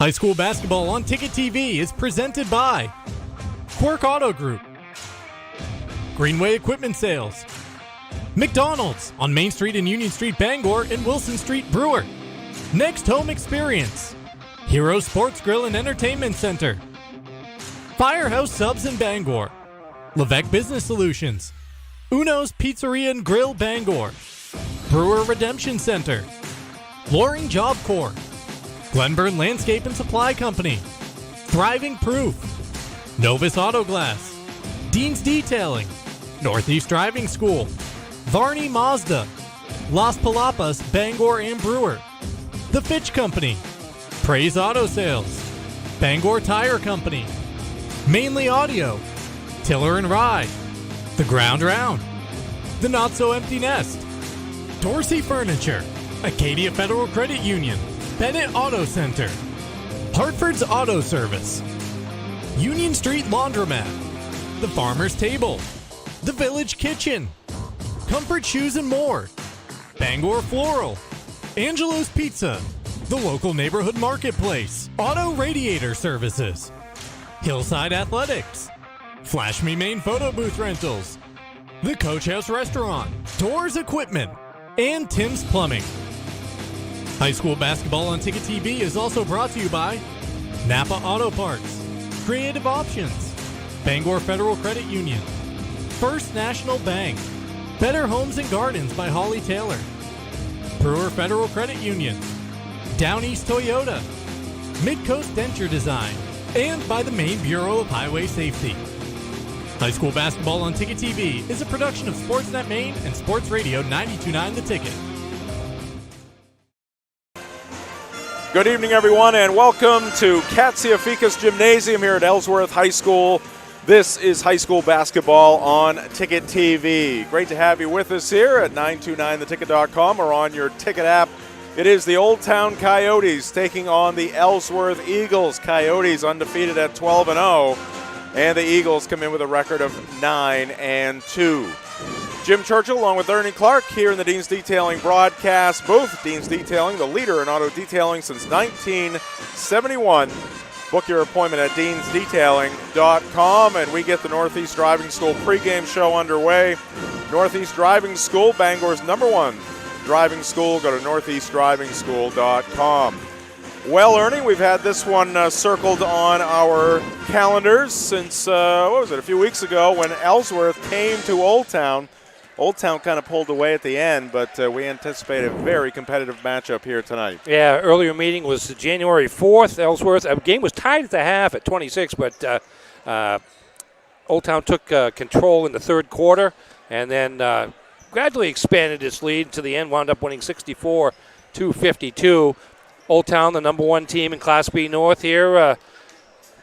High school basketball on Ticket TV is presented by Quirk Auto Group, Greenway Equipment Sales, McDonald's on Main Street and Union Street, Bangor, and Wilson Street, Brewer, Next Home Experience, Hero Sports Grill and Entertainment Center, Firehouse Subs in Bangor, Levesque Business Solutions, Uno's Pizzeria and Grill, Bangor, Brewer Redemption Center, Loring Job Corps, Glenburn Landscape and Supply Company, Thriving Proof, Novus Auto Glass, Dean's Detailing, Northeast Driving School, Varney Mazda, Las Palapas, Bangor and Brewer, The Fitch Company, Praise Auto Sales, Bangor Tire Company, Mainly Audio, Tiller and Rye, The Ground Round, The Not So Empty Nest, Dorsey Furniture, Acadia Federal Credit Union, Bennett Auto Center, Hartford's Auto Service, Union Street Laundromat, The Farmer's Table, The Village Kitchen, Comfort Shoes and More, Bangor Floral, Angelo's Pizza, The Local Neighborhood Marketplace, Auto Radiator Services, Hillside Athletics, Flash Me Main Photo Booth Rentals, The Coach House Restaurant, Doors Equipment, and Tim's Plumbing. High school basketball on Ticket TV is also brought to you by Napa Auto Parts, Creative Options, Bangor Federal Credit Union, First National Bank, Better Homes and Gardens by Holly Taylor, Brewer Federal Credit Union, Down East Toyota, Midcoast Denture Design, and by the Maine Bureau of Highway Safety. High school basketball on Ticket TV is a production of Sportsnet Maine and Sports Radio 92.9 The Ticket. Good evening, everyone, and welcome to Katsiafikas Gymnasium here at Ellsworth High School. This is high school basketball on Ticket TV. Great to have you with us here at 929theticket.com or on your Ticket app. It is the Old Town Coyotes taking on the Ellsworth Eagles. Coyotes undefeated at 12-0, and the Eagles come in with a record of 9-2. Jim Churchill along with Ernie Clark here in the Dean's Detailing broadcast booth. Dean's Detailing, the leader in auto detailing since 1971. Book your appointment at deansdetailing.com, and we get the Northeast Driving School pregame show underway. Northeast Driving School, Bangor's #1 driving school. Go to northeastdrivingschool.com. Well, Ernie, we've had this one circled on our calendars since, a few weeks ago when Ellsworth came to Old Town. Old Town kind of pulled away at the end, but we anticipate a very competitive matchup here tonight. Yeah, earlier meeting was January 4th. Ellsworth, a game was tied at the half at 26, but Old Town took control in the third quarter and then gradually expanded its lead to the end, wound up winning 64-52. Old Town, the #1 team in Class B North here,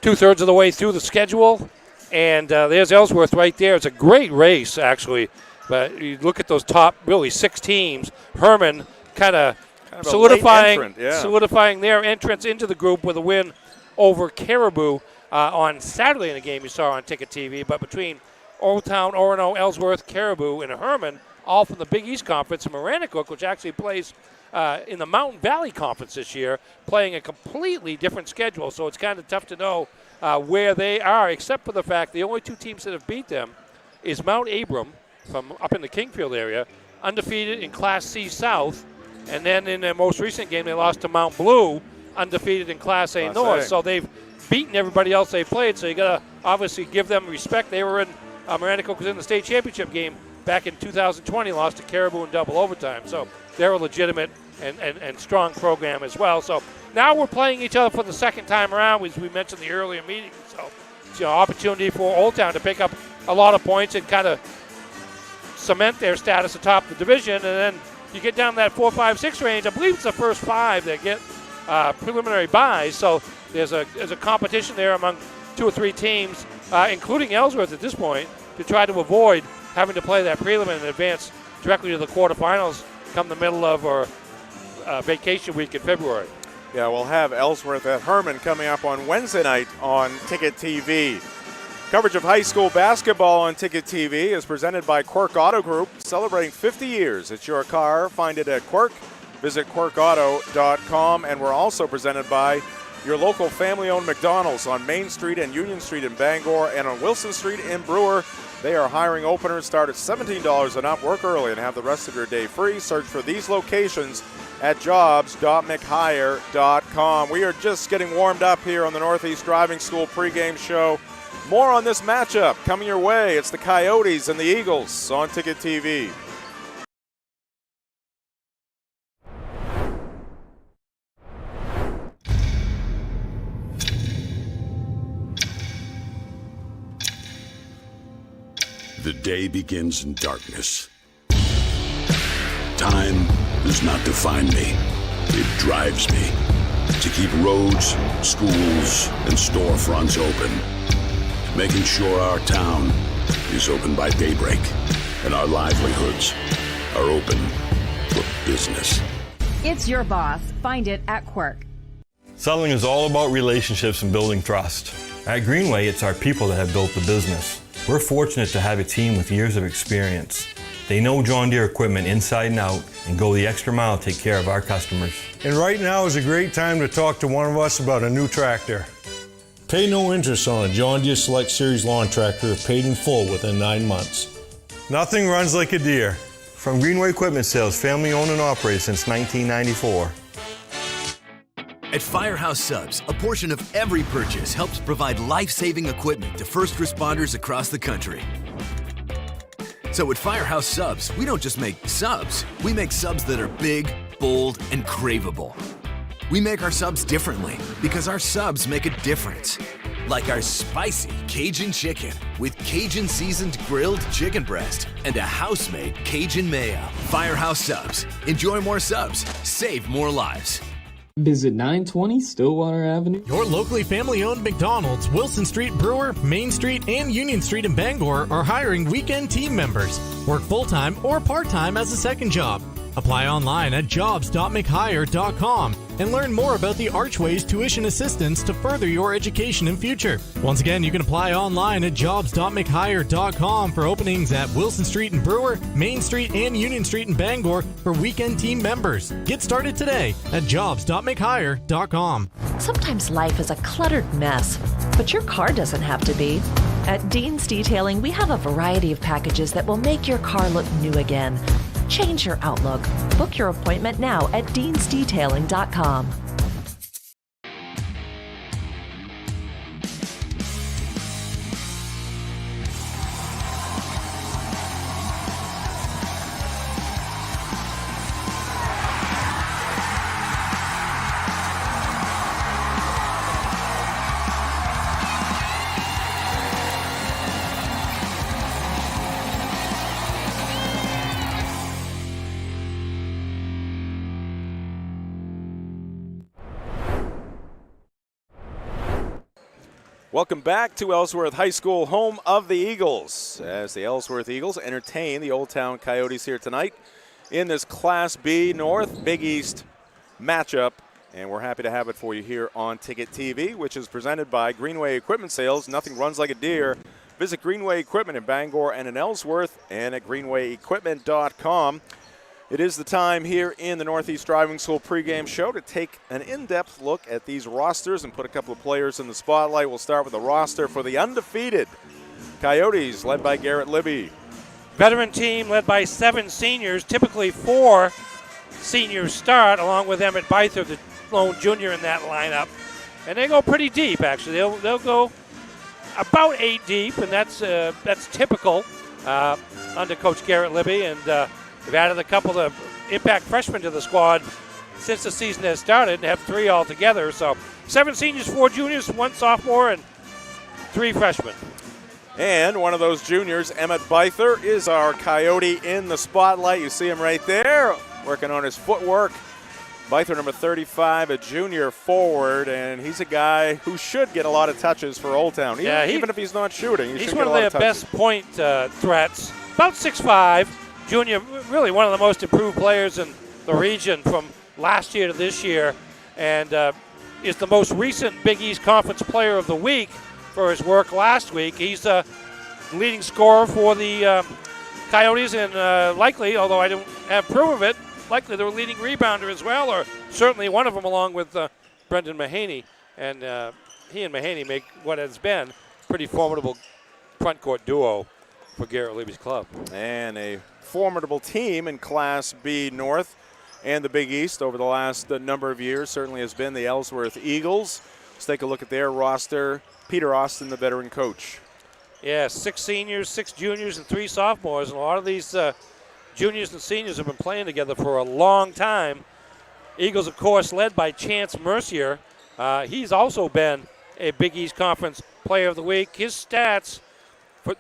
two-thirds of the way through the schedule. And there's Ellsworth right there. It's a great race, actually. But you look at those top, really, 6 teams. Herman kind of solidifying their entrance into the group with a win over Caribou on Saturday in a game you saw on Ticket TV. But between Old Town, Orono, Ellsworth, Caribou, and Herman, all from the Big East Conference, and Maranacook, which actually plays in the Mountain Valley Conference this year, playing a completely different schedule. So it's kind of tough to know where they are, except for the fact the only 2 teams that have beat them is Mount Abram from up in the Kingfield area, undefeated in Class C South, and then in their most recent game they lost to Mount Blue, undefeated in Class A North. So they've beaten everybody else they've played, so you got to obviously give them respect. They were in Maranacook was in the state championship game back in 2020, lost to Caribou in double overtime. So they're a legitimate and strong program as well. So now we're playing each other for the second time around, as we mentioned in the earlier meeting. So it's an opportunity for Old Town to pick up a lot of points and kind of cement their status atop the division. And then you get down that 4, 5, 6 range. I believe it's the first 5 that get preliminary buys. So there's a competition there among 2 or 3 teams, including Ellsworth at this point, to try to avoid having to play that prelim and advance directly to the quarterfinals come the middle of or vacation week in February. Yeah, we'll have Ellsworth at Herman coming up on Wednesday night on Ticket TV. Coverage of high school basketball on Ticket TV is presented by Quirk Auto Group, celebrating 50 years. It's your car. Find it at Quirk. Visit quirkauto.com. And we're also presented by your local family-owned McDonald's on Main Street and Union Street in Bangor and on Wilson Street in Brewer. They are hiring openers. Start at $17 and up. Work early and have the rest of your day free. Search for these locations at jobs.mchire.com. We are just getting warmed up here on the Northeast Driving School pregame show. More on this matchup coming your way. It's the Coyotes and the Eagles on Ticket TV. The day begins in darkness. Time does not define me. It drives me to keep roads, schools, and storefronts open. Making sure our town is open by daybreak and our livelihoods are open for business. It's your boss. Find it at Quirk. Selling is all about relationships and building trust. At Greenway, it's our people that have built the business. We're fortunate to have a team with years of experience. They know John Deere equipment inside and out and go the extra mile to take care of our customers. And right now is a great time to talk to one of us about a new tractor. Pay no interest on a John Deere Select Series lawn tractor if paid in full within 9 months. Nothing runs like a Deere. From Greenway Equipment Sales, family owned and operated since 1994. At Firehouse Subs, a portion of every purchase helps provide life-saving equipment to first responders across the country. So at Firehouse Subs, we don't just make subs, we make subs that are big, bold, and craveable. We make our subs differently because our subs make a difference. Like our spicy Cajun chicken with Cajun seasoned grilled chicken breast and a house-made Cajun mayo. Firehouse Subs. Enjoy more subs. Save more lives. Visit 920 Stillwater Avenue. Your locally family-owned McDonald's, Wilson Street, Brewer, Main Street, and Union Street in Bangor are hiring weekend team members. Work full-time or part-time as a second job. Apply online at jobs.mchire.com and learn more about the Archways tuition assistance to further your education and future. Once again, you can apply online at jobs.mchire.com for openings at Wilson Street in Brewer, Main Street, and Union Street in Bangor for weekend team members. Get started today at jobs.mchire.com. Sometimes life is a cluttered mess, but your car doesn't have to be. At Dean's Detailing, we have a variety of packages that will make your car look new again. Change your outlook. Book your appointment now at deansdetailing.com. Welcome back to Ellsworth High School, home of the Eagles, as the Ellsworth Eagles entertain the Old Town Coyotes here tonight in this Class B North Big East matchup. And we're happy to have it for you here on Ticket TV, which is presented by Greenway Equipment Sales. Nothing runs like a Deere. Visit Greenway Equipment in Bangor and in Ellsworth and at greenwayequipment.com. It is the time here in the Northeast Driving School pregame show to take an in-depth look at these rosters and put a couple of players in the spotlight. We'll start with the roster for the undefeated Coyotes, led by Garrett Libby. Veteran team led by 7 seniors. Typically 4 seniors start, along with Emmett Byther, the lone junior in that lineup. And they go pretty deep, actually. They'll go about 8 deep, and that's typical under Coach Garrett Libby. And they've added a couple of impact freshmen to the squad since the season has started and have 3 altogether. So 7 seniors, 4 juniors, 1 sophomore, and 3 freshmen. And one of those juniors, Emmett Byther, is our Coyote in the spotlight. You see him right there, working on his footwork. Byther, number 35, a junior forward, and he's a guy who should get a lot of touches for Old Town. Even if he's not shooting, he's one of their best point threats. About 6'5", junior, really one of the most improved players in the region from last year to this year, and is the most recent Big East Conference Player of the Week for his work last week. He's the leading scorer for the Coyotes, and likely, although I don't have proof of it, likely the leading rebounder as well, or certainly one of them along with Brendan Mahaney. and he and Mahaney make what has been pretty formidable front court duo for Garrett Libby's club. And a formidable team in Class B North and the Big East over the last number of years certainly has been the Ellsworth Eagles. Let's take a look at their roster. Peter Austin, the veteran coach. Yeah, 6 seniors, 6 juniors, and 3 sophomores. And a lot of these juniors and seniors have been playing together for a long time. Eagles, of course, led by Chance Mercier. He's also been a Big East Conference Player of the Week. His stats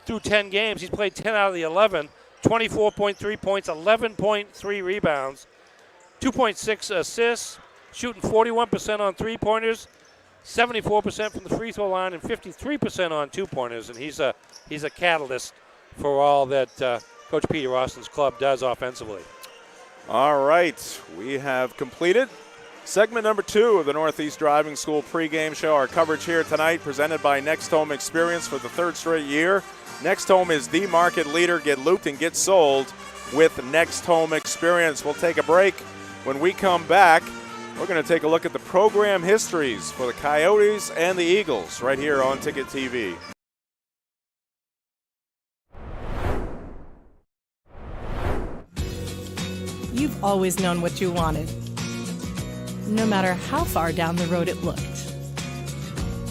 through 10 games, he's played 10 out of the 11, 24.3 points, 11.3 rebounds, 2.6 assists, shooting 41% on three-pointers, 74% from the free throw line, and 53% on two-pointers. And he's a catalyst for all that Coach Peter Austin's club does offensively. All right, we have completed segment number 2 of the Northeast Driving School pregame show. Our coverage here tonight presented by Next Home Experience for the 3rd straight year. Next Home is the market leader. Get looped and get sold with Next Home Experience. We'll take a break. When we come back, we're going to take a look at the program histories for the Coyotes and the Eagles right here on Ticket TV. You've always known what you wanted, no matter how far down the road it looked.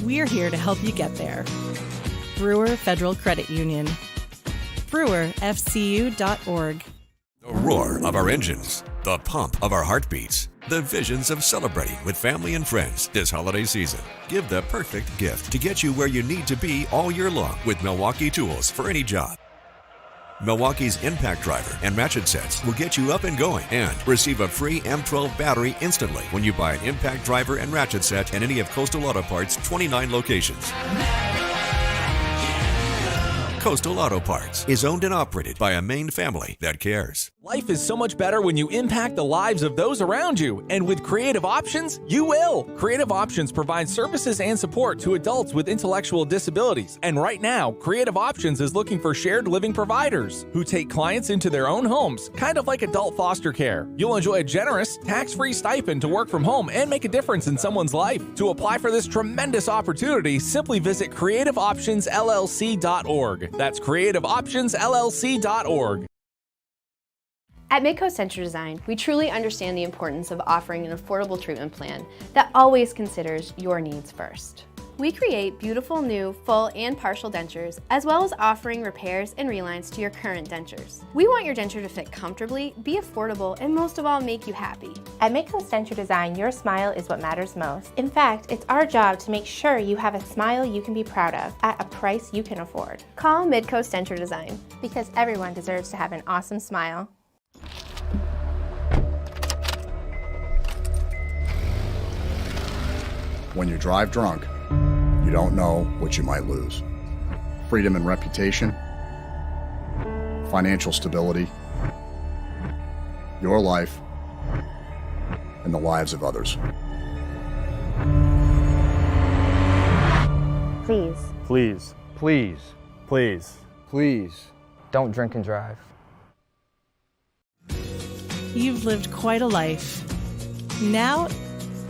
We're here to help you get there. Brewer Federal Credit Union. BrewerFCU.org. The roar of our engines, the pump of our heartbeats, the visions of celebrating with family and friends this holiday season. Give the perfect gift to get you where you need to be all year long with Milwaukee tools for any job. Milwaukee's impact driver and ratchet sets will get you up and going and receive a free M12 battery instantly when you buy an impact driver and ratchet set at any of Coastal Auto Parts' 29 locations. Coastal Auto Parts is owned and operated by a Maine family that cares. Life is so much better when you impact the lives of those around you. And with Creative Options, you will. Creative Options provides services and support to adults with intellectual disabilities. And right now, Creative Options is looking for shared living providers who take clients into their own homes, kind of like adult foster care. You'll enjoy a generous, tax-free stipend to work from home and make a difference in someone's life. To apply for this tremendous opportunity, simply visit creativeoptionsllc.org. That's creativeoptionsllc.org. At Midcoast Denture Design, we truly understand the importance of offering an affordable treatment plan that always considers your needs first. We create beautiful new full and partial dentures, as well as offering repairs and relines to your current dentures. We want your denture to fit comfortably, be affordable, and most of all, make you happy. At Midcoast Denture Design, your smile is what matters most. In fact, it's our job to make sure you have a smile you can be proud of at a price you can afford. Call Midcoast Denture Design, because everyone deserves to have an awesome smile. When you drive drunk, you don't know what you might lose. Freedom and reputation, financial stability, your life, and the lives of others. Please. Please. Please. Please. Please. Don't drink and drive. You've lived quite a life. Now,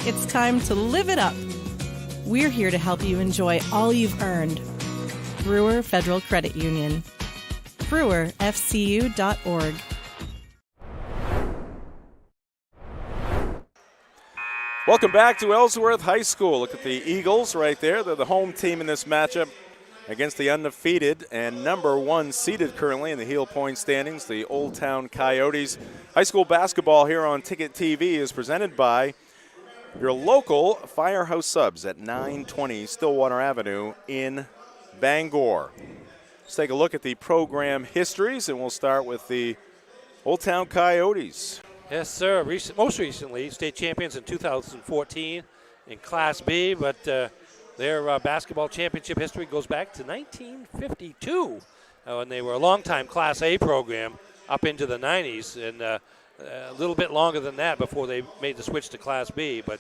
it's time to live it up. We're here to help you enjoy all you've earned. Brewer Federal Credit Union. BrewerFCU.org. Welcome back to Ellsworth High School. Look at the Eagles right there. They're the home team in this matchup against the undefeated and number 1 seeded currently in the Heel Point standings, the Old Town Coyotes. High school basketball here on Ticket TV is presented by your local Firehouse Subs at 920 Stillwater Avenue in Bangor. Let's take a look at the program histories, and we'll start with the Old Town Coyotes. Yes, sir. Most recently, state champions in 2014 in Class B, but their basketball championship history goes back to 1952 when they were a longtime Class A program up into the 90s, and a little bit longer than that before they made the switch to Class B. But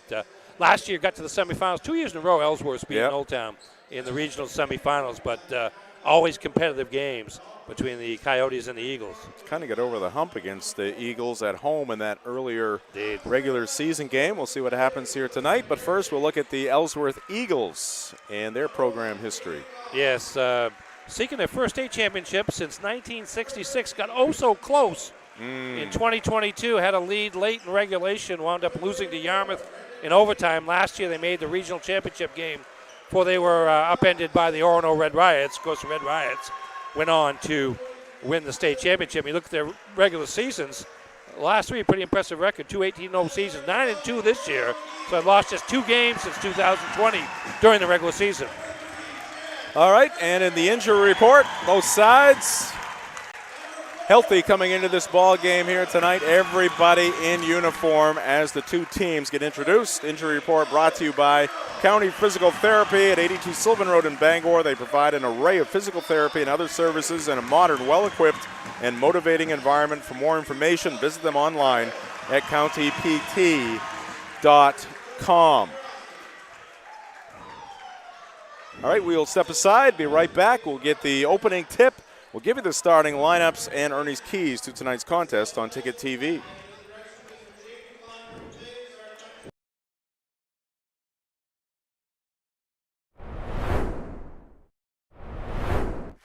last year got to the semifinals. 2 years in a row, Ellsworth beating Old Town in the regional semifinals. But always competitive games between the Coyotes and the Eagles. Kind of got over the hump against the Eagles at home in that earlier regular season game. We'll see what happens here tonight. But first, we'll look at the Ellsworth Eagles and their program history. Yes, seeking their first state championship since 1966. Got oh so close in 2022. Had a lead late in regulation. Wound up losing to Yarmouth in overtime. Last year, they made the regional championship game before they were upended by the Orono Red Riots. Of course, the Red Riots went on to win the state championship. You look at their regular seasons, last three, pretty impressive record, 2-18-0 seasons, 9-2 this year. So they lost just 2 games since 2020 during the regular season. All right, and in the injury report, both sides healthy coming into this ball game here tonight. Everybody in uniform as the two teams get introduced. Injury report brought to you by County Physical Therapy at 82 Sylvan Road in Bangor. They provide an array of physical therapy and other services in a modern, well-equipped, and motivating environment. For more information, visit them online at countypt.com. All right, we'll step aside, be right back. We'll get the opening tip. We'll give you the starting lineups and Ernie's keys to tonight's contest on Ticket TV.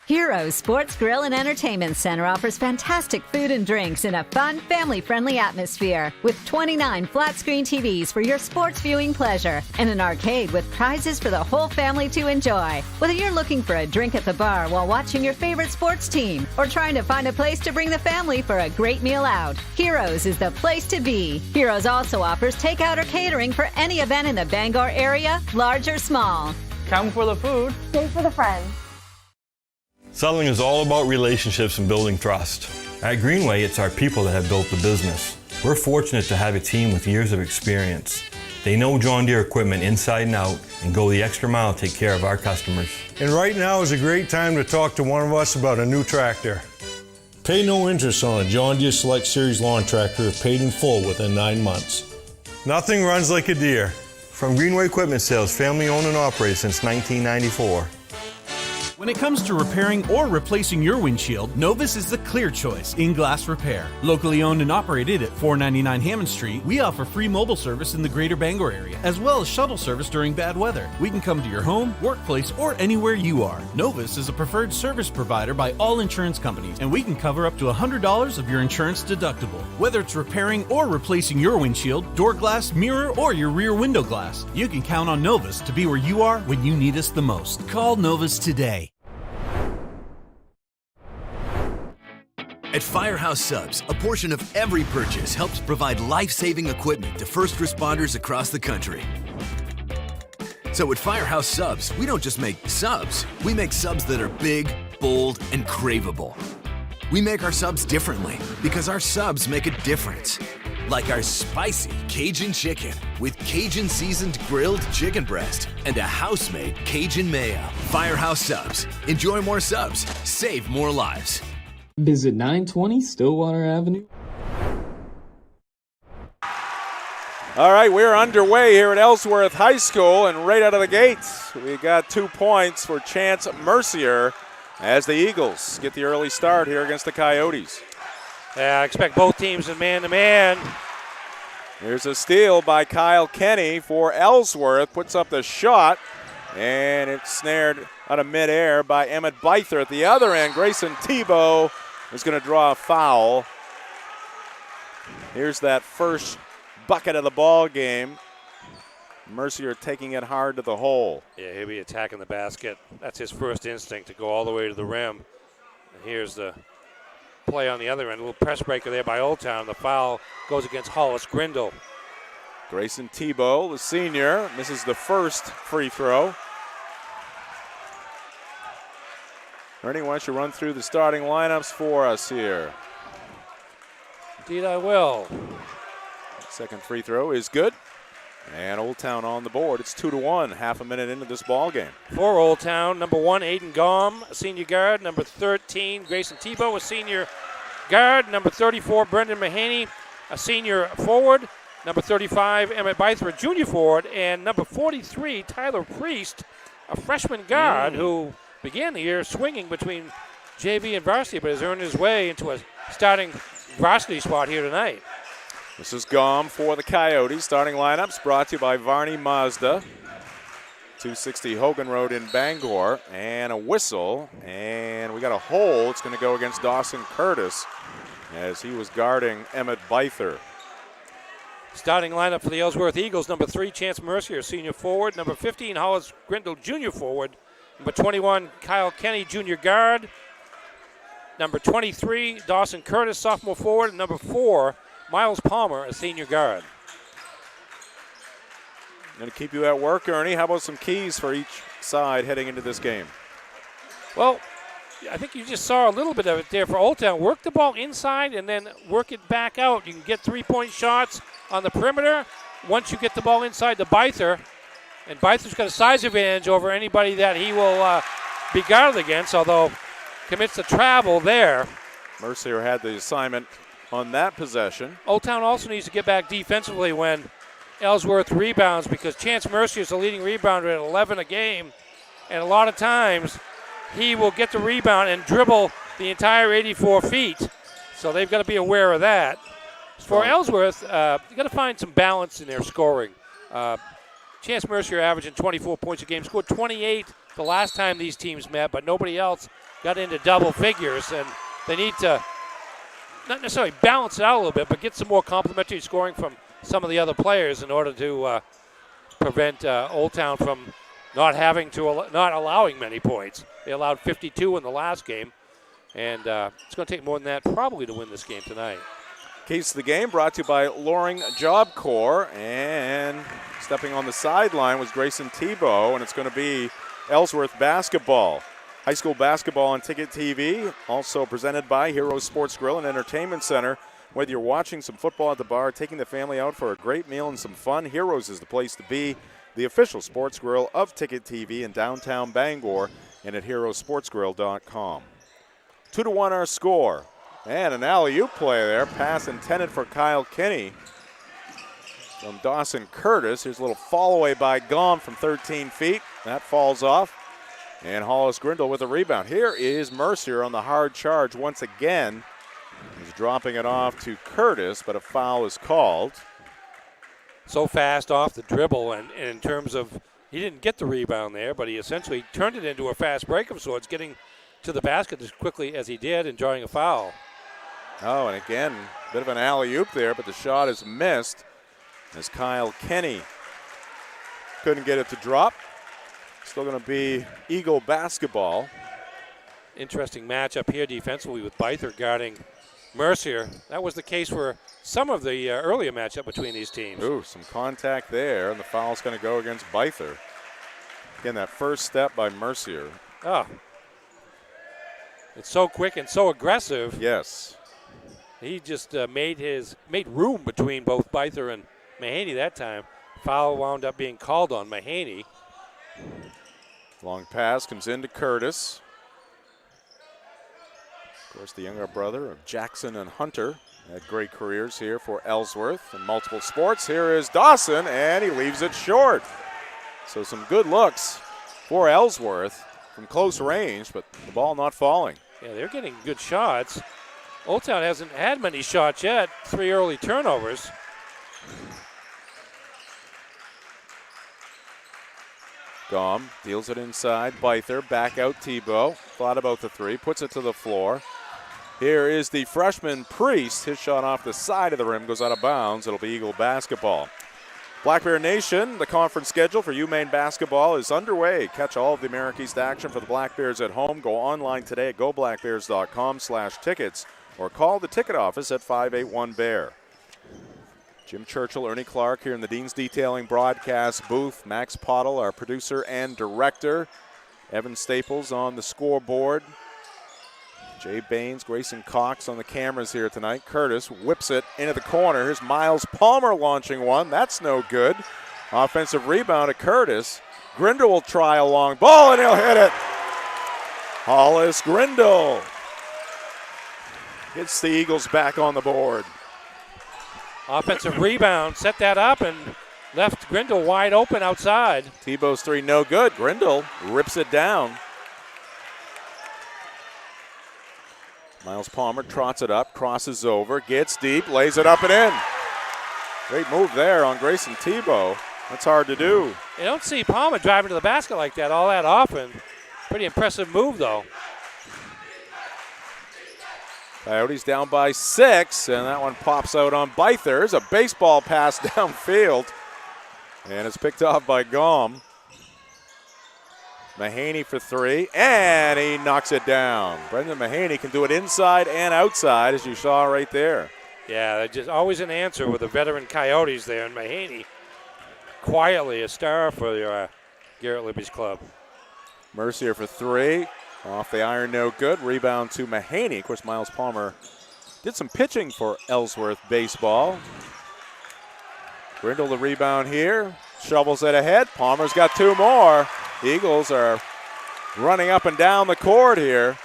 Heroes Sports Grill and Entertainment Center offers fantastic food and drinks in a fun, family-friendly atmosphere with 29 flat-screen TVs for your sports viewing pleasure and an arcade with prizes for the whole family to enjoy. Whether you're looking for a drink at the bar while watching your favorite sports team or trying to find a place to bring the family for a great meal out, Heroes is the place to be. Heroes also offers takeout or catering for any event in the Bangor area, large or small. Come for the food. Stay for the friends. Selling is all about relationships and building trust. At Greenway, it's our people that have built the business. We're fortunate to have a team with years of experience. They know John Deere equipment inside and out and go the extra mile to take care of our customers. And right now is a great time to talk to one of us about a new tractor. Pay no interest on a John Deere Select Series lawn tractor paid in full within 9 months. Nothing runs like a Deere. From Greenway Equipment Sales, family owned and operated since 1994. When it comes to repairing or replacing your windshield, Novus is the clear choice in glass repair. Locally owned and operated at 499 Hammond Street, we offer free mobile service in the greater Bangor area, as well as shuttle service during bad weather. We can come to your home, workplace, or anywhere you are. Novus is a preferred service provider by all insurance companies, and we can cover up to $100 of your insurance deductible. Whether it's repairing or replacing your windshield, door glass, mirror, or your rear window glass, you can count on Novus to be where you are when you need us the most. Call Novus today. At Firehouse Subs, a portion of every purchase helps provide life-saving equipment to first responders across the country. So at Firehouse Subs, we don't just make subs, we make subs that are big, bold, and craveable. We make our subs differently because our subs make a difference. Like our spicy Cajun chicken with Cajun seasoned grilled chicken breast and a house-made Cajun mayo. Firehouse Subs. Enjoy more subs, save more lives. Visit 920 Stillwater Avenue. All right, we're underway here at Ellsworth High School, and right out of the gates, we got 2 points for Chance Mercier as the Eagles get the early start here against the Coyotes. Yeah, I expect both teams in man-to-man. Here's a steal by Kyle Kenny for Ellsworth, puts up the shot, and it's snared out of midair by Emmett Beither. At the other end, Grayson Tebow is going to draw a foul. Here's that first bucket of the ball game. Mercier taking it hard to the hole. Yeah, he'll be attacking the basket. That's his first instinct, to go all the way to the rim. And here's the play on the other end. A little press breaker there by Old Town. The foul goes against Hollis Grindle. Grayson Tebow, the senior, misses the first free throw. Ernie, why don't you run through the starting lineups for us here? Indeed I will. Second free throw is good. And Old Town on the board. It's 2-1, half a minute into this ball game. For Old Town, number 1, Aiden Gom, a senior guard. Number 13, Grayson Tebow, a senior guard. Number 34, Brendan Mahaney, a senior forward. Number 35, Emmett Beither, a junior forward. And number 43, Tyler Priest, a freshman guard who began the year swinging between JV and varsity, but has earned his way into a starting varsity spot here tonight. This is Gom for the Coyotes. Starting lineups brought to you by Varney Mazda. 260 Hogan Road in Bangor. And a whistle. And we got a hole. It's going to go against Dawson Curtis as he was guarding Emmett Beither. Starting lineup for the Ellsworth Eagles. Number 3, Chance Mercier, senior forward. Number 15, Hollis Grindle, junior forward. Number 21, Kyle Kenny, junior guard. Number 23, Dawson Curtis, sophomore forward. And number 4, Miles Palmer, a senior guard. Going to keep you at work, Ernie. How about some keys for each side heading into this game? Well, I think you just saw a little bit of it there for Old Town. Work the ball inside and then work it back out. You can get three-point shots on the perimeter once you get the ball inside the Beither. And Beither's got a size advantage over anybody that he will be guarded against, although commits to travel there. Mercier had the assignment on that possession. Old Town also needs to get back defensively when Ellsworth rebounds, because Chance Mercier is the leading rebounder at 11 a game. And a lot of times he will get the rebound and dribble the entire 84 feet. So they've got to be aware of that. For Ellsworth, you've got to find some balance in their scoring. Chance Mercier averaging 24 points a game, scored 28 the last time these teams met, but nobody else got into double figures. And they need to not necessarily balance it out a little bit, but get some more complementary scoring from some of the other players in order to prevent Old Town from not allowing many points. They allowed 52 in the last game, and it's going to take more than that probably to win this game tonight. Case of the game brought to you by Loring Job Corps, and stepping on the sideline was Grayson Tebow, and it's going to be Ellsworth basketball. High school basketball on Ticket TV, also presented by Heroes Sports Grill and Entertainment Center. Whether you're watching some football at the bar, taking the family out for a great meal and some fun, Heroes is the place to be. The official sports grill of Ticket TV in downtown Bangor and at heroesportsgrill.com. 2-1 our score. And an alley-oop play there. Pass intended for Kyle Kenny from Dawson Curtis. Here's a little fall away by Gom from 13 feet. That falls off. And Hollis Grindle with a rebound. Here is Mercier on the hard charge once again. He's dropping it off to Curtis, but a foul is called. So fast off the dribble, and in terms of, he didn't get the rebound there, but he essentially turned it into a fast break of sorts, getting to the basket as quickly as he did and drawing a foul. Oh, and again, a bit of an alley-oop there, but the shot is missed as Kyle Kenny couldn't get it to drop. Still going to be Eagle basketball. Interesting matchup here defensively with Beither guarding Mercier. That was the case for some of the earlier matchup between these teams. Ooh, some contact there, and the foul's going to go against Beither. Again, that first step by Mercier. Oh. It's so quick and so aggressive. Yes. He just made room between both Beither and Mahaney that time. Foul wound up being called on Mahaney. Long pass comes into Curtis. Of course, the younger brother of Jackson and Hunter had great careers here for Ellsworth in multiple sports. Here is Dawson, and he leaves it short. So some good looks for Ellsworth from close range, but the ball not falling. Yeah, they're getting good shots. Old Town hasn't had many shots yet. 3 early turnovers. Gom deals it inside. Beither, back out Tebow. Thought about the three, puts it to the floor. Here is the freshman Priest. His shot off the side of the rim goes out of bounds. It'll be Eagle basketball. Black Bear Nation, the conference schedule for UMaine basketball is underway. Catch all of the America East action for the Black Bears at home. Go online today at goblackbears.com/tickets or call the ticket office at 581-BEAR. Jim Churchill, Ernie Clark here in the Dean's Detailing broadcast booth. Max Pottle, our producer and director. Evan Staples on the scoreboard. Jay Baines, Grayson Cox on the cameras here tonight. Curtis whips it into the corner. Here's Miles Palmer launching one. That's no good. Offensive rebound to Curtis. Grindle will try a long ball, and he'll hit it. Hollis Grindle gets the Eagles back on the board. Offensive rebound, set that up and left Grindle wide open outside. Tebow's three no good. Grindle rips it down. Miles Palmer trots it up, crosses over, gets deep, lays it up and in. Great move there on Grayson Tebow. That's hard to do. You don't see Palmer driving to the basket like that all that often. Pretty impressive move, though. Coyotes down by 6, and that one pops out on Byther. There's a baseball pass downfield, and it's picked off by Gom. Mahaney for 3, and he knocks it down. Brendan Mahaney can do it inside and outside, as you saw right there. Yeah, just always an answer with the veteran Coyotes there, and Mahaney quietly a star for the Garrett Libby's club. Mercier for 3. Off the iron, no good. Rebound to Mahaney. Of course, Miles Palmer did some pitching for Ellsworth baseball. Grindle the rebound here. Shovels it ahead. Palmer's got 2 more. Eagles are running up and down the court here.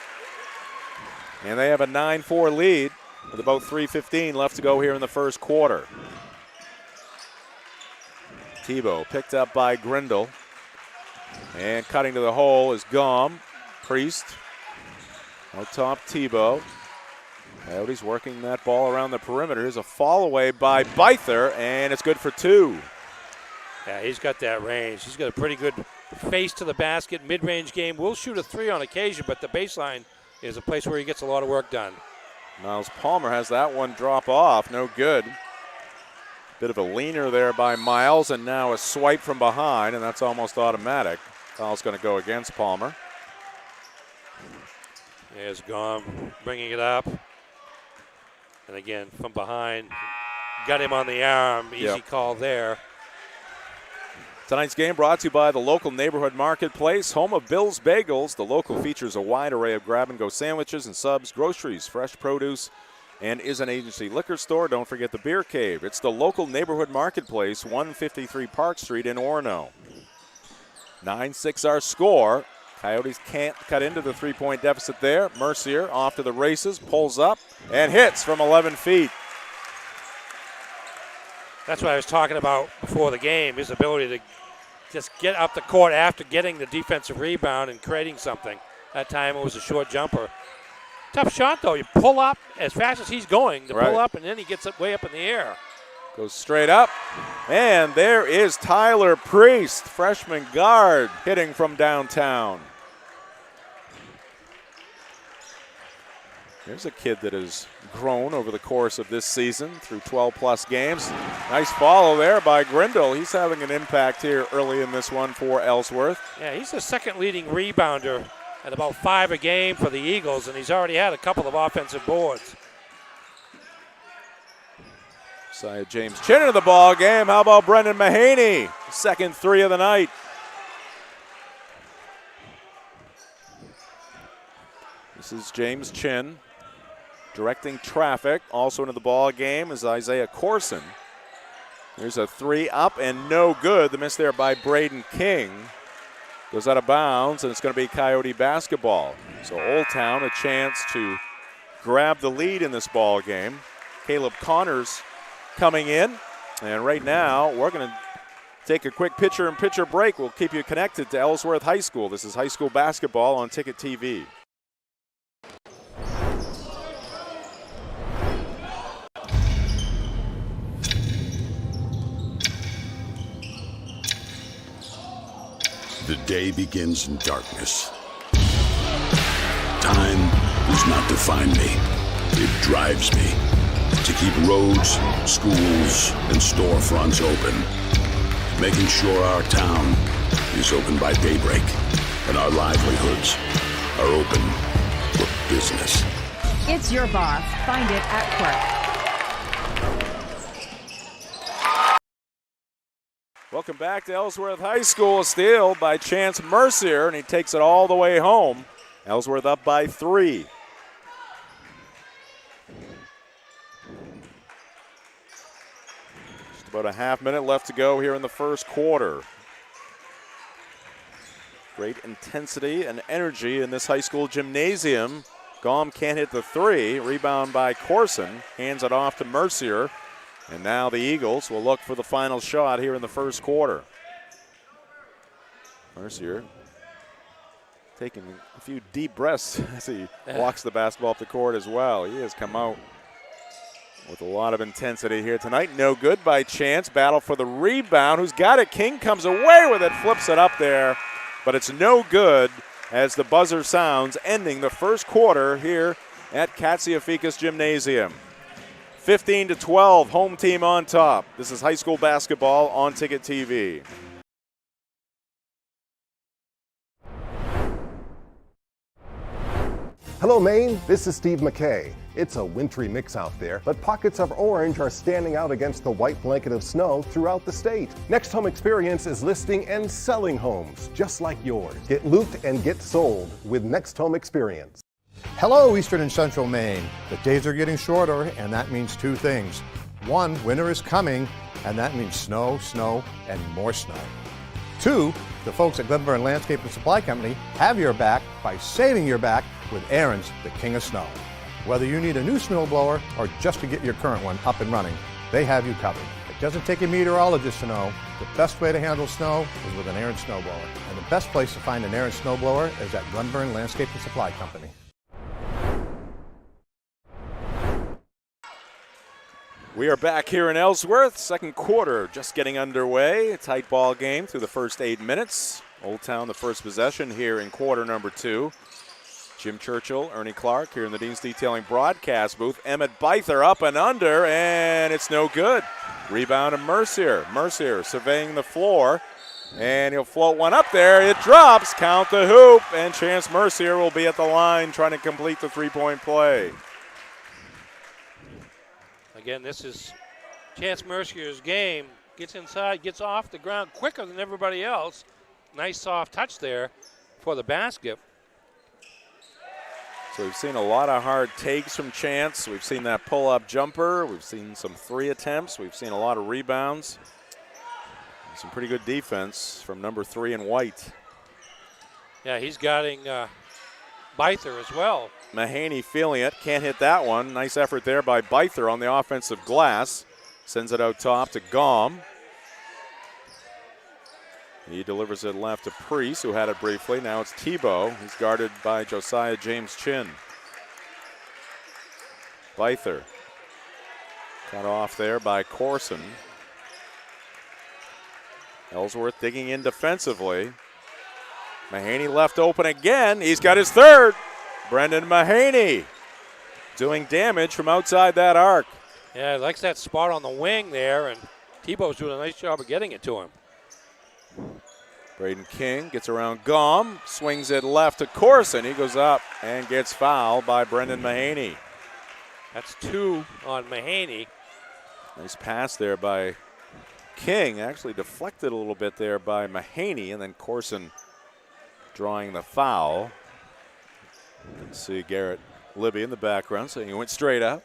And they have a 9-4 lead with about 3:15 left to go here in the first quarter. Tebow picked up by Grindle. And cutting to the hole is Gom. Priest. Out top, Tebow. Coyotes working that ball around the perimeter. Here's a fall away by Byther, and it's good for 2. Yeah, he's got that range. He's got a pretty good face to the basket, mid-range game. Will shoot a 3 on occasion, but the baseline is a place where he gets a lot of work done. Miles Palmer has that one drop off. No good. Bit of a leaner there by Miles, and now a swipe from behind, and that's almost automatic. Foul's going to go against Palmer. There's Gom bringing it up. And again, from behind, got him on the arm. Easy call there. Tonight's game brought to you by the local neighborhood marketplace, home of Bill's Bagels. The local features a wide array of grab-and-go sandwiches and subs, groceries, fresh produce, and is an agency liquor store. Don't forget the Beer Cave. It's the local neighborhood marketplace, 153 Park Street in Orono. 9-6 our score. Coyotes can't cut into the 3-point deficit there. Mercier off to the races, pulls up, and hits from 11 feet. That's what I was talking about before the game, his ability to just get up the court after getting the defensive rebound and creating something. That time it was a short jumper. Tough shot, though. You pull up as fast as he's going to pull up, and then he gets it way up in the air. Goes straight up, and there is Tyler Priest, freshman guard, hitting from downtown. Here's a kid that has grown over the course of this season through 12-plus games. Nice follow there by Grindle. He's having an impact here early in this one for Ellsworth. Yeah, he's the second leading rebounder at about 5 a game for the Eagles, and he's already had a couple of offensive boards. James Chin into the ball game. How about Brendan Mahaney? Second 3 of the night. This is James Chin directing traffic. Also into the ball game is Isaiah Corson. There's a 3 up and no good. The miss there by Braden King. Goes out of bounds, and it's going to be Coyote basketball. So Old Town a chance to grab the lead in this ball game. Caleb Connors coming in, and right now we're going to take a quick pitcher-in-pitcher break. We'll keep you connected to Ellsworth High School. This is high school basketball on Ticket TV. The day begins in darkness. Time does not define me. It drives me to keep roads, schools, and storefronts open, making sure our town is open by daybreak and our livelihoods are open for business. It's your boss. Find it at Quirk. Welcome back to Ellsworth High School. A steal by Chance Mercier, and he takes it all the way home. Ellsworth up by 3. Just about a half minute left to go here in the first quarter. Great intensity and energy in this high school gymnasium. Gom can't hit the 3. Rebound by Corson. Hands it off to Mercier. And now the Eagles will look for the final shot here in the first quarter. Mercier taking a few deep breaths as he walks the basketball up the court as well. He has come out with a lot of intensity here tonight. No good by Chance. Battle for the rebound. Who's got it? King comes away with it, flips it up there, but it's no good as the buzzer sounds, ending the first quarter here at Katsiafikas Gymnasium. 15-12, home team on top. This is high school basketball on Ticket TV. Hello, Maine. This is Steve McKay. It's a wintry mix out there, but pockets of orange are standing out against the white blanket of snow throughout the state. Next Home Experience is listing and selling homes just like yours. Get looped and get sold with Next Home Experience. Hello, Eastern and Central Maine. The days are getting shorter, and that means two things. One, winter is coming, and that means snow, snow, and more snow. Two, the folks at Glenburn Landscape and Supply Company have your back by saving your back with Aaron's, the King of Snow. Whether you need a new snow blower or just to get your current one up and running, they have you covered. It doesn't take a meteorologist to know the best way to handle snow is with an Aaron snowblower. And the best place to find an Aaron snowblower is at Glenburn Landscape and Supply Company. We are back here in Ellsworth. Second quarter just getting underway. A tight ball game through the first 8 minutes. Old Town the first possession here in quarter number 2. Jim Churchill, Ernie Clark here in the Dean's Detailing broadcast booth. Emmett Byther up and under, and it's no good. Rebound to Mercier. Mercier surveying the floor, and he'll float one up there. It drops. Count the hoop, and Chance Mercier will be at the line trying to complete the three-point play. Again, this is Chance Mercier's game. Gets inside, gets off the ground quicker than everybody else. Nice soft touch there for the basket. So we've seen a lot of hard takes from Chance. We've seen that pull-up jumper. We've seen some 3 attempts. We've seen a lot of rebounds. Some pretty good defense from number 3 in white. Yeah, he's guarding Byther as well. Mahaney feeling it. Can't hit that one. Nice effort there by Byther on the offensive glass. Sends it out top to Gom. He delivers it left to Priest, who had it briefly. Now it's Tebow. He's guarded by Josiah James Chin. Byther cut off there by Corson. Ellsworth digging in defensively. Mahaney left open again. He's got his third. Brendan Mahaney doing damage from outside that arc. Yeah, he likes that spot on the wing there, and Tebow's doing a nice job of getting it to him. Braden King gets around Gom, swings it left to Corson. He goes up and gets fouled by Brendan Mahaney. That's 2 on Mahaney. Nice pass there by King. Actually deflected a little bit there by Mahaney, and then Corson drawing the foul. You can see Garrett Libby in the background, so he went straight up.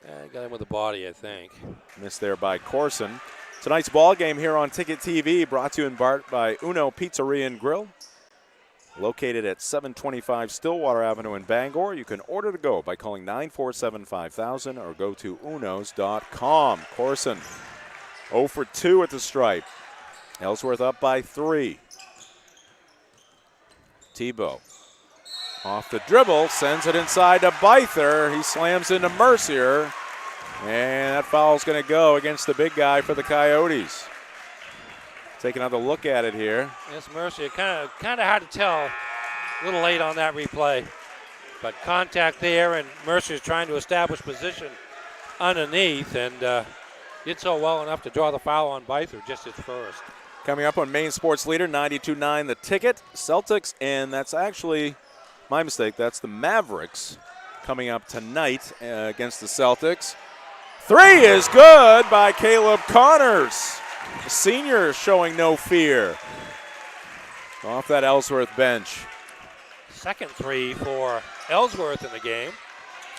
Yeah, got him with the body, I think. Missed there by Corson. Tonight's ball game here on Ticket TV, brought to you in part by Uno Pizzeria and Grill. Located at 725 Stillwater Avenue in Bangor. You can order to go by calling 947-5000 or go to unos.com. Corson 0 for 2 at the stripe. Ellsworth up by 3. Tebow off the dribble, sends it inside to Byther. He slams into Mercier. And that foul's going to go against the big guy for the Coyotes. Take another look at it here. Yes, Mercier, kind of hard to tell. A little late on that replay. But contact there, and Mercier's trying to establish position underneath, and did so well enough to draw the foul on Byther, just his first. Coming up on Maine Sports Leader, 92.9 The Ticket, Celtics, and that's actually my mistake. That's the Mavericks coming up tonight against the Celtics. 3 is good by Caleb Connors. The senior showing no fear. Off that Ellsworth bench. Second 3 for Ellsworth in the game.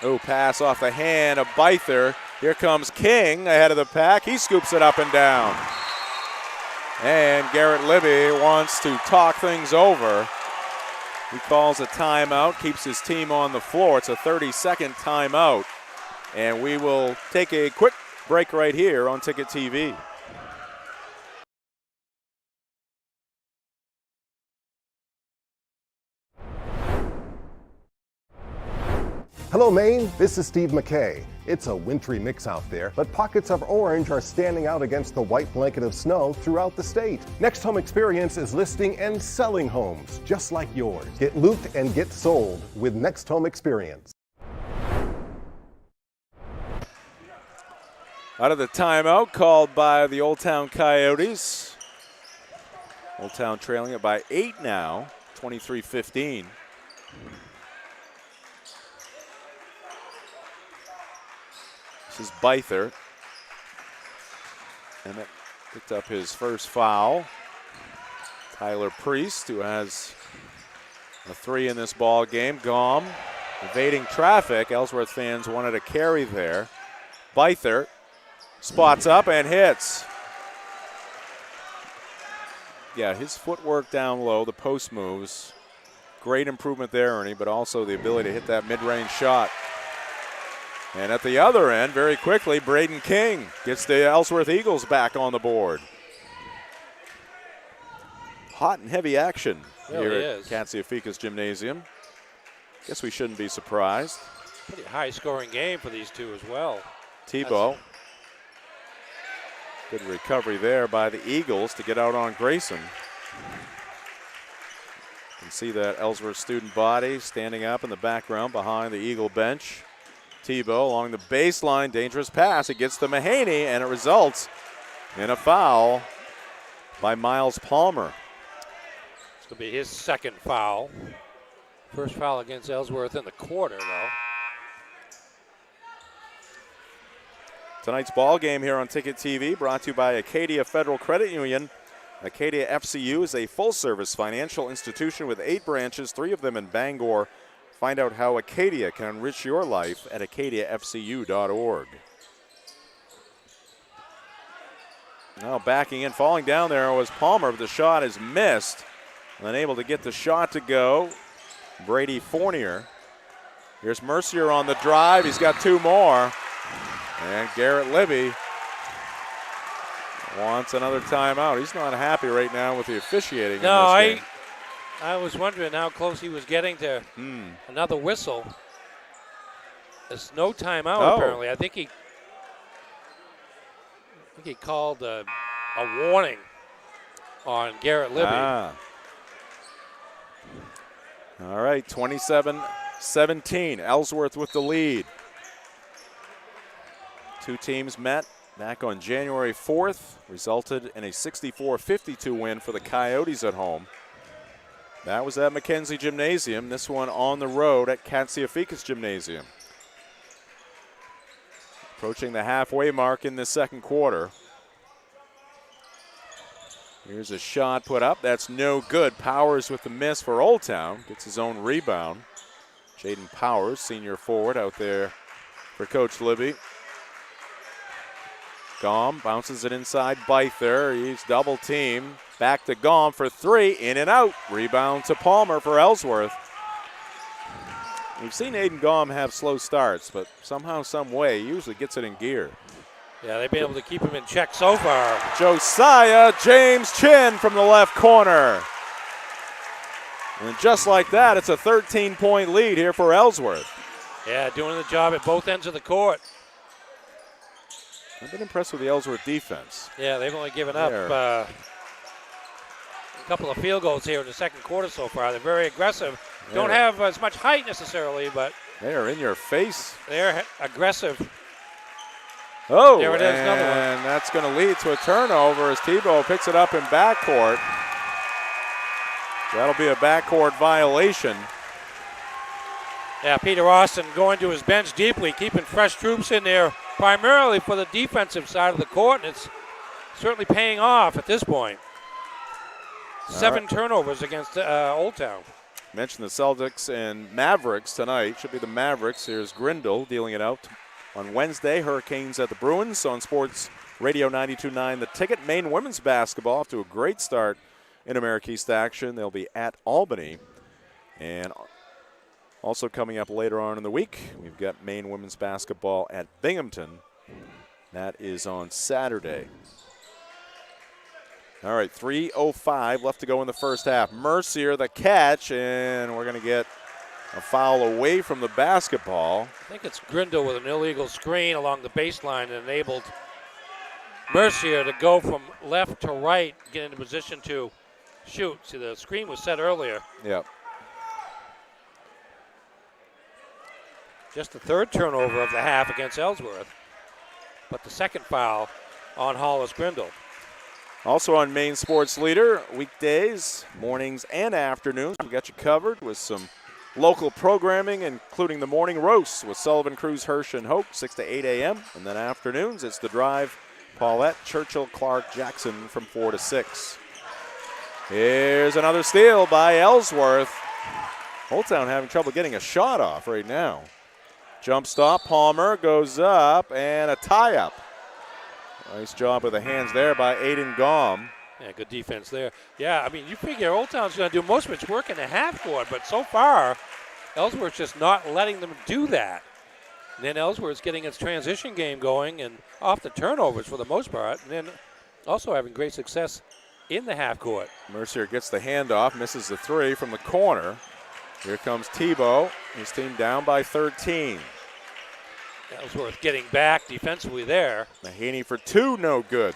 Oh, pass off the hand of Byther. Here comes King ahead of the pack. He scoops it up and down. And Garrett Libby wants to talk things over. He calls a timeout, keeps his team on the floor. It's a 30-second timeout. And we will take a quick break right here on Ticket TV. Hello, Maine. This is Steve McKay. It's a wintry mix out there, but pockets of orange are standing out against the white blanket of snow throughout the state. Next Home Experience is listing and selling homes just like yours. Get looped and get sold with Next Home Experience. Out of the timeout called by the Old Town Coyotes. Old Town trailing it by 8 now, 23-15. This is Byther. Emmett picked up his first foul. Tyler Priest, who has a 3 in this ball game. Gom evading traffic. Ellsworth fans wanted a carry there. Byther spots up and hits. Yeah, his footwork down low, the post moves. Great improvement there, Ernie, but also the ability to hit that mid-range shot. And at the other end, very quickly, Braden King gets the Ellsworth Eagles back on the board. Hot and heavy action here at Katsiafikas Gymnasium. Guess we shouldn't be surprised. Pretty high-scoring game for these two as well. Tebow. Good recovery there by the Eagles to get out on Grayson. You can see that Ellsworth student body standing up in the background behind the Eagle bench. Tebow along the baseline, dangerous pass. It gets to Mahaney, and it results in a foul by Miles Palmer. It's going to be his second foul. First foul against Ellsworth in the quarter, though. Tonight's ball game here on Ticket TV brought to you by Acadia Federal Credit Union. Acadia FCU is a full-service financial institution with 8 branches, 3 of them in Bangor. Find out how Acadia can enrich your life at acadiafcu.org. Now backing in, falling down there was Palmer, but the shot is missed. Unable to get the shot to go, Brady Fournier. Here's Mercier on the drive. He's got 2 more. And Garrett Libby wants another timeout. He's not happy right now with the officiating in this game. I was wondering how close he was getting to another whistle. There's no timeout, apparently. I think he called a warning on Garrett Libby. All right, 27-17. Ellsworth with the lead. Two teams met back on January 4th, resulted in a 64-52 win for the Coyotes at home. That was at Mackenzie Gymnasium. This one on the road at Katsiafikas Gymnasium. Approaching the halfway mark in the second quarter. Here's a shot put up. That's no good. Powers with the miss for Old Town. Gets his own rebound. Jaden Powers, senior forward, out there for Coach Libby. Gom bounces it inside Byther. He's double teamed. Back to Gom for 3. In and out. Rebound to Palmer for Ellsworth. We've seen Aiden Gom have slow starts, but somehow, some way, he usually gets it in gear. Yeah, they've been able to keep him in check so far. Josiah James Chin from the left corner. And just like that, it's a 13-point lead here for Ellsworth. Yeah, doing the job at both ends of the court. I've been impressed with the Ellsworth defense. Yeah, they've only given up a couple of field goals here in the second quarter so far. They're very aggressive. Don't have as much height necessarily, but they are in your face. They're aggressive. Oh, there it is, another one. And that's going to lead to a turnover as Tebow picks it up in backcourt. That'll be a backcourt violation. Yeah, Peter Austin going to his bench deeply, keeping fresh troops in there, primarily for the defensive side of the court, and it's certainly paying off at this point. 7 turnovers against Old Town. Mentioned the Celtics and Mavericks tonight. Should be the Mavericks. Here's Grindle dealing it out. On Wednesday, Hurricanes at the Bruins. On Sports Radio 92.9, The Ticket. Maine women's basketball off to a great start in America-East action. They'll be at Albany. And also coming up later on in the week, we've got Maine women's basketball at Binghamton. That is on Saturday. All right, 3:05 left to go in the first half. Mercier the catch, and we're going to get a foul away from the basketball. I think it's Grindle with an illegal screen along the baseline that enabled Mercier to go from left to right, get into position to shoot. See, the screen was set earlier. Yep. Just the third turnover of the half against Ellsworth, but the second foul on Hollis Grindle. Also on Maine Sports Leader, weekdays, mornings, and afternoons, we got you covered with some local programming, including the morning roasts with Sullivan, Cruz, Hirsch, and Hope, 6 to 8 a.m. And then afternoons, it's The Drive, Paulette, Churchill, Clark, Jackson from 4 to 6. Here's another steal by Ellsworth. Old Town having trouble getting a shot off right now. Jump stop, Palmer goes up, and a tie-up. Nice job with the hands there by Aiden Gaume. Yeah, good defense there. Yeah, I mean, you figure Old Town's going to do most of its work in the half court, but so far, Ellsworth's just not letting them do that. And then Ellsworth's getting its transition game going and off the turnovers for the most part, and then also having great success in the half court. Mercier gets the handoff, misses the three from the corner. Here comes Tebow, his team down by 13. Ellsworth getting back defensively there. Mahaney for two, no good.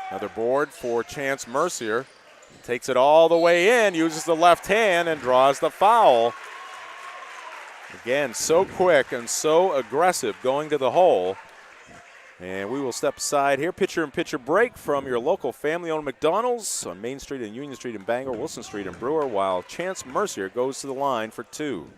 Another board for Chance Mercier. Takes it all the way in, uses the left hand, and draws the foul. Again, so quick and so aggressive going to the hole. And we will step aside here. Pitcher-in-pitcher break from your local family-owned McDonald's on Main Street and Union Street in Bangor, Wilson Street in Brewer, while Chance Mercier goes to the line for two.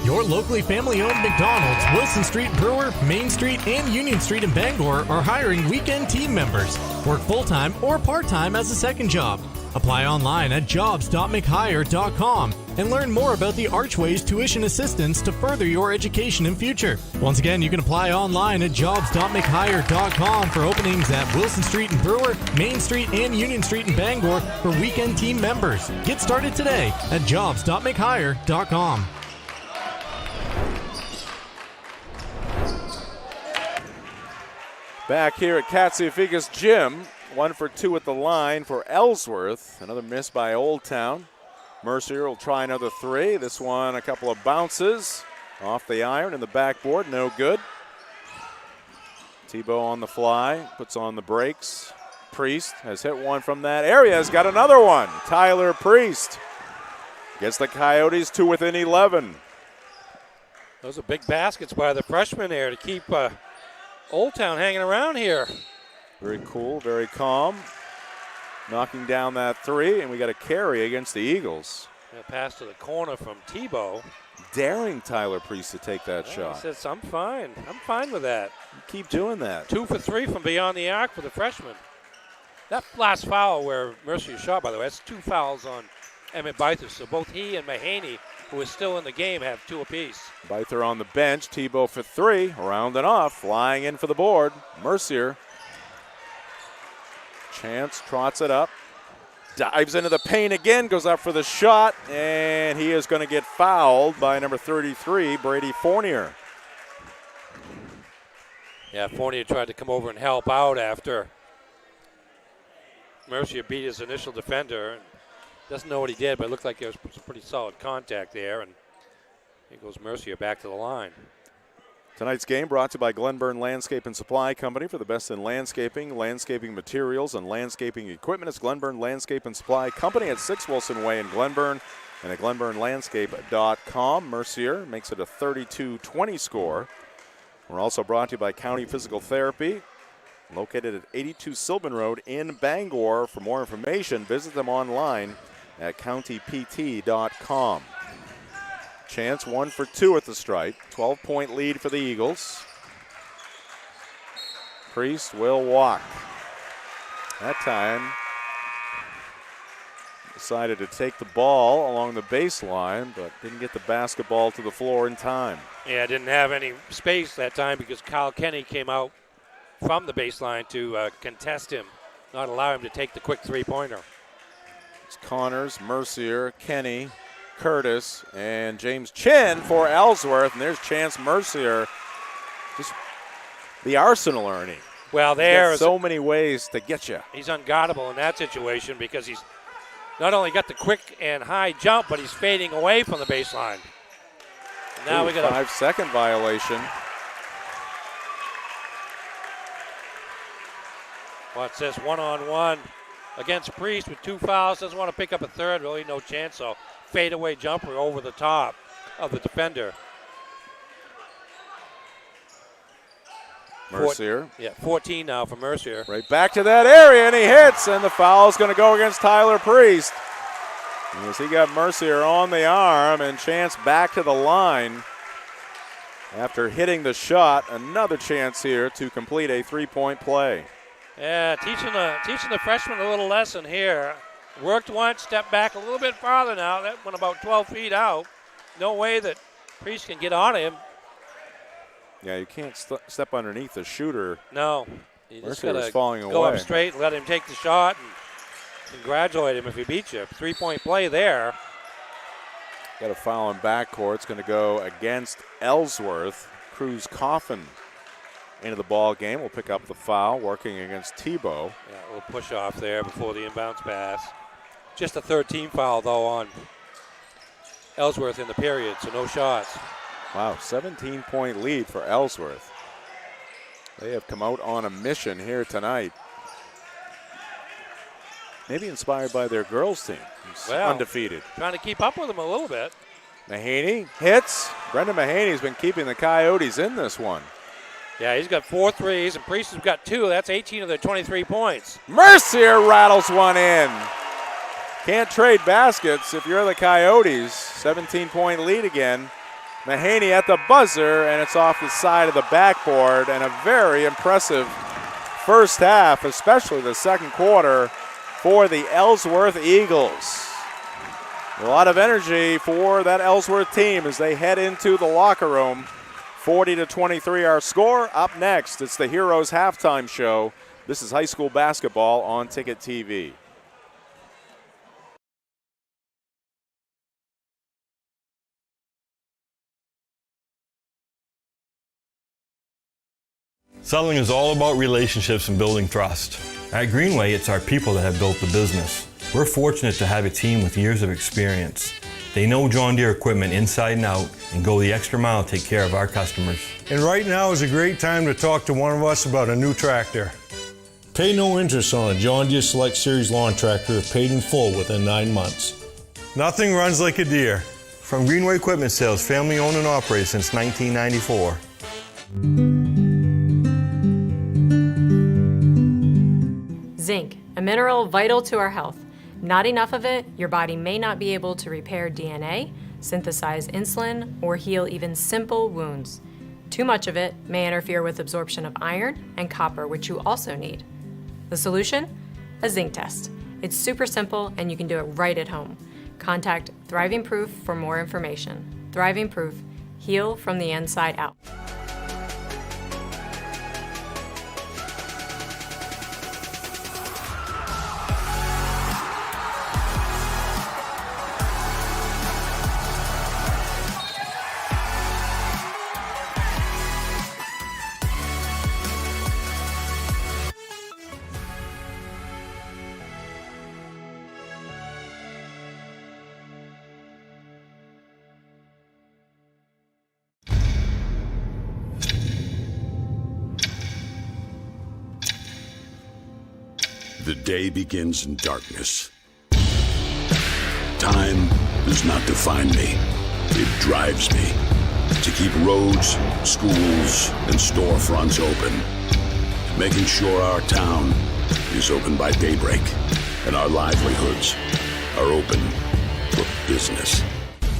Your locally family-owned McDonald's, Wilson Street, Brewer, Main Street, and Union Street in Bangor are hiring weekend team members. Work full-time or part-time as a second job. Apply online at jobs.mchire.com and learn more about the Archways tuition assistance to further your education and future. Once again, you can apply online at jobs.mchire.com for openings at Wilson Street in Brewer, Main Street, and Union Street in Bangor for weekend team members. Get started today at jobs.mchire.com. Back here at Katsiafikas Gym, 1 for 2 at the line for Ellsworth. Another miss by Old Town. Mercier will try another three. This one, a couple of bounces off the iron and the backboard, no good. Tebow on the fly, puts on the brakes. Priest has hit one from that area, has got another one. Tyler Priest gets the Coyotes to within 11. Those are big baskets by the freshman there to keep Old Town hanging around here. Very cool, very calm. Knocking down that three, and we got a carry against the Eagles. A pass to the corner from Tebow. Daring Tyler Priest to take that shot. He says, I'm fine. I'm fine with that. You keep doing that. 2 for 3 from beyond the arc for the freshman. That last foul where Mercier shot, by the way, that's 2 fouls on Emmett Bythus. So both he and Mahaney, who is still in the game, have 2 apiece. Byther on the bench. Tebow for 3. Round and off. Flying in for the board. Mercier. Chance trots it up. Dives into the paint again. Goes up for the shot. And he is going to get fouled by number 33, Brady Fournier. Yeah, Fournier tried to come over and help out after Mercier beat his initial defender. Doesn't know what he did, but it looked like there was some pretty solid contact there. And here goes Mercier back to the line. Tonight's game brought to you by Glenburn Landscape and Supply Company. For the best in landscaping, landscaping materials, and landscaping equipment, it's Glenburn Landscape and Supply Company at 6 Wilson Way in Glenburn and at glenburnlandscape.com. Mercier makes it a 32-20 score. We're also brought to you by County Physical Therapy, located at 82 Sylvan Road in Bangor. For more information, visit them online at countypt.com. Chance 1 for 2 at the stripe. 12-point lead for the Eagles. Priest will walk. That time decided to take the ball along the baseline, but didn't get the basketball to the floor in time. Yeah, didn't have any space that time because Kyle Kenny came out from the baseline to contest him, not allow him to take the quick three-pointer. It's Connors, Mercier, Kenny, Curtis, and James Chin for Ellsworth. And there's Chance Mercier. Just the arsenal, Ernie. Well, there's so many ways to get you. He's unguardable in that situation because he's not only got the quick and high jump, but he's fading away from the baseline. Now we got a 5-second violation. What's this? 1-on-1 against Priest with 2 fouls. Doesn't want to pick up a third. Really no chance. So fadeaway jumper over the top of the defender. Mercier. 14 now for Mercier. Right back to that area, and he hits, and the foul is going to go against Tyler Priest. As he got Mercier on the arm, and chance back to the line. After hitting the shot, another chance here to complete a 3-point play. Yeah, teaching the freshman a little lesson here. Worked once, stepped back a little bit farther now. That went about 12 feet out. No way that Priest can get on him. Yeah, you can't step underneath the shooter. No. You just got to go up straight and let him take the shot and congratulate him if he beats you. 3-point play there. Got a foul in backcourt. It's going to go against Ellsworth. Cruz Coffin into the ball game. Will pick up the foul, working against Tebow. Yeah, a little push off there before the inbounds pass. Just a 13 foul, though, on Ellsworth in the period, so no shots. Wow, 17-point lead for Ellsworth. They have come out on a mission here tonight. Maybe inspired by their girls team, who's undefeated. Trying to keep up with them a little bit. Mahaney hits. Brendan Mahaney's been keeping the Coyotes in this one. Yeah, he's got 4 threes, and Priest has got 2. That's 18 of their 23 points. Mercier rattles one in. Can't trade baskets if you're the Coyotes. 17-point lead again. Mahaney at the buzzer, and it's off the side of the backboard, and a very impressive first half, especially the second quarter for the Ellsworth Eagles. A lot of energy for that Ellsworth team as they head into the locker room. 40-23 our score. Up next, it's the Heroes halftime show. This is high school basketball on Ticket TV. Selling is all about relationships and building trust. At Greenway, it's our people that have built the business. We're fortunate to have a team with years of experience. They know John Deere equipment inside and out and go the extra mile to take care of our customers. And right now is a great time to talk to one of us about a new tractor. Pay no interest on a John Deere Select Series lawn tractor if paid in full within 9 months. Nothing runs like a Deere. From Greenway Equipment Sales, family owned and operated since 1994. Zinc, a mineral vital to our health. Not enough of it, your body may not be able to repair DNA, synthesize insulin, or heal even simple wounds. Too much of it may interfere with absorption of iron and copper, which you also need. The solution? A zinc test. It's super simple and you can do it right at home. Contact Thriving Proof for more information. Thriving Proof, heal from the inside out. The day begins in darkness. Time does not define me. It drives me to keep roads, schools, and storefronts open, making sure our town is open by daybreak and our livelihoods are open for business.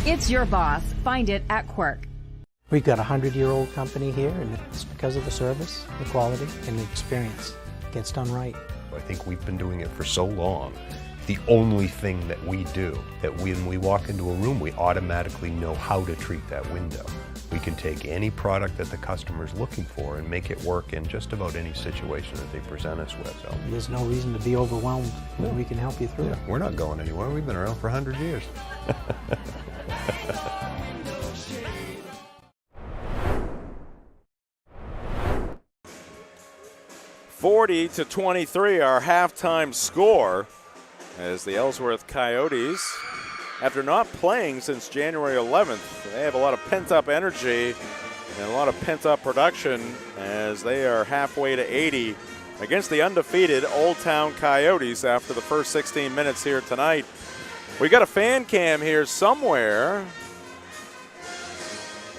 It's your boss. Find it at Quirk. We've got a 100-year-old company here, and it's because of the service, the quality, and the experience. It gets done right. I think we've been doing it for so long. The only thing that we do, that when we walk into a room, we automatically know how to treat that window. We can take any product that the customer's looking for and make it work in just about any situation that they present us with. So There's no reason to be overwhelmed. No. We can help you through it. We're not going anywhere. We've been around for 100 years. 40-23, our halftime score, as the Ellsworth Coyotes, after not playing since January 11th, they have a lot of pent-up energy and a lot of pent-up production as they are halfway to 80 against the undefeated Old Town Coyotes after the first 16 minutes here tonight. We got a fan cam here somewhere.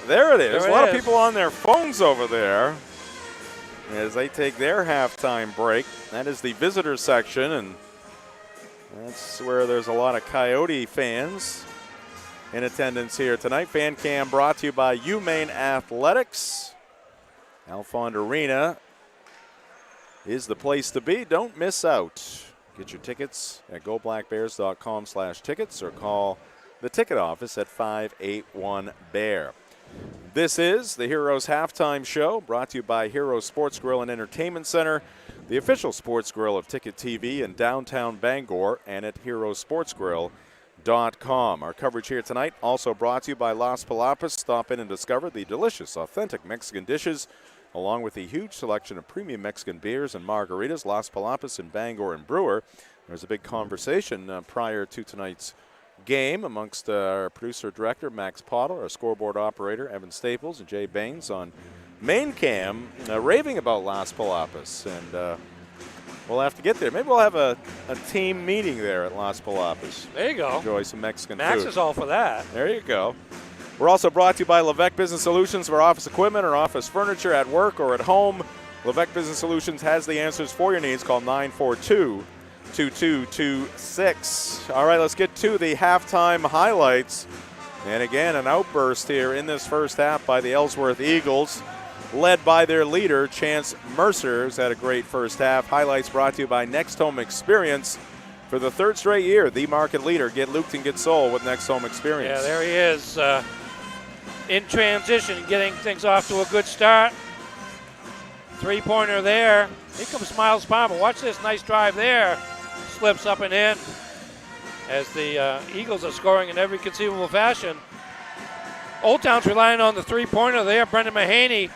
There it is. A lot of people on their phones over there as they take their halftime break. That is the visitor section, and that's where there's a lot of Coyote fans in attendance here tonight. Fan cam brought to you by UMaine Athletics. Alfond Arena is the place to be. Don't miss out. Get your tickets at goblackbears.com/tickets or call the ticket office at 581-BEAR. This is the Heroes Halftime Show, brought to you by Heroes Sports Grill and Entertainment Center, the official sports grill of Ticket TV in downtown Bangor, and at heroessportsgrill.com. Our coverage here tonight also brought to you by Las Palapas. Stop in and discover the delicious, authentic Mexican dishes, along with a huge selection of premium Mexican beers and margaritas. Las Palapas in Bangor and Brewer. There's a big conversation prior to tonight's game amongst our producer-director, Max Pottle, our scoreboard operator, Evan Staples, and Jay Baines on main cam, raving about Las Palapas. And we'll have to get there. Maybe we'll have a team meeting there at Las Palapas. There you go. Enjoy some Mexican Max food. is all for that. There you go. We're also brought to you by Levesque Business Solutions for office equipment or office furniture at work or at home. Levesque Business Solutions has the answers for your needs. Call 942-2226. All right, let's get to the halftime highlights. And again, an outburst here in this first half by the Ellsworth Eagles, led by their leader, Chance Mercer, who's had a great first half. Highlights brought to you by Next Home Experience. For the third straight year, the market leader. Get looped and get sold with Next Home Experience. Yeah, there he is. In transition, getting things off to a good start. Three-pointer there. Here comes Miles Palmer. Watch this nice drive there. Slips up and in as the Eagles are scoring in every conceivable fashion. Old Town's relying on the three-pointer there. Brendan Mahaney,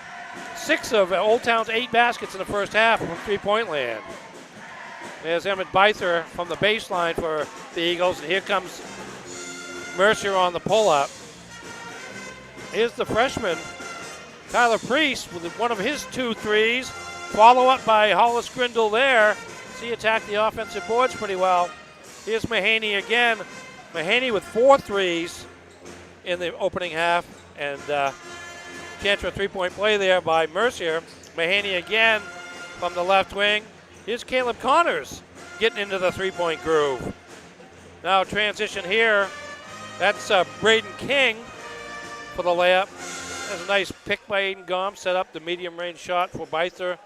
6 of Old Town's 8 baskets in the first half from three-point land. There's Emmett Beither from the baseline for the Eagles, and here comes Mercier on the pull-up. Here's the freshman, Tyler Priest, with one of his 2 threes. Follow up by Hollis Grindle there. He attacked the offensive boards pretty well. Here's Mahaney again. Mahaney with 4 threes in the opening half, and chance for a three-point play there by Mercier. Mahaney again from the left wing. Here's Caleb Connors getting into the three-point groove. Now transition here. That's Braden King for the layup. That's a nice pick by Aiden Gom. Set up the medium-range shot for Beither.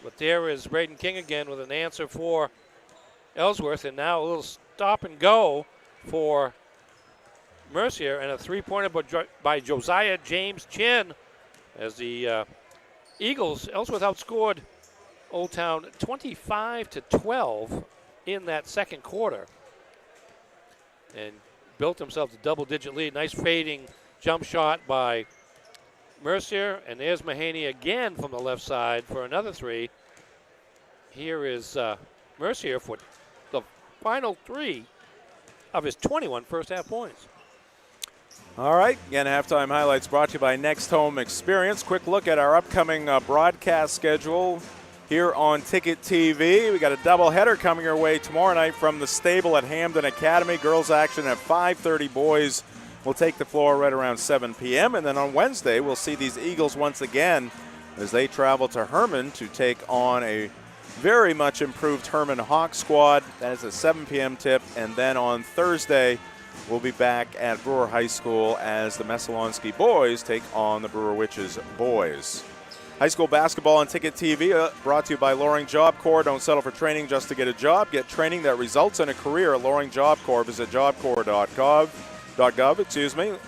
But there is Braden King again with an answer for Ellsworth. And now a little stop and go for Mercier, and a three-pointer by Josiah James Chin as the Eagles, Ellsworth outscored Old Town 25-12 in that second quarter and built themselves a double-digit lead. Nice fading jump shot by Mercier, and there's Mahaney again from the left side for another three. Here is Mercier for the final 3 of his 21 first-half points. All right, again, halftime highlights brought to you by Next Home Experience. Quick look at our upcoming broadcast schedule here on Ticket TV. We got a doubleheader coming your way tomorrow night from the stable at Hamden Academy. Girls action at 5:30. Boys will take the floor right around 7 p.m. And then on Wednesday, we'll see these Eagles once again as they travel to Herman to take on a very much improved Herman Hawks squad. That is a 7 p.m. tip. And then on Thursday, we'll be back at Brewer High School as the Messalonski boys take on the Brewer Witches boys. High school basketball on Ticket TV brought to you by Loring Job Corps. Don't settle for training just to get a job. Get training that results in a career at Loring Job Corps. Visit jobcorps.gov.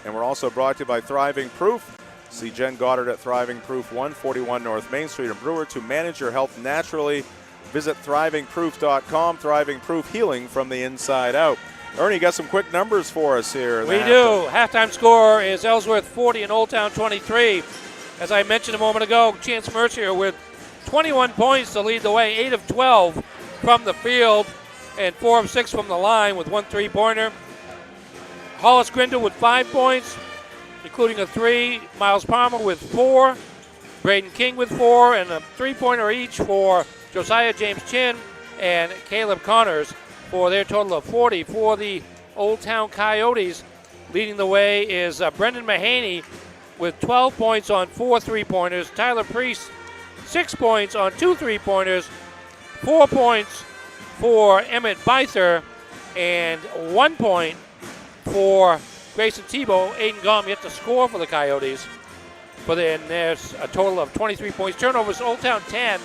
And we're also brought to you by Thriving Proof. See Jen Goddard at Thriving Proof, 141 North Main Street in Brewer. To manage your health naturally, visit thrivingproof.com. Thriving Proof, healing from the inside out. Ernie, got some quick numbers for us here. We do. Halftime score is Ellsworth 40 and Old Town 23. As I mentioned a moment ago, Chance Mercier with 21 points to lead the way, 8 of 12 from the field, and 4 of 6 from the line with 1 3-pointer. Hollis Grindle with 5 points, including a 3. Miles Palmer with 4. Braden King with 4, and a 3-pointer each for Josiah James Chin and Caleb Connors for their total of 40 for the Old Town Coyotes. Leading the way is Brendan Mahaney with 12 points on 4 3-pointers. Tyler Priest, 6 points on 2 3-pointers. 4 points for Emmett Beither, and 1 point for Grayson Tebow. Aiden Gom yet to score for the Coyotes. But then there's a total of 23 points. Turnovers, Old Town 10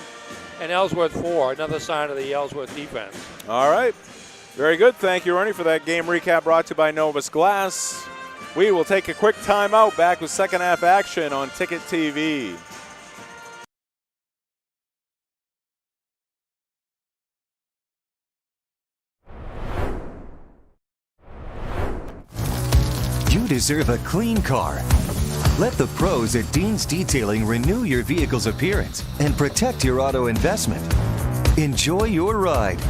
and Ellsworth 4. Another sign of the Ellsworth defense. All right. Very good. Thank you, Ernie, for that game recap brought to you by Novus Glass. We will take a quick timeout. Back with second half action on Ticket TV. You deserve a clean car. Let the pros at Dean's Detailing renew your vehicle's appearance and protect your auto investment. Enjoy your ride.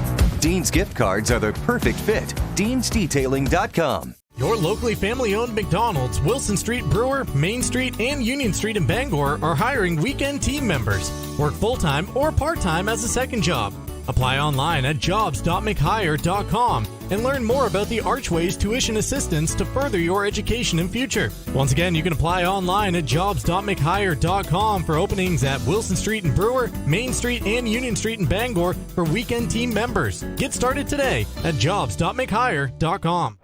Dean's gift cards are the perfect fit. Dean'sDetailing.com. Your locally family-owned McDonald's, Wilson Street Brewer, Main Street, and Union Street in Bangor are hiring weekend team members. Work full-time or part-time as a second job. Apply online at jobs.mchire.com and learn more about the Archways tuition assistance to further your education and future. Once again, you can apply online at jobs.mchire.com for openings at Wilson Street in Brewer, Main Street, and Union Street in Bangor for weekend team members. Get started today at jobs.mchire.com.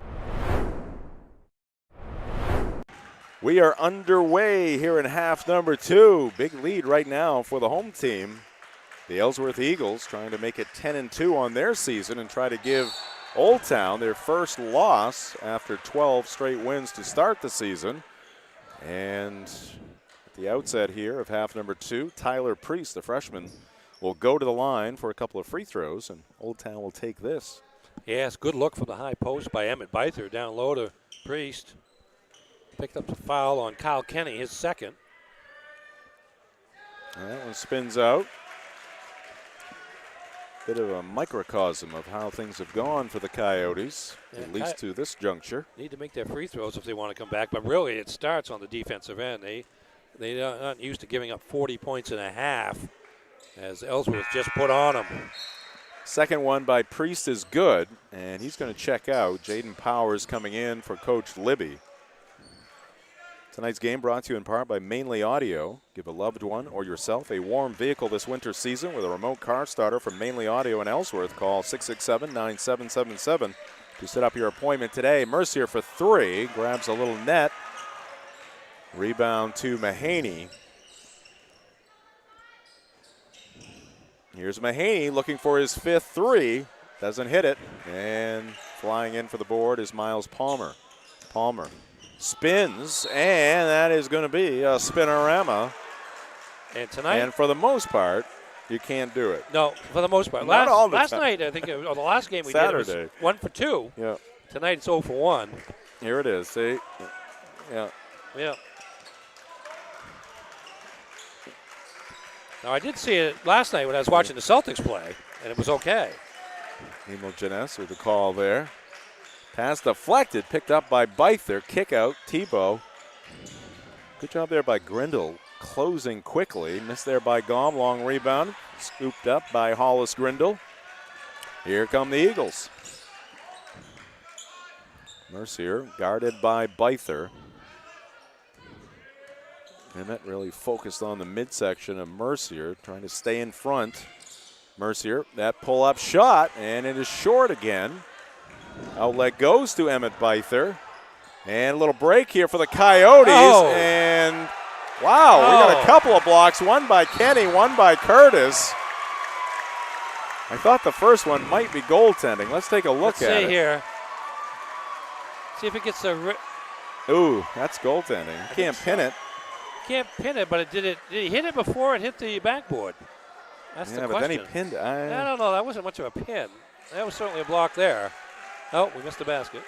We are underway here in half number 2. Big lead right now for the home team. The Ellsworth Eagles trying to make it 10-2 on their season and try to give Old Town their first loss after 12 straight wins to start the season. And at the outset here of half number 2, Tyler Priest, the freshman, will go to the line for a couple of free throws, and Old Town will take this. Yes, good look from the high post by Emmett Beither. Down low to Priest. Picked up the foul on Kyle Kenny, his second. That one spins out. Bit of a microcosm of how things have gone for the Coyotes, at least to this juncture. Need to make their free throws if they want to come back, but really it starts on the defensive end. They're not used to giving up 40 points and a half, as Ellsworth just put on them. Second one by Priest is good, and he's going to check out. Jaden Powers coming in for Coach Libby. Tonight's game brought to you in part by Mainly Audio. Give a loved one or yourself a warm vehicle this winter season with a remote car starter from Mainly Audio in Ellsworth. Call 667-9777 to set up your appointment today. Mercier for 3, grabs a little net. Rebound to Mahaney. Here's Mahaney looking for his 5th 3. Doesn't hit it. And flying in for the board is Miles Palmer. Palmer spins, and that is going to be a spinorama. And tonight, and for the most part, you can't do it. No, for the most part. Not all the last time. night, I think, or the last game we Saturday. did, it was 1 for 2. Yeah. Tonight it's 0 for 1. Here it is. See? Yeah. Yeah. Now, I did see it last night when I was watching the Celtics play, and it was okay. Emil Jeunesse with the call there. Pass deflected, picked up by Beither. Kick out, Tebow. Good job there by Grindle, closing quickly. Missed there by Gom, long rebound. Scooped up by Hollis Grindle. Here come the Eagles. Mercier guarded by Beither. Emmett really focused on the midsection of Mercier, trying to stay in front. Mercier, that pull-up shot, and it is short again. Outlet goes to Emmett Beither. And a little break here for the Coyotes. Oh. And, wow, we got a couple of blocks. One by Kenny, one by Curtis. I thought the first one might be goaltending. Let's take a look at it. See here. See if it gets a... Ooh, that's goaltending. You can't pin it. Can't pin it, but did he hit it before it hit the backboard? That's the question. Yeah, but then he pinned it. I don't know. That wasn't much of a pin. That was certainly a block there. Oh, we missed the basket.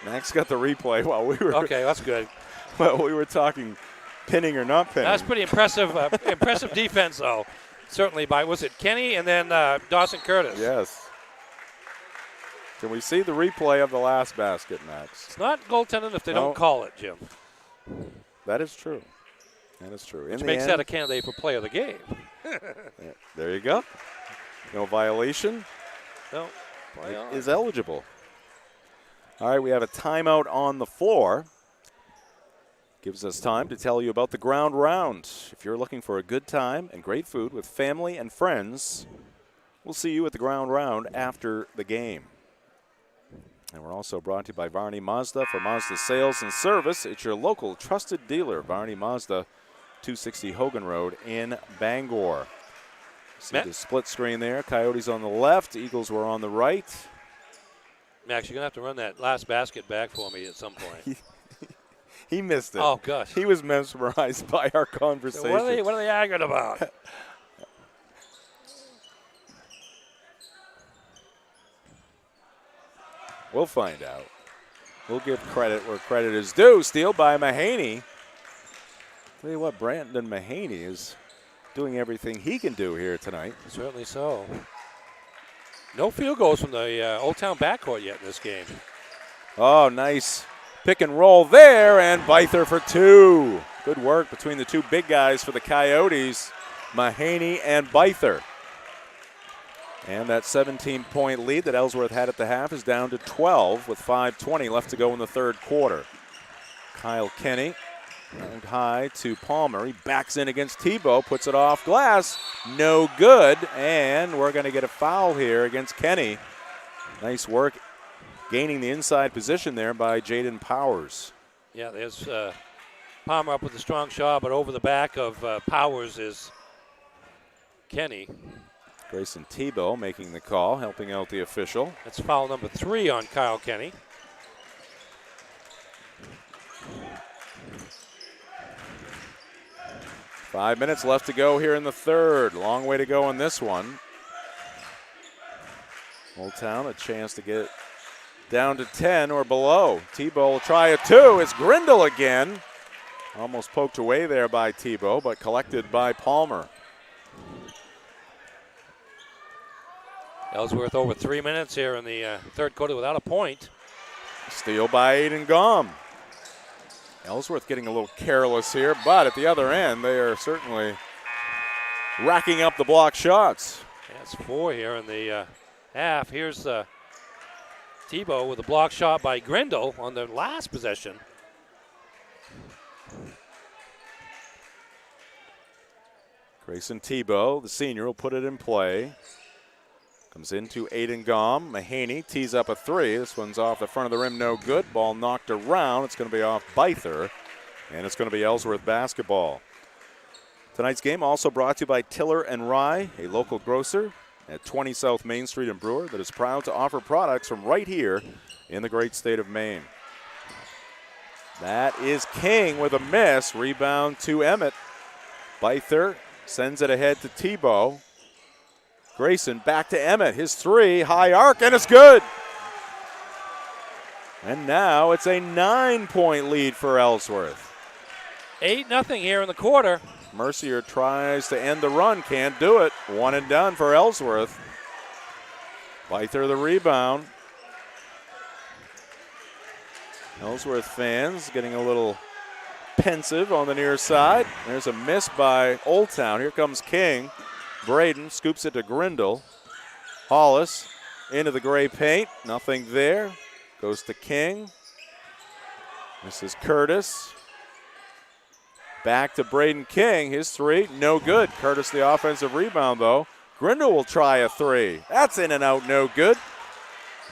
Max got the replay while we were. Okay, that's good. Well, we were talking pinning or not pinning. That's pretty impressive. Impressive defense, though. Certainly by, was it Kenny and then Dawson Curtis? Yes. Can we see the replay of the last basket, Max? It's not goaltending if they don't call it, Jim. That is true. That is true. Which makes that a candidate for play of the game. There you go. No violation. No. Play on. Is eligible. All right, we have a timeout on the floor. Gives us time to tell you about the Ground Round. If you're looking for a good time and great food with family and friends, we'll see you at the Ground Round after the game. And we're also brought to you by Varney Mazda for Mazda sales and service. It's your local trusted dealer, Varney Mazda, 260 Hogan Road in Bangor. See the split screen there. Coyotes on the left, Eagles were on the right. Max, you're going to have to run that last basket back for me at some point. He missed it. Oh, gosh. He was mesmerized by our conversation. So what are they arguing about? We'll find out. We'll give credit where credit is due. Steal by Mahaney. Tell you what, Brandon Mahaney is doing everything he can do here tonight. Certainly so. No field goals from the Old Town backcourt yet in this game. Oh, nice pick and roll there, and Byther for two. Good work between the two big guys for the Coyotes, Mahaney and Byther. And that 17-point lead that Ellsworth had at the half is down to 12 with 5:20 left to go in the third quarter. Kyle Kenny round high to Palmer. He backs in against Tebow, puts it off glass. No good, and we're going to get a foul here against Kenny. Nice work gaining the inside position there by Jaden Powers. Yeah, there's Palmer up with a strong shot, but over the back of Powers is Kenny. Grayson Tebow making the call, helping out the official. That's foul number 3 on Kyle Kenny. Five minutes left to go here in the third. Long way to go in this one. Old Town a chance to get down to 10 or below. Tebow will try a two. It's Grindle again. Almost poked away there by Tebow, but collected by Palmer. Ellsworth over 3 minutes here in the third quarter without a point. Steal by Aiden Gom. Ellsworth getting a little careless here, but at the other end, they are certainly racking up the block shots. That's 4 here in the half. Here's Tebow with a block shot by Grindle on the last possession. Grayson Tebow, the senior, will put it in play. Comes into Aiden Gom. Mahaney tees up a three. This one's off the front of the rim, no good. Ball knocked around. It's going to be off Byther, and it's going to be Ellsworth basketball. Tonight's game also brought to you by Tiller and Rye, a local grocer at 20 South Main Street in Brewer that is proud to offer products from right here in the great state of Maine. That is King with a miss. Rebound to Emmett. Byther sends it ahead to Tebow. Grayson back to Emmett. His three, high arc, and it's good. And now it's a 9-point lead for Ellsworth. 8-0 here in the quarter. Mercier tries to end the run, can't do it. One and done for Ellsworth. Byther the rebound. Ellsworth fans getting a little pensive on the near side. There's a miss by Old Town. Here comes King. Braden scoops it to Grindle. Hollis into the gray paint. Nothing there. Goes to King. This is Curtis. Back to Braden King. His three, no good. Curtis the offensive rebound, though. Grindle will try a three. That's in and out, no good.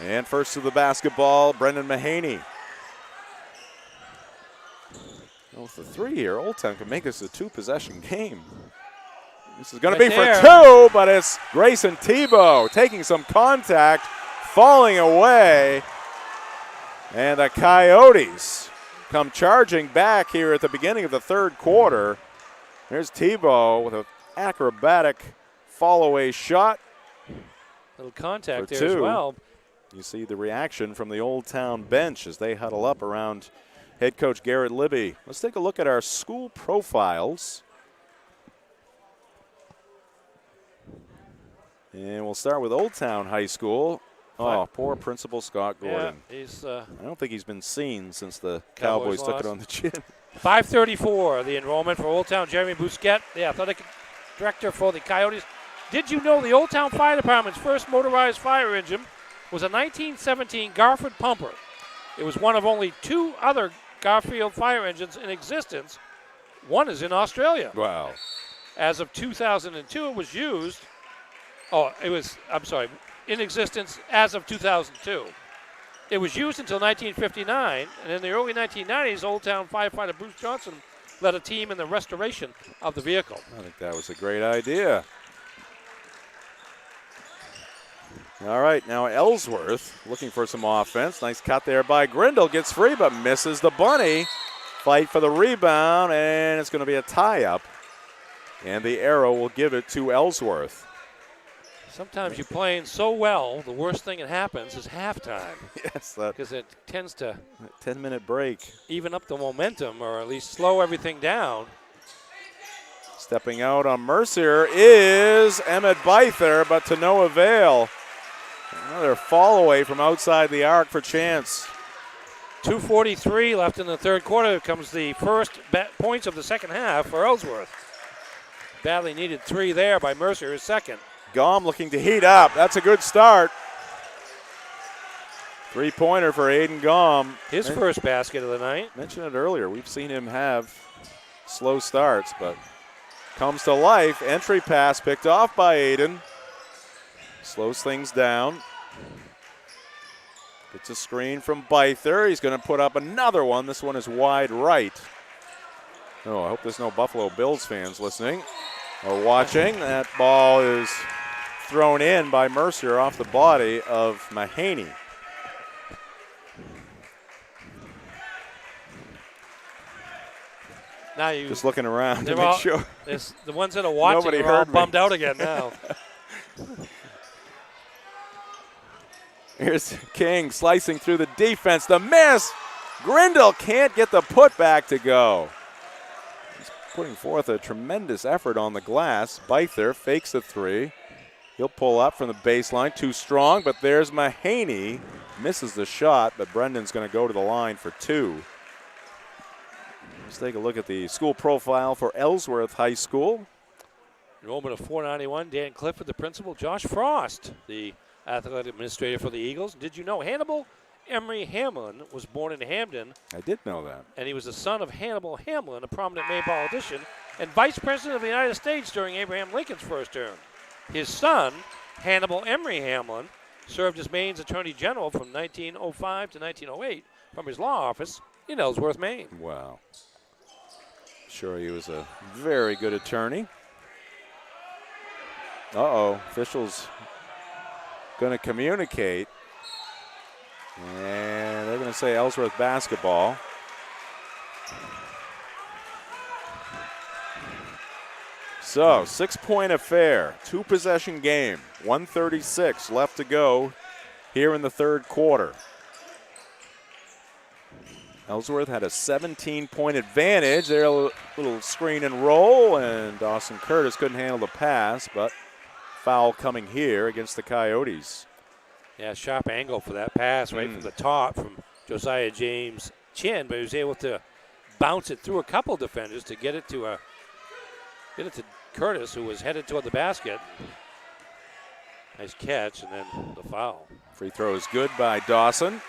And first to the basketball, Brendan Mahaney. Well, with the three here, Old Town can make this a two-possession game. This is going to be for two, but it's Grayson Tebow taking some contact, falling away. And the Coyotes come charging back here at the beginning of the third quarter. There's Tebow with an acrobatic fall-away shot. Little contact there as well. You see the reaction from the Old Town bench as they huddle up around head coach Garrett Libby. Let's take a look at our school profiles. And we'll start with Old Town High School. Oh, poor Principal Scott Gordon. Yeah, he's. I don't think he's been seen since the Cowboys took it on the chin. 534, the enrollment for Old Town. Jeremy Bousquet, the athletic director for the Coyotes. Did you know the Old Town Fire Department's first motorized fire engine was a 1917 Garfield pumper? It was one of only 2 other Garfield fire engines in existence. One is in Australia. Wow. As of 2002, it was used. In existence as of 2002. It was used until 1959, and in the early 1990s, Old Town firefighter Bruce Johnson led a team in the restoration of the vehicle. I think that was a great idea. All right, now Ellsworth looking for some offense. Nice cut there by Grindle. Gets free, but misses the bunny. Fight for the rebound, and it's going to be a tie-up. And the arrow will give it to Ellsworth. Sometimes you're playing so well, the worst thing that happens is halftime. Yes. Because it tends to 10-minute break. Even up the momentum, or at least slow everything down. Stepping out on Mercier is Emmett Byther, but to no avail. Another fall away from outside the arc for Chance. 2:43 left in the third quarter. Here comes the first points of the second half for Ellsworth. Badly needed 3 there by Mercier, his second. Gom looking to heat up. That's a good start. 3-pointer for Aiden Gom. His first basket of the night. Mentioned it earlier. We've seen him have slow starts, but comes to life. Entry pass picked off by Aiden. Slows things down. Gets a screen from Byther. He's going to put up another one. This one is wide right. Oh, I hope there's no Buffalo Bills fans listening or watching. That ball is thrown in by Mercier off the body of Mahaney. Now you just looking around to make sure. The ones that are watching are all bummed out again now. Here's King slicing through the defense. The miss. Grindle can't get the putback to go. He's putting forth a tremendous effort on the glass. Byther fakes the 3. He'll pull up from the baseline. Too strong, but there's Mahaney. Misses the shot, but Brendan's going to go to the line for 2. Let's take a look at the school profile for Ellsworth High School. Enrollment of 491. Dan Clifford, the principal. Josh Frost, the athletic administrator for the Eagles. Did you know Hannibal Emery Hamlin was born in Hamden? I did know that. And he was the son of Hannibal Hamlin, a prominent Maine politician, and vice president of the United States during Abraham Lincoln's first term. His son, Hannibal Emery Hamlin, served as Maine's Attorney General from 1905 to 1908 from his law office in Ellsworth, Maine. Wow. Sure, he was a very good attorney. Officials going to communicate. And they're going to say Ellsworth basketball. So, 6-point affair, 2-possession game, 1:36 left to go here in the third quarter. Ellsworth had a 17-point advantage. There, a little screen and roll, and Dawson Curtis couldn't handle the pass, but foul coming here against the Coyotes. Yeah, sharp angle for that pass right from the top from Josiah James' chin, but he was able to bounce it through a couple defenders to get it to Curtis, who was headed toward the basket. Nice catch, and then the foul. Free throw is good by Dawson.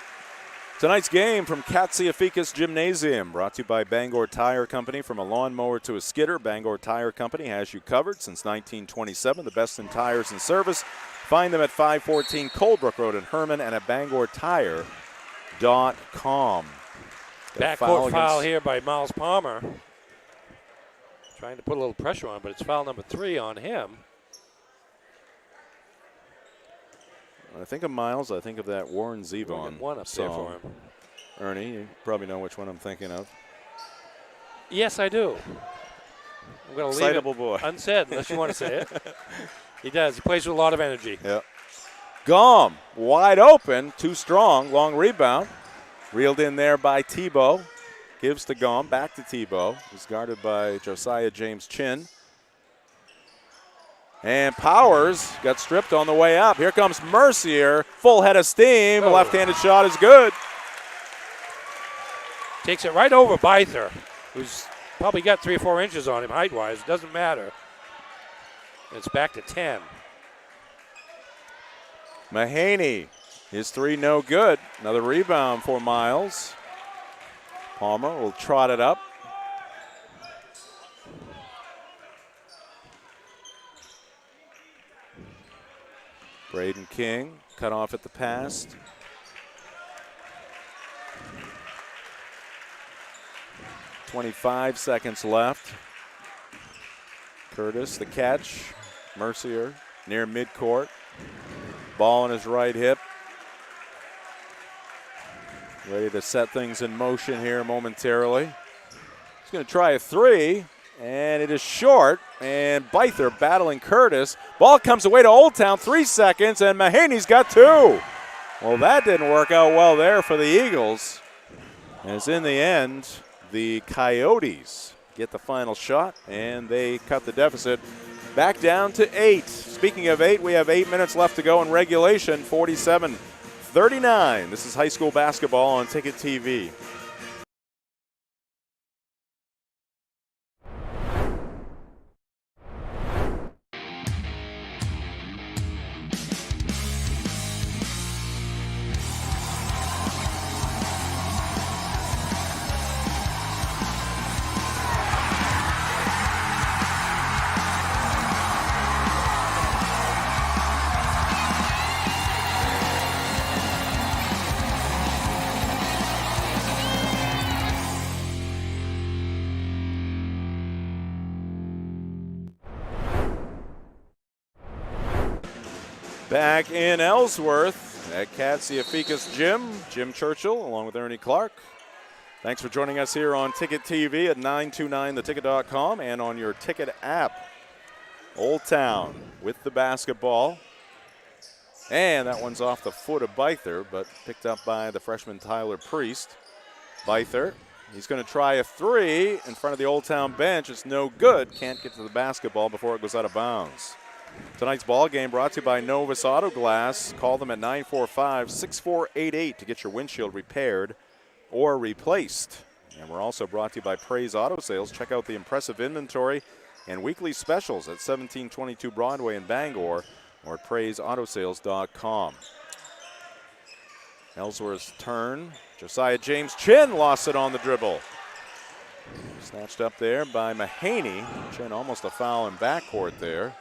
Tonight's game from Katsiafikas Gymnasium, brought to you by Bangor Tire Company. From a lawnmower to a skidder, Bangor Tire Company has you covered since 1927. The best in tires and service. Find them at 514 Coldbrook Road in Herman and at BangorTire.com. Backcourt foul here by Miles Palmer. Trying to put a little pressure on, but it's foul number 3 on him. When I think of Miles, I think of that Warren Zevon one up song. there for him. Ernie, you probably know which one I'm thinking of. Yes, I do. I'm going to leave it boy. unsaid unless you want to say it. He does. He plays with a lot of energy. Yep. Gom, wide open, too strong, long rebound. Reeled in there by Tebow. gives to Gom, back to Tebow. He's guarded by Josiah James Chin. And Powers got stripped on the way up. Here comes Mercier, full head of steam. Oh. Left-handed shot is good. Takes it right over Byther, who's probably got 3 or 4 inches on him height-wise. Doesn't matter. It's back to 10. Mahaney, his 3 no good. Another rebound for Miles. Palmer will trot it up. Braden King cut off at the pass. .25 seconds left. Curtis, the catch. Mercier near midcourt. Ball on his right hip. Ready to set things in motion here momentarily. He's going to try a 3, and it is short. And Byther battling Curtis. Ball comes away to Old Town, 3 seconds, and Mahaney's got 2. Well, that didn't work out well there for the Eagles. As in the end, the Coyotes get the final shot, and they cut the deficit back down to 8. Speaking of 8, we have 8 minutes left to go in regulation, 47-39. This is high school basketball on Ticket TV. Back in Ellsworth at Katsiafikas Gym, Jim Churchill along with Ernie Clark. Thanks for joining us here on Ticket TV at 929theticket.com and on your Ticket app. Old Town with the basketball. And that one's off the foot of Byther, but picked up by the freshman Tyler Priest. Byther, he's going to try a 3 in front of the Old Town bench. It's no good. Can't get to the basketball before it goes out of bounds. Tonight's ball game brought to you by Novus Auto Glass. Call them at 945-6488 to get your windshield repaired or replaced. And we're also brought to you by Praise Auto Sales. Check out the impressive inventory and weekly specials at 1722 Broadway in Bangor or at praiseautosales.com. Ellsworth's turn. Josiah James Chin lost it on the dribble. Snatched up there by Mahaney. Chin almost a foul in backcourt there.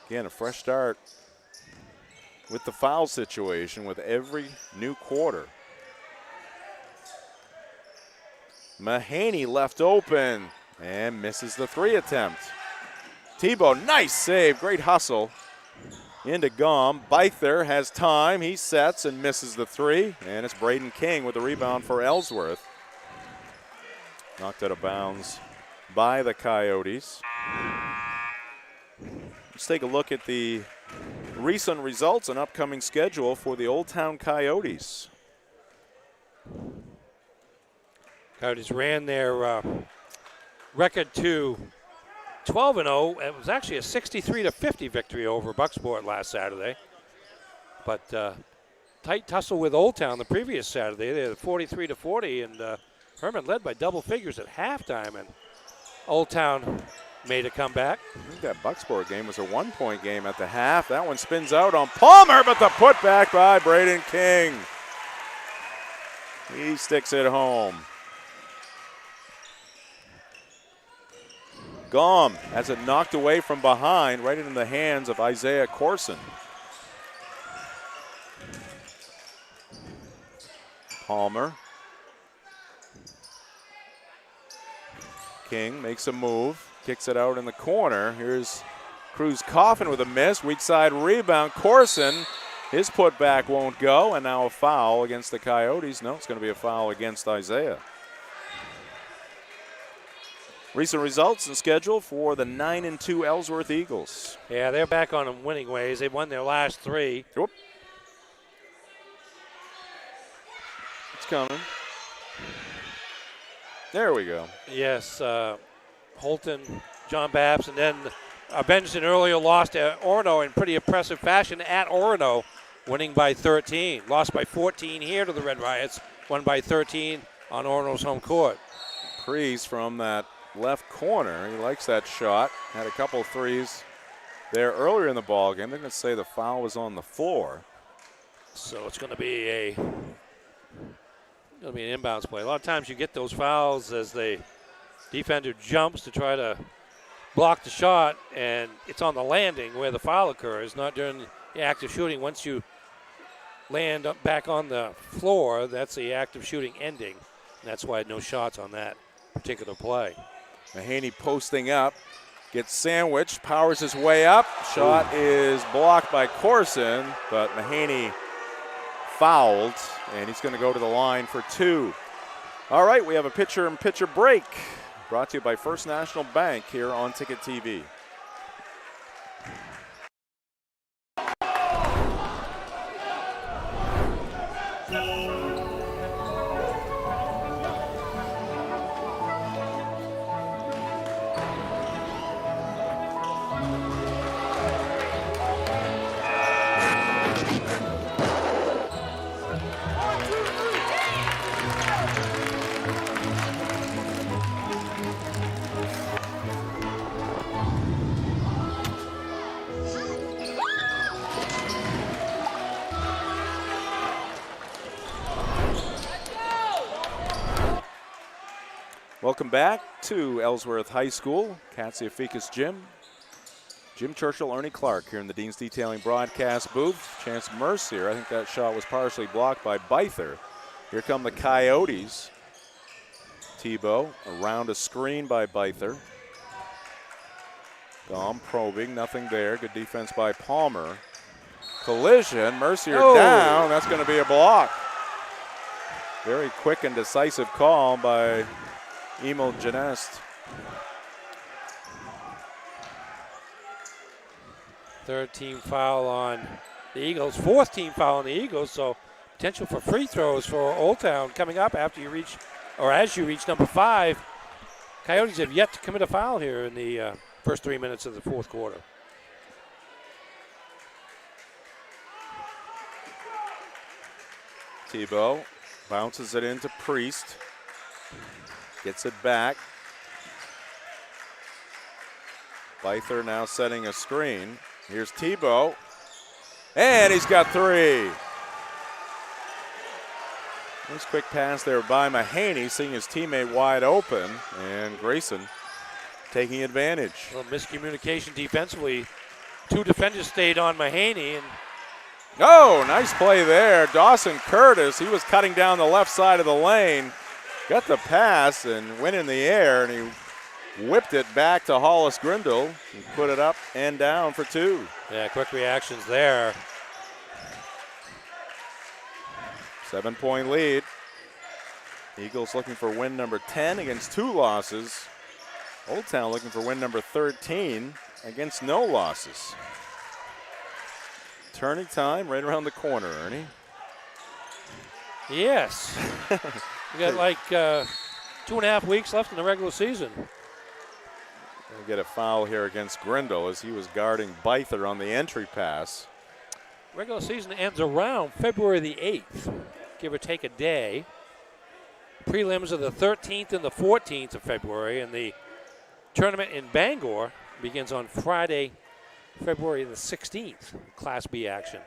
Again, a fresh start with the foul situation with every new quarter. Mahaney left open and misses the 3 attempt. Tebow, nice save, great hustle. Into Gom. Byther has time. He sets and misses the 3. And it's Braden King with the rebound for Ellsworth. Knocked out of bounds by the Coyotes. Let's take a look at the recent results and upcoming schedule for the Old Town Coyotes. Coyotes ran their record to 12-0. It was actually a 63-50 victory over Bucksport last Saturday. But tight tussle with Old Town the previous Saturday. They had 43-40, and Herman led by double figures at halftime, and Old Town made a comeback. I think that Bucksport game was a 1-point game at the half. That one spins out on Palmer, but the putback by Braden King. He sticks it home. Gom has it knocked away from behind, right into the hands of Isaiah Corson. Palmer. King makes a move, kicks it out in the corner. Here's Cruz Coffin with a miss. Weak side rebound. Corson, his putback won't go, and now a foul against the Coyotes. No, it's going to be a foul against Isaiah. Recent results and schedule for the 9-2 Ellsworth Eagles. Yeah, they're back on winning ways. They won their last 3. Whoop. coming. There we go. Yes, Holton, John Babs, and then Benjamin earlier lost to Orono in pretty impressive fashion at Orono, winning by 13. Lost by 14 here to the Red Riots, won by 13 on Orono's home court. Priest from that left corner. He likes that shot. Had a couple threes there earlier in the ball game. They're going to say the foul was on the floor. So it's going to be an inbounds play. A lot of times you get those fouls as the defender jumps to try to block the shot, and it's on the landing where the foul occurs, not during the act of shooting. Once you land up back on the floor, that's the act of shooting ending. And that's why no shots on that particular play. Mahaney posting up, gets sandwiched, powers his way up. Shot is blocked by Corson, but Mahaney fouled, and he's going to go to the line for 2. All right, we have a pitcher-in-pitcher break brought to you by First National Bank here on Ticket TV. Welcome back to Ellsworth High School, Katsiafikas Gym. Jim Churchill, Ernie Clark here in the Dean's Detailing broadcast booth. Chance Mercier, I think that shot was partially blocked by Byther. Here come the Coyotes. Tebow around a screen by Byther. Dahm probing, nothing there. Good defense by Palmer. Collision, Mercier down. That's going to be a block. Very quick and decisive call by Emil Genest. Third team foul on the Eagles, fourth team foul on the Eagles, so potential for free throws for Old Town coming up after you reach, or as you reach number 5. Coyotes have yet to commit a foul here in the first 3 minutes of the fourth quarter. Tebow bounces it into Priest. Gets it back. Byther now setting a screen. Here's Tebow. And he's got 3. Nice quick pass there by Mahaney, seeing his teammate wide open. And Grayson taking advantage. A little miscommunication defensively. 2 defenders stayed on Mahaney. And oh, nice play there. Dawson Curtis, he was cutting down the left side of the lane. Got the pass and went in the air, and he whipped it back to Hollis Grindle and put it up and down for 2. Yeah, quick reactions there. 7-point lead. Eagles looking for win number 10 against 2 losses. Old Town looking for win number 13 against no losses. Turning time right around the corner, Ernie. Yes. We got like 2.5 weeks left in the regular season. We'll get a foul here against Grindle as he was guarding Byther on the entry pass. Regular season ends around February the 8th, give or take a day. Prelims are the 13th and the 14th of February, and the tournament in Bangor begins on Friday, February the 16th, Class B action.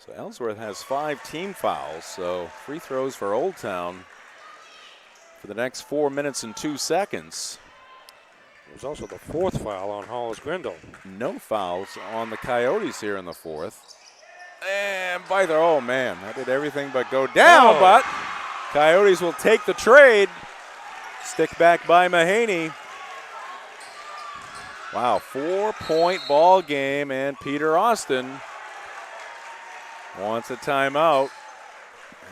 So Ellsworth has 5 team fouls, so free throws for Old Town for the next 4 minutes and 2 seconds. There's also the 4th foul on Hollis Grindle. No fouls on the Coyotes here in the 4th. And Byther, oh man, that did everything but go down, but Coyotes will take the trade. Stick back by Mahaney. Wow, 4-point ball game, and Peter Austin wants a timeout.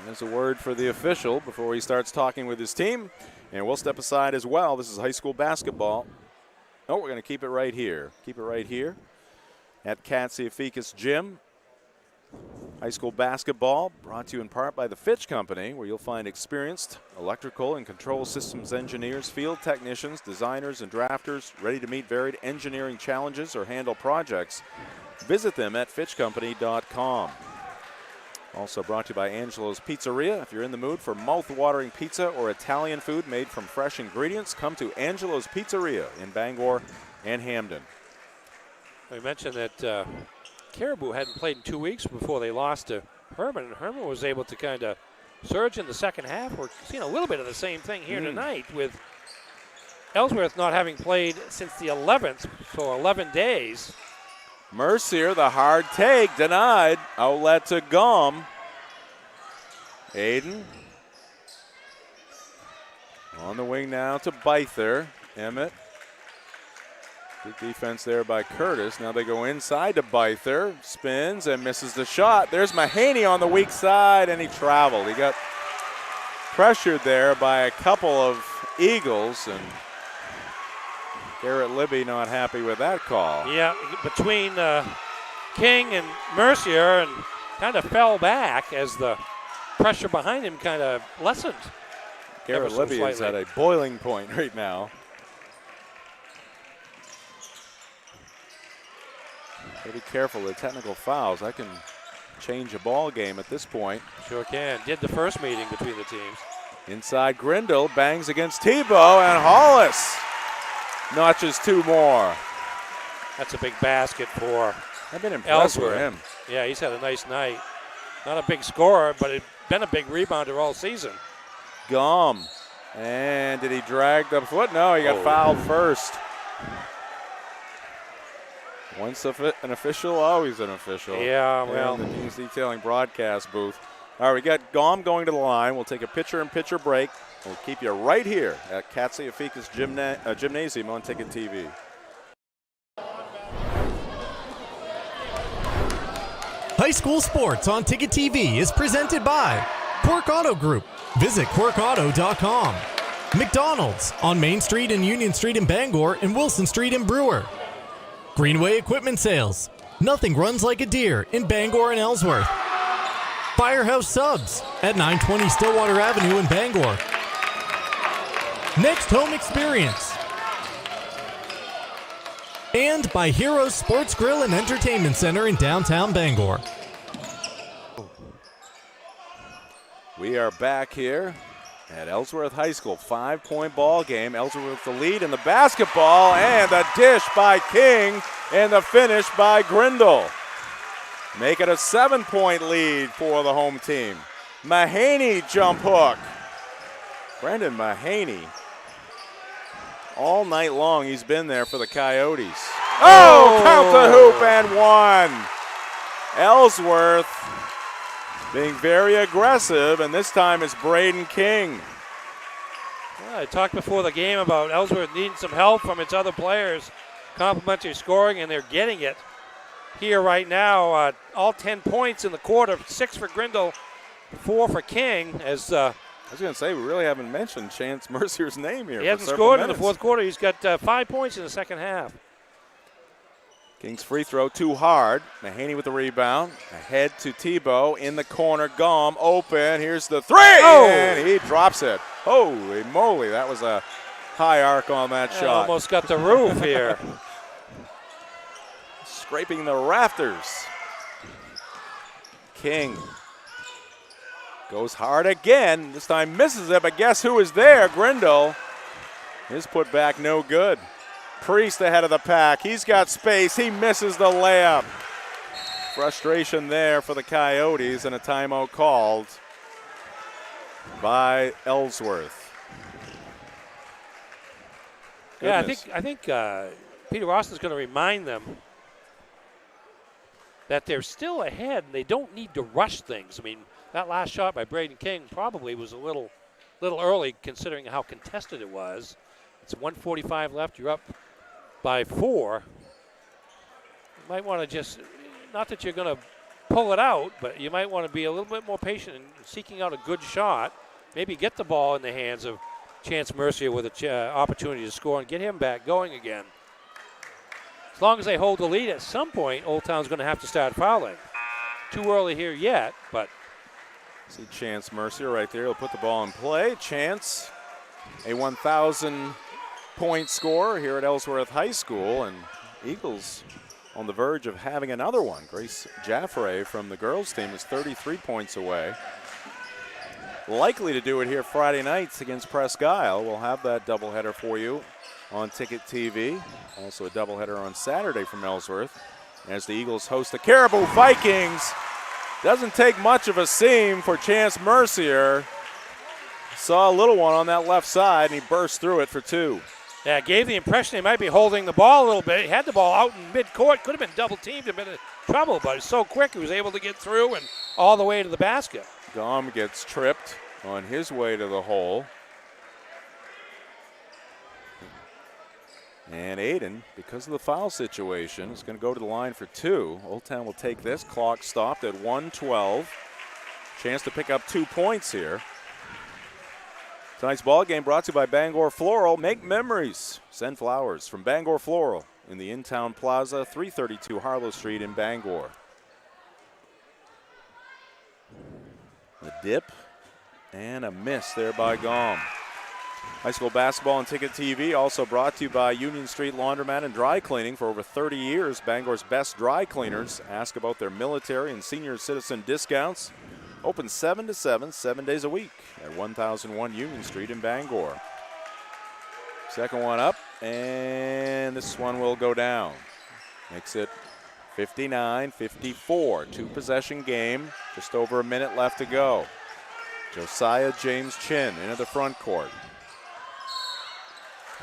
There's a word for the official before he starts talking with his team. And we'll step aside as well. This is high school basketball. Oh, we're going to keep it right here. Keep it right here at Katsiafikas Gym. High school basketball brought to you in part by the Fitch Company, where you'll find experienced electrical and control systems engineers, field technicians, designers, and drafters ready to meet varied engineering challenges or handle projects. Visit them at fitchcompany.com. Also brought to you by Angelo's Pizzeria. If you're in the mood for mouth-watering pizza or Italian food made from fresh ingredients, come to Angelo's Pizzeria in Bangor and Hamden. We mentioned that Caribou hadn't played in 2 weeks before they lost to Herman, and Herman was able to kind of surge in the second half. We're seeing a little bit of the same thing here tonight with Ellsworth not having played since the 11th, so 11 days. Mercier, the hard take, denied. Outlet to Gom. Aiden. On the wing now to Byther. Emmett. Good defense there by Curtis. Now they go inside to Byther. Spins and misses the shot. There's Mahaney on the weak side, and he traveled. He got pressured there by a couple of Eagles, and Garrett Libby not happy with that call. Yeah, between King and Mercier, and kind of fell back as the pressure behind him kind of lessened. Garrett Libby is at a boiling point right now. Gotta be careful with technical fouls. That can change a ball game at this point. Sure can. Did the first meeting between the teams. Inside Grindle, bangs against Tebow, and Hollis notches two more. That's a big basket for I've been impressed Ellsworth. with him. Yeah, he's had a nice night. Not a big scorer, but it's been a big rebounder all season. Gum. And did he drag the foot? No, he got fouled first. Once an official, always an official. Yeah, well. In the Dean's Detailing broadcast booth. All right, we got Gom going to the line. We'll take a pitcher-in-pitcher break. We'll keep you right here at Katsiafikas Gymnasium on Ticket TV. High school sports on Ticket TV is presented by Quirk Auto Group. Visit quirkauto.com. McDonald's on Main Street and Union Street in Bangor and Wilson Street in Brewer. Greenway Equipment Sales. Nothing runs like a deer in Bangor and Ellsworth. Firehouse Subs at 920 Stillwater Avenue in Bangor. Next Home Experience. And by Heroes Sports Grill and Entertainment Center in downtown Bangor. We are back here at Ellsworth High School. 5-point ball game. Ellsworth with the lead in the basketball, and the dish by King and the finish by Grindle. Make it a 7-point lead for the home team. Mahaney jump hook. Brendan Mahaney. All night long he's been there for the Coyotes. Oh, count the hoop and one. Ellsworth being very aggressive, and this time it's Braden King. Well, I talked before the game about Ellsworth needing some help from its other players. Complimentary scoring, and they're getting it here right now. All 10 points in the quarter, 6 for Grindle, 4 for King. As I was going to say, we really haven't mentioned Chance Mercier's name here. He hasn't scored in the fourth quarter. He's got 5 points in the second half. King's free throw too hard. Mahaney with the rebound. Ahead to Tebow in the corner. Gom open. Here's the three. Oh! And he drops it. Holy moly. That was a high arc on that shot. Almost got the roof here. Scraping the rafters. King goes hard again. This time misses it, but guess who is there? Grindle. His put back no good. Priest ahead of the pack. He's got space. He misses the layup. Frustration there for the Coyotes, and a timeout called by Ellsworth. Goodness. Yeah, I think Peter Austin's going to remind them that they're still ahead and they don't need to rush things. I mean, that last shot by Braden King probably was a little early considering how contested it was. It's 1:45 left. You're up by 4. You might want to just, not that you're going to pull it out, but you might want to be a little bit more patient in seeking out a good shot. Maybe get the ball in the hands of Chance Mercier with an opportunity to score and get him back going again. As long as they hold the lead, at some point, Old Town's going to have to start fouling. too early here yet, but. See Chance Mercier right there. He'll put the ball in play. Chance, a 1,000-point scorer here at Ellsworth High School, and Eagles on the verge of having another one. Grace Jaffray from the girls team is 33 points away. Likely to do it here Friday nights against Presque Isle. We'll have that doubleheader for you on Ticket TV. Also a doubleheader on Saturday from Ellsworth as the Eagles host the Caribou Vikings. Doesn't take much of a seam for Chance Mercier. Saw a little one on that left side, and he burst through it for 2. Yeah, gave the impression he might be holding the ball a little bit. He had the ball out in midcourt. Could have been double teamed and been in trouble, but it's so quick he was able to get through and all the way to the basket. Gom gets tripped on his way to the hole. And Aiden, because of the foul situation, is going to go to the line for 2. Old Town will take this. Clock stopped at 1:12. Chance to pick up 2 points here. Tonight's ball game brought to you by Bangor Floral. Make memories. Send flowers from Bangor Floral in the In-Town Plaza, 332 Harlow Street in Bangor. The dip and a miss there by Gom. High school basketball on Ticket TV also brought to you by Union Street Laundromat and Dry Cleaning. For over 30 years, Bangor's best dry cleaners. Ask about their military and senior citizen discounts. Open 7 to 7, 7 days a week at 1001 Union Street in Bangor. Second one up, and this one will go down. Makes it 59-54. 2-possession game, just over a minute left to go. Josiah James Chin into the front court.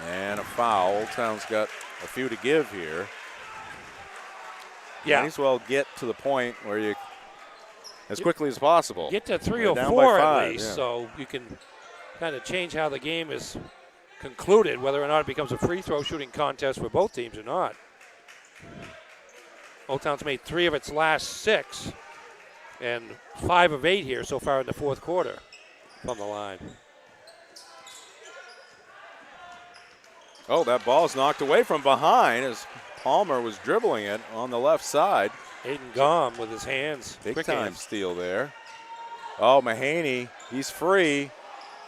And a foul. Old Town's got a few to give here. Yeah. Might as well get to the point where you, as quickly as possible. Get to 3 or Down 4 by at 5, least, yeah. so you can kind of change how the game is concluded, whether or not it becomes a free throw shooting contest for both teams or not. Old Town's made 3 of its last 6 and 5 of 8 here so far in the fourth quarter from the line. Oh, that ball's knocked away from behind as Palmer was dribbling it on the left side. Aiden Gom with his hands. Big quick time hands. steal there. Oh, Mahaney, he's free,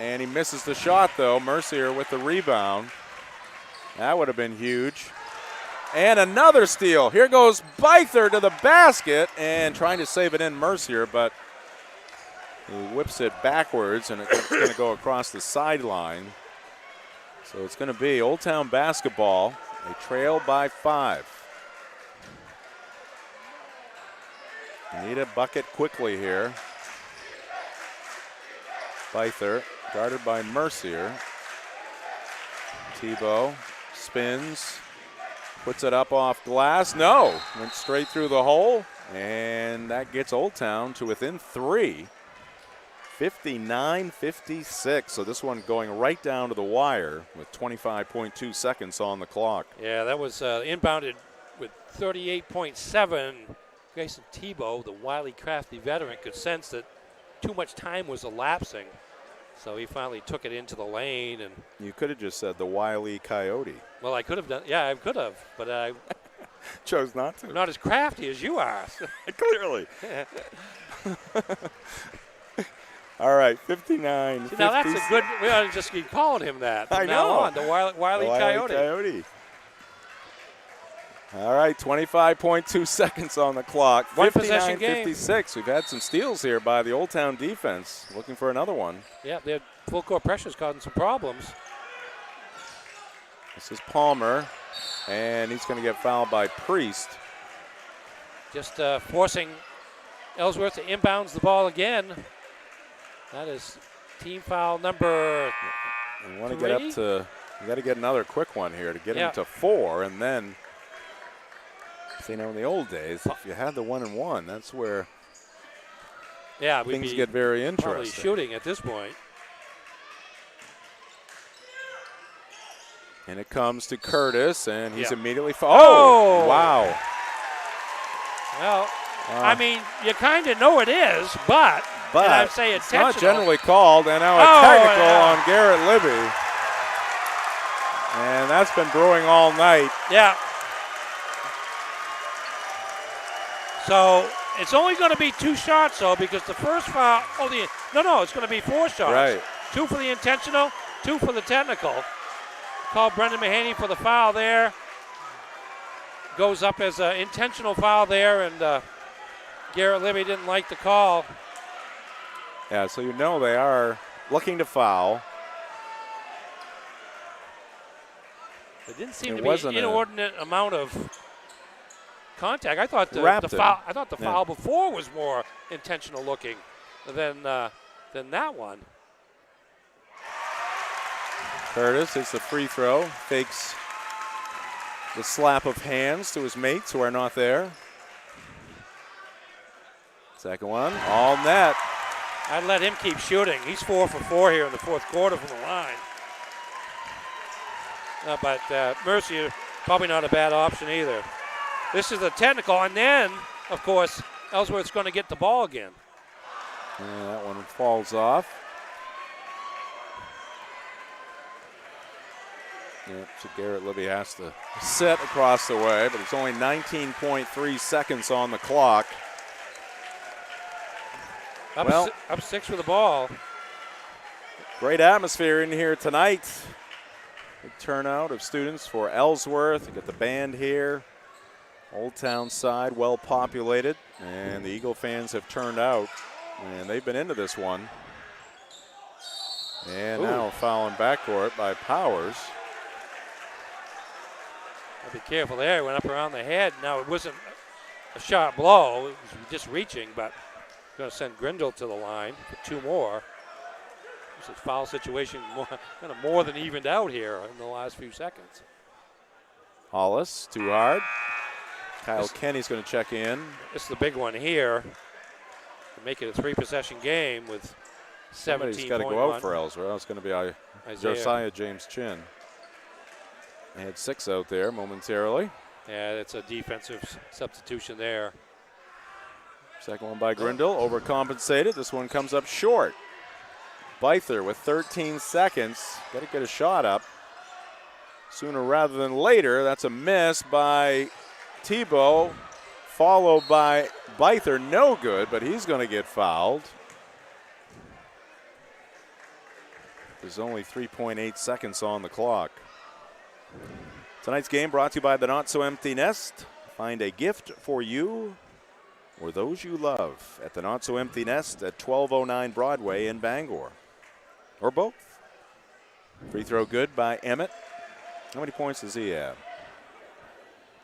and he misses the shot, though. Mercier with the rebound. That would have been huge. And another steal. Here goes Byther to the basket and trying to save it in Mercier, but he whips it backwards, and it's going to go across the sideline. So it's going to be Old Town basketball. They trail by 5. Need a bucket quickly here. Byther guarded by Mercier. Tebow spins, puts it up off glass. No, went straight through the hole, and that gets Old Town to within 3. 59-56, so this one going right down to the wire with 25.2 seconds on the clock. Yeah, that was inbounded with 38.7. Grayson Tebow, the wily, crafty veteran, could sense that too much time was elapsing, so he finally took it into the lane. And you could have just said the wily coyote. Well, I could have done. Yeah, I could have, but I chose not to. I'm not as crafty as you are. Clearly. All right, 59. See, now that's a good. We ought to just keep calling him that. From I now know. on, the wily coyote. All right, 25.2 seconds on the clock. One possession game. 59-56. We've had some steals here by the Old Town defense. Looking for another one. Yeah, their full court pressure's causing some problems. This is Palmer, and he's going to get fouled by Priest. Just forcing Ellsworth to inbounds the ball again. That is team foul number 3. You want to get up to, you got to get another quick one here to get him to 4, and then, you know, in the old days, if you had the 1-and-1, that's where things get very interesting. Probably shooting at this point. And it comes to Curtis, and he's immediately Oh! Wow. Well, I mean, you kind of know it is, but and I'd say it's intentional. not generally called, and now a technical on Garrett Libby. And that's been brewing all night. Yeah. So It's only going to be 2 shots, though, because the first foul, it's going to be 4 shots. Right. 2 for the intentional, 2 for the technical. Called Brendan Mahaney for the foul there. Goes up as an intentional foul there, and Garrett Libby didn't like the call. Yeah, so you know they are looking to foul. There didn't seem to be an inordinate amount of contact. I thought the foul before was more intentional looking than that one. Curtis hits the free throw, fakes the slap of hands to his mates who are not there. Second one, all net. I'd let him keep shooting. He's 4 for 4 here in the fourth quarter from the line. But Mercier, probably not a bad option either. This is a technical, and then, of course, Ellsworth's going to get the ball again. Yeah, that one falls off. Yep, so Garrett Libby has to set across the way, but it's only 19.3 seconds on the clock. Up 6 with the ball. Great atmosphere in here tonight. Big turnout of students for Ellsworth. You got the band here. Old Town side, well populated, and the Eagle fans have turned out, and they've been into this one. And now fouling backcourt by Powers. Be careful there. It went up around the head. Now, it wasn't a sharp blow. It was just reaching, but going to send Grindle to the line for 2 more. This is foul situation kind of more than evened out here in the last few seconds. Hollis, too hard. Kyle Kenny's going to check in. This is the big one here. To make it a 3-possession game with 17.1. Somebody's got to go out for Ellsworth. It's going to be Josiah James Chin. They had 6 out there momentarily. Yeah, that's a defensive substitution there. Second one by Grindle, overcompensated. This one comes up short. Byther with 13 seconds. Got to get a shot up sooner rather than later. That's a miss by Tebow, followed by Byther. No good, but he's going to get fouled. There's only 3.8 seconds on the clock. Tonight's game brought to you by the Not So Empty Nest. Find a gift for you or those you love at the Not So Empty Nest at 1209 Broadway in Bangor. Or both. Free throw good by Emmett. How many points does he have?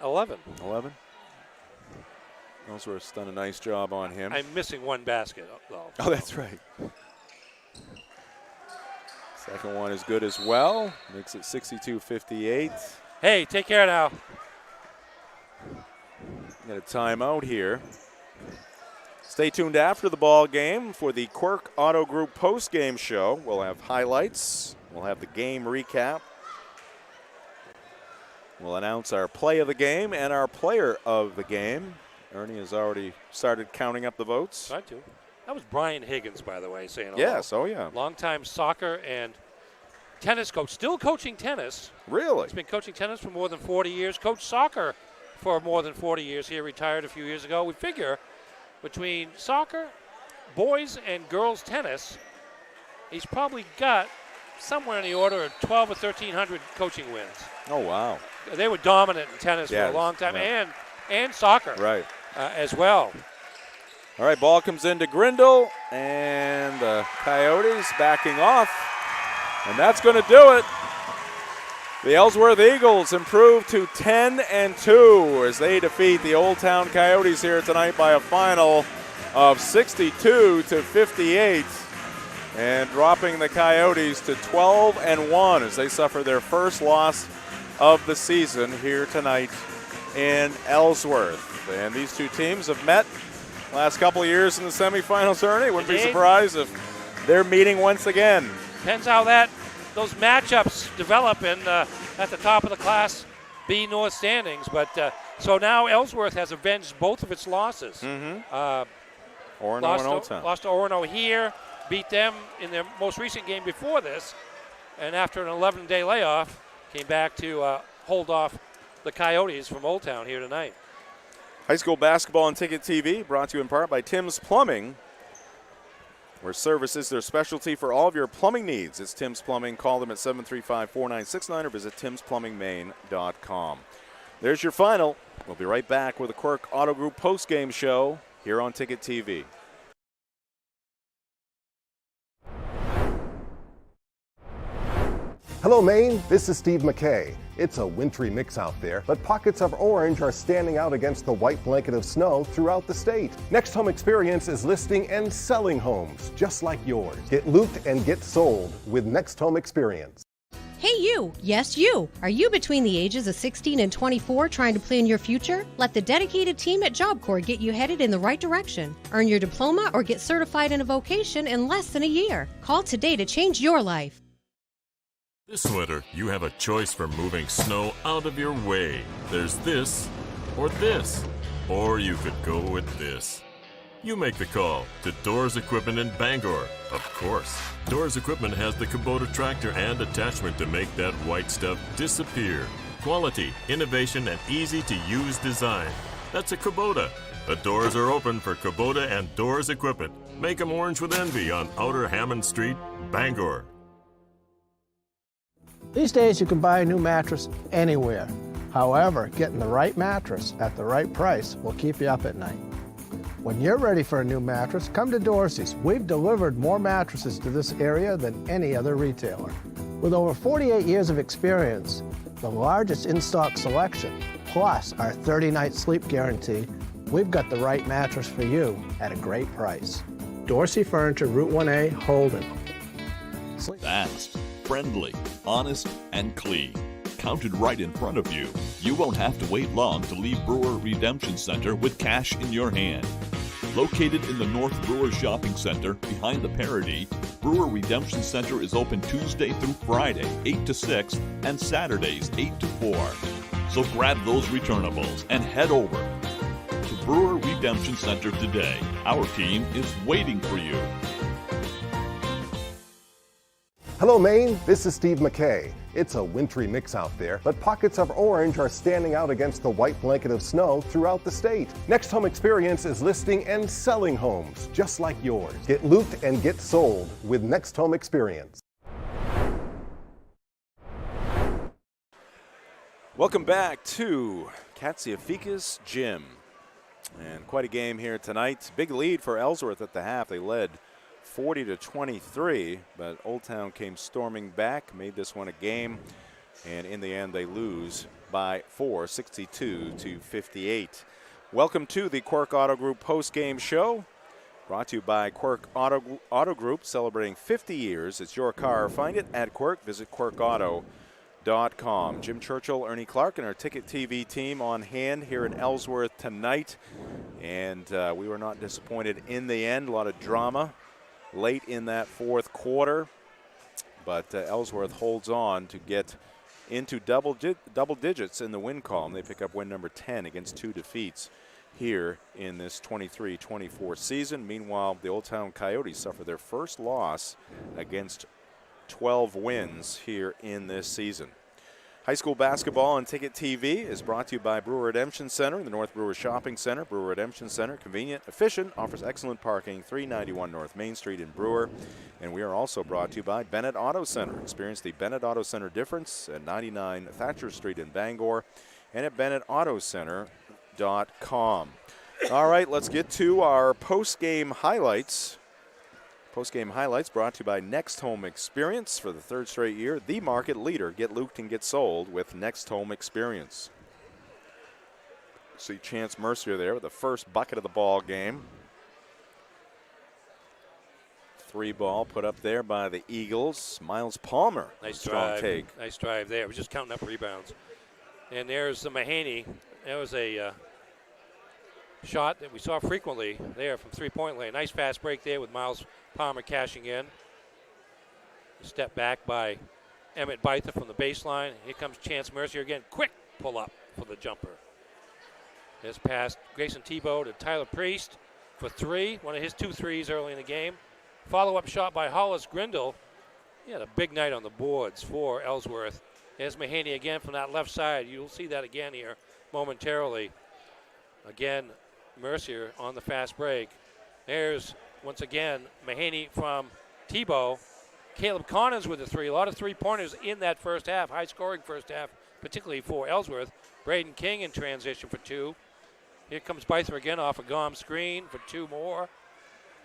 11. 11? Ellsworth's done a nice job on him. I'm missing 1 basket, though. Oh, that's right. Second one is good as well. Makes it 62-58. Hey, take care now. Got a timeout here. Stay tuned after the ball game for the Quirk Auto Group post-game show. We'll have highlights. We'll have the game recap. We'll announce our play of the game and our player of the game. Ernie has already started counting up the votes. Tried to. That was Brian Higgins, by the way, saying hello. Yes, oh yeah. Longtime soccer and tennis coach. Still coaching tennis. Really? He's been coaching tennis for more than 40 years. Coached soccer for more than 40 years. He retired a few years ago. We figure between soccer, boys and girls tennis, he's probably got somewhere in the order of 12 or 1,300 coaching wins. Oh, wow. They were dominant in tennis for a long time, and soccer as well. All right, ball comes into Grindle, and the Coyotes backing off, and that's going to do it. The Ellsworth Eagles improve to 10-2 as they defeat the Old Town Coyotes here tonight by a final of 62-58, and dropping the Coyotes to 12-1 as they suffer their first loss of the season here tonight in Ellsworth. And these two teams have met last couple of years in the semifinals, Ernie. Wouldn't be surprised if they're meeting once again. Depends how those matchups develop at the top of the Class B North standings. But so now Ellsworth has avenged both of its losses. Orono and Old Town. Lost to Orono here, beat them in their most recent game before this, and after an 11-day layoff, came back to hold off the Coyotes from Old Town here tonight. High school basketball on Ticket TV brought to you in part by Tim's Plumbing, where service is their specialty for all of your plumbing needs. It's Tim's Plumbing. Call them at 735-4969 or visit timsplumbingmaine.com. There's your final. We'll be right back with the Quirk Auto Group postgame show here on Ticket TV. Hello, Maine. This is Steve McKay. It's a wintry mix out there, but pockets of orange are standing out against the white blanket of snow throughout the state. Next Home Experience is listing and selling homes just like yours. Get looped and get sold with Next Home Experience. Hey you, yes you. Are you between the ages of 16 and 24 trying to plan your future? Let the dedicated team at Job Corps get you headed in the right direction. Earn your diploma or get certified in a vocation in less than a year. Call today to change your life. This winter, you have a choice for moving snow out of your way. There's this, or you could go with this. You make the call to Doors Equipment in Bangor. Of course, Doors Equipment has the Kubota tractor and attachment to make that white stuff disappear. Quality, innovation, and easy-to-use design. That's a Kubota. The doors are open for Kubota and Doors Equipment. Make them orange with envy on Outer Hammond Street, Bangor. These days you can buy a new mattress anywhere. However, getting the right mattress at the right price will keep you up at night. When you're ready for a new mattress, come to Dorsey's. We've delivered more mattresses to this area than any other retailer. With over 48 years of experience, the largest in-stock selection, plus our 30-night sleep guarantee, we've got the right mattress for you at a great price. Dorsey Furniture, Route 1A, Holden. Fast, friendly, honest, and clean. Counted right in front of you. You won't have to wait long to leave Brewer Redemption Center with cash in your hand. Located in the North Brewer Shopping Center behind the Parody, Brewer Redemption Center is open Tuesday through Friday, 8 to 6, and Saturdays, 8 to 4. So grab those returnables and head over to Brewer Redemption Center today. Our team is waiting for you. Hello, Maine. This is Steve McKay. It's a wintry mix out there, but pockets of orange are standing out against the white blanket of snow throughout the state. Next Home Experience is listing and selling homes just like yours. Get looped and get sold with Next Home Experience. Welcome back to Katsiafikas Gym. And quite a game here tonight. Big lead for Ellsworth at the half. They led 40-23, but Old Town came storming back, made this one a game, and in the end they lose by 4, 62-58. Welcome to the Quirk Auto Group post-game show, brought to you by Quirk Auto Group, celebrating 50 years. It's your car. Find it at Quirk. Visit quirkauto.com. Jim Churchill, Ernie Clark, and our Ticket TV team on hand here in Ellsworth tonight, and we were not disappointed in the end. A lot of drama late in that fourth quarter, but Ellsworth holds on to get into double digits in the win column. They pick up win number 10 against 2 defeats here in this 23-24 season. Meanwhile, the Old Town Coyotes suffer their first loss against 12 wins here in this season. High school basketball on Ticket TV is brought to you by Brewer Redemption Center, the North Brewer Shopping Center. Brewer Redemption Center, convenient, efficient, offers excellent parking, 391 North Main Street in Brewer. And we are also brought to you by Bennett Auto Center. Experience the Bennett Auto Center difference at 99 Thatcher Street in Bangor and at BennettAutoCenter.com. All right, let's get to our post-game highlights. Post-game highlights brought to you by Next Home Experience. For the third straight year, the market leader. Get looped and get sold with Next Home Experience. See Chance Mercier there with the first bucket of the ball game. 3 ball put up there by the Eagles. Miles Palmer, nice strong drive. take. Nice drive there. We're just counting up rebounds. And there's the Mahaney. That was a shot that we saw frequently there from three-point lane. Nice fast break there with Miles Palmer cashing in. Step back by Emmett Bytha from the baseline. Here comes Chance Mercier again. Quick pull up for the jumper. This pass, Grayson Tebow to Tyler Priest for 3. One of his 2 threes early in the game. Follow-up shot by Hollis Grindle. He had a big night on the boards for Ellsworth. There's Mahaney again from that left side. You'll see that again here momentarily. Again, Mercier on the fast break. There's, once again, Mahaney from Tebow. Caleb Connors with the three. A lot of three-pointers in that first half, high-scoring first half, particularly for Ellsworth. Braden King in transition for two. Here comes Beither again off a Gom screen for two more.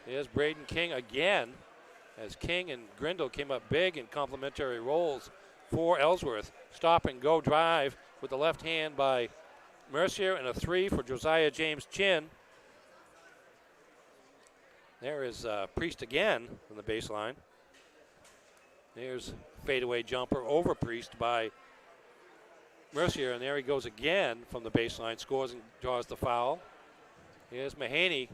There's Braden King again, as King and Grindle came up big in complementary roles for Ellsworth. Stop and go drive with the left hand by Mercier, and a three for Josiah James Chin. There is Priest again from the baseline. There's fadeaway jumper over Priest by Mercier, and there he goes again from the baseline, scores and draws the foul. Here's Mahaney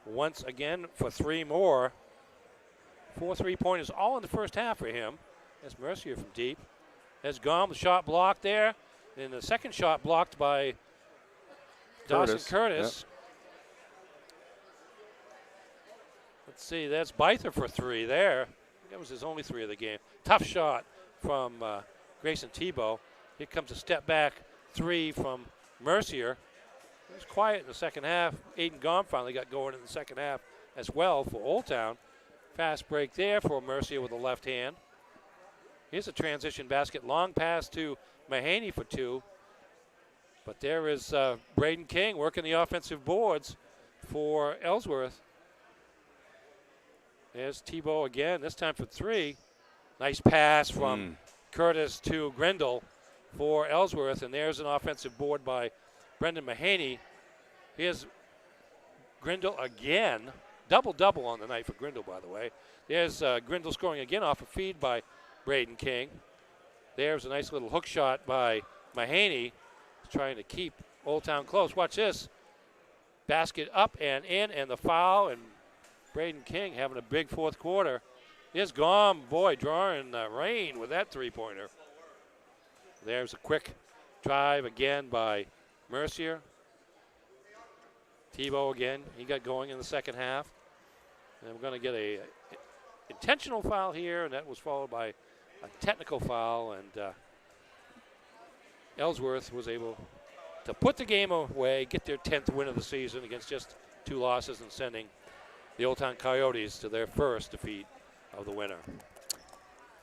once again for three more. 4 3-pointers all in the first half for him. That's Mercier from deep. There's Gom, the shot blocked there. And the second shot blocked by Dawson Curtis. Yep. Let's see, that's Beither for three there. That was his only three of the game. Tough shot from Grayson Tebow. Here comes a step back three from Mercier. It was quiet in the second half. Aiden Gom finally got going in the second half as well for Old Town. Fast break there for Mercier with the left hand. Here's a transition basket. Long pass to Mahaney for two. But there is Braden King working the offensive boards for Ellsworth. There's Tebow again, this time for three. Nice pass from Curtis to Grindle for Ellsworth, and there's an offensive board by Brendan Mahaney. Here's Grindle again. Double-double on the night for Grindle, by the way. There's Grindle scoring again off a feed by Braden King. There's a nice little hook shot by Mahaney. He's trying to keep Old Town close. Watch this. Basket up and in, and the foul, and Braden King having a big fourth quarter. Here's Gom, boy, drawing rain with that three-pointer. There's a quick drive again by Mercier. Tebow again, he got going in the second half. And we're going to get a intentional foul here, and that was followed by a technical foul, and Ellsworth was able to put the game away, get their 10th win of the season against just 2 losses, and sending the Old Town Coyotes to their first defeat of the winter.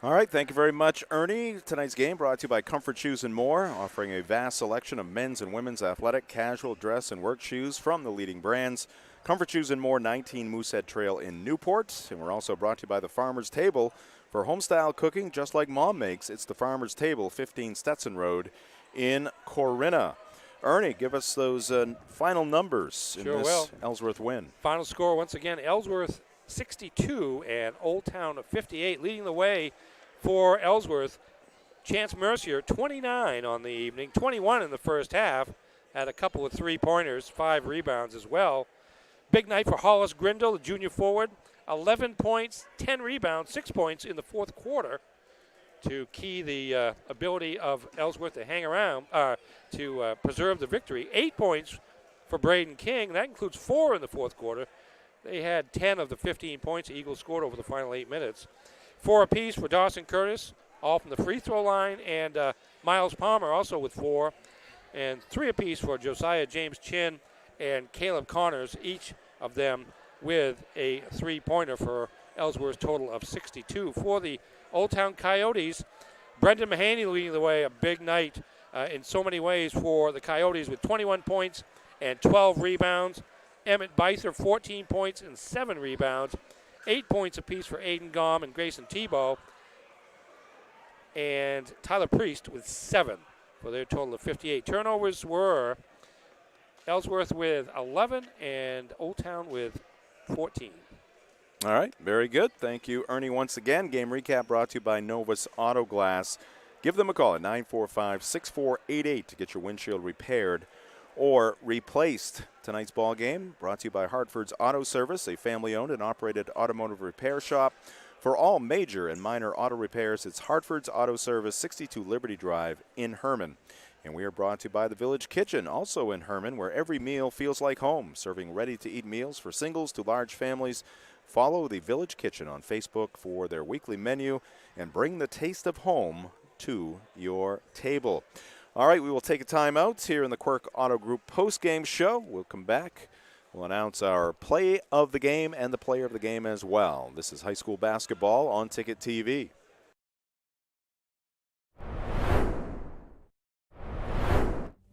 All right, thank you very much, Ernie. Tonight's game brought to you by Comfort Shoes and More, offering a vast selection of men's and women's athletic, casual, dress, and work shoes from the leading brands. Comfort Shoes and More, 19 Moosehead Trail in Newport. And we're also brought to you by the Farmer's Table. For homestyle cooking just like Mom makes, it's the Farmer's Table, 15 Stetson Road in Corinna. Ernie, give us those final numbers in this Ellsworth win. Final score, once again, Ellsworth 62 and Old Town 58, leading the way for Ellsworth. Chance Mercier, 29 on the evening, 21 in the first half, had a couple of three-pointers, 5 rebounds as well. Big night for Hollis Grindle, the junior forward, 11 points, 10 rebounds, 6 points in the fourth quarter to key the ability of Ellsworth to hang around, to preserve the victory. 8 points for Braden King. That includes 4 in the fourth quarter. They had 10 of the 15 points the Eagles scored over the final 8 minutes. 4 apiece for Dawson Curtis, all from the free throw line, and Miles Palmer also with 4. And 3 apiece for Josiah James Chin and Caleb Connors, each of them with a three-pointer for Ellsworth's total of 62. For the Old Town Coyotes, Brendan Mahaney leading the way, a big night in so many ways for the Coyotes with 21 points and 12 rebounds. Emmett Beither, 14 points and 7 rebounds. 8 points apiece for Aiden Gom and Grayson Tebow. And Tyler Priest with 7 for their total of 58. Turnovers were Ellsworth with 11 and Old Town with 14. All right, very good. Thank you, Ernie, once again. Game recap brought to you by Novus Auto Glass. Give them a call at 945-6488 to get your windshield repaired or replaced. Tonight's ball game brought to you by Hartford's Auto Service, a family-owned and operated automotive repair shop. For all major and minor auto repairs, it's Hartford's Auto Service, 62 Liberty Drive in Herman. And we are brought to you by the Village Kitchen, also in Herman, where every meal feels like home, serving ready-to-eat meals for singles to large families. Follow the Village Kitchen on Facebook for their weekly menu and bring the taste of home to your table. All right, we will take a timeout here in the Quirk Auto Group post-game show. We'll come back. We'll announce our play of the game and the player of the game as well. This is high school basketball on Ticket TV.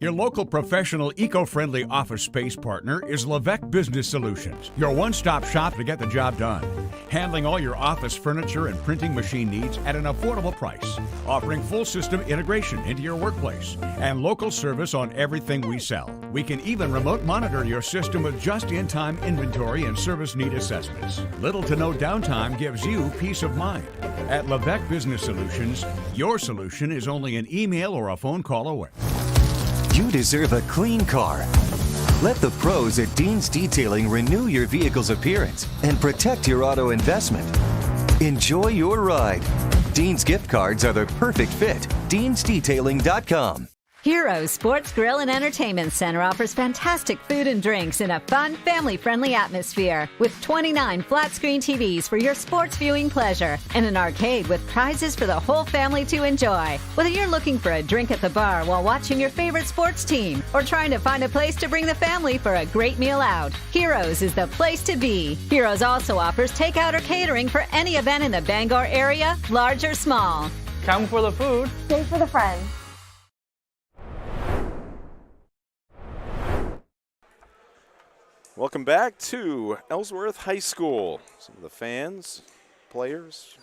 Your local professional eco-friendly office space partner is Levesque Business Solutions, your one-stop shop to get the job done. Handling all your office furniture and printing machine needs at an affordable price. Offering full system integration into your workplace and local service on everything we sell. We can even remote monitor your system with just-in-time inventory and service need assessments. Little to no downtime gives you peace of mind. At Levesque Business Solutions, your solution is only an email or a phone call away. You deserve a clean car. Let the pros at Dean's Detailing renew your vehicle's appearance and protect your auto investment. Enjoy your ride. Dean's gift cards are the perfect fit. Dean'sDetailing.com. Heroes Sports Grill and Entertainment Center offers fantastic food and drinks in a fun, family-friendly atmosphere with 29 flat-screen TVs for your sports viewing pleasure and an arcade with prizes for the whole family to enjoy. Whether you're looking for a drink at the bar while watching your favorite sports team or trying to find a place to bring the family for a great meal out, Heroes is the place to be. Heroes also offers takeout or catering for any event in the Bangor area, large or small. Come for the food. Stay for the friends. Welcome back to Ellsworth High School. Some of the fans, players,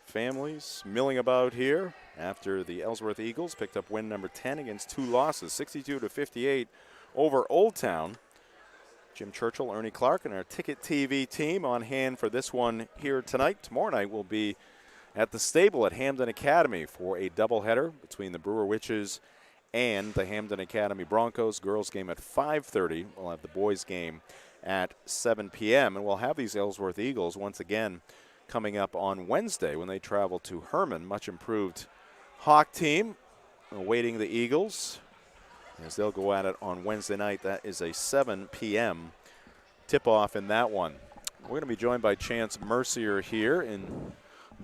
families milling about here after the Ellsworth Eagles picked up win number 10 against 2 losses, 62-58 over Old Town. Jim Churchill, Ernie Clark, and our Ticket TV team on hand for this one here tonight. Tomorrow night we'll be at the stable at Hamden Academy for a doubleheader between the Brewer Witches and the Hamden Academy Broncos. Girls game at 5:30. We'll have the boys game at 7 p.m. And we'll have these Ellsworth Eagles once again coming up on Wednesday when they travel to Herman. Much improved Hawk team awaiting the Eagles as they'll go at it on Wednesday night. That is a 7 p.m. tip-off in that one. We're going to be joined by Chance Mercier here in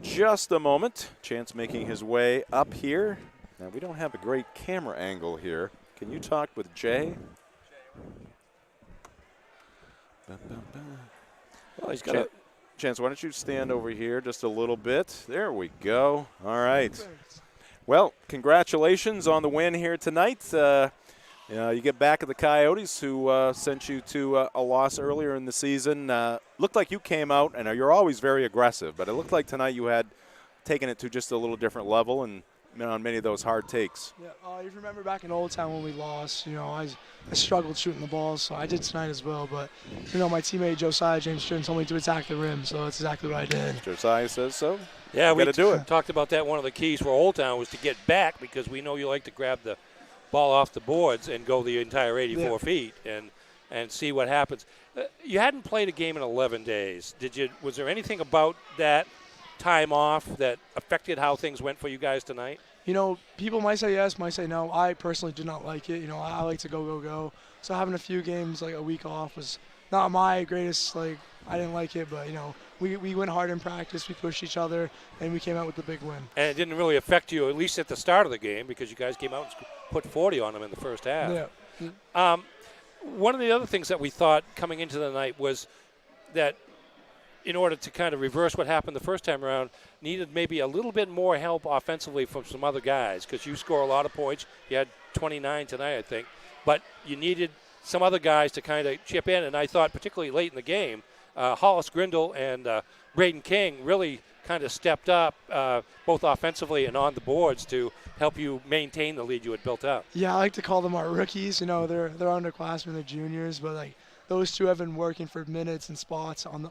just a moment. Chance making his way up here. Now, we don't have a great camera angle here. Can you talk with Jay? Well, he's got Chance, why don't you stand over here just a little bit? There we go. All right. Well, congratulations on the win here tonight. You get back at the Coyotes, who sent you to a loss earlier in the season. Looked like you came out, and you're always very aggressive, but it looked like tonight you had taken it to just a little different level and on many of those hard takes. Yeah, you remember back in Old Town when we lost, I struggled shooting the ball, so I did tonight as well. But, my teammate Josiah James Stern told me to attack the rim, so that's exactly what I did. Josiah says so. Yeah, we do it. Talked about that. One of the keys for Old Town was to get back because we know you like to grab the ball off the boards and go the entire 84 feet and see what happens. You hadn't played a game in 11 days. Was there anything about that time off that affected how things went for you guys tonight? People might say yes, might say no. I personally did not like it. I like to go. So having a few games, like a week off, was not my greatest, I didn't like it. But, we went hard in practice. We pushed each other, and we came out with the big win. And it didn't really affect you, at least at the start of the game, because you guys came out and put 40 on them in the first half. Yeah. One of the other things that we thought coming into the night was that in order to kind of reverse what happened the first time around, needed maybe a little bit more help offensively from some other guys because you score a lot of points. You had 29 tonight, I think. But you needed some other guys to kind of chip in, and I thought particularly late in the game, Hollis Grindle and Braden King really kind of stepped up both offensively and on the boards to help you maintain the lead you had built up. Yeah, I like to call them our rookies. They're underclassmen, they're juniors, but those two have been working for minutes and spots on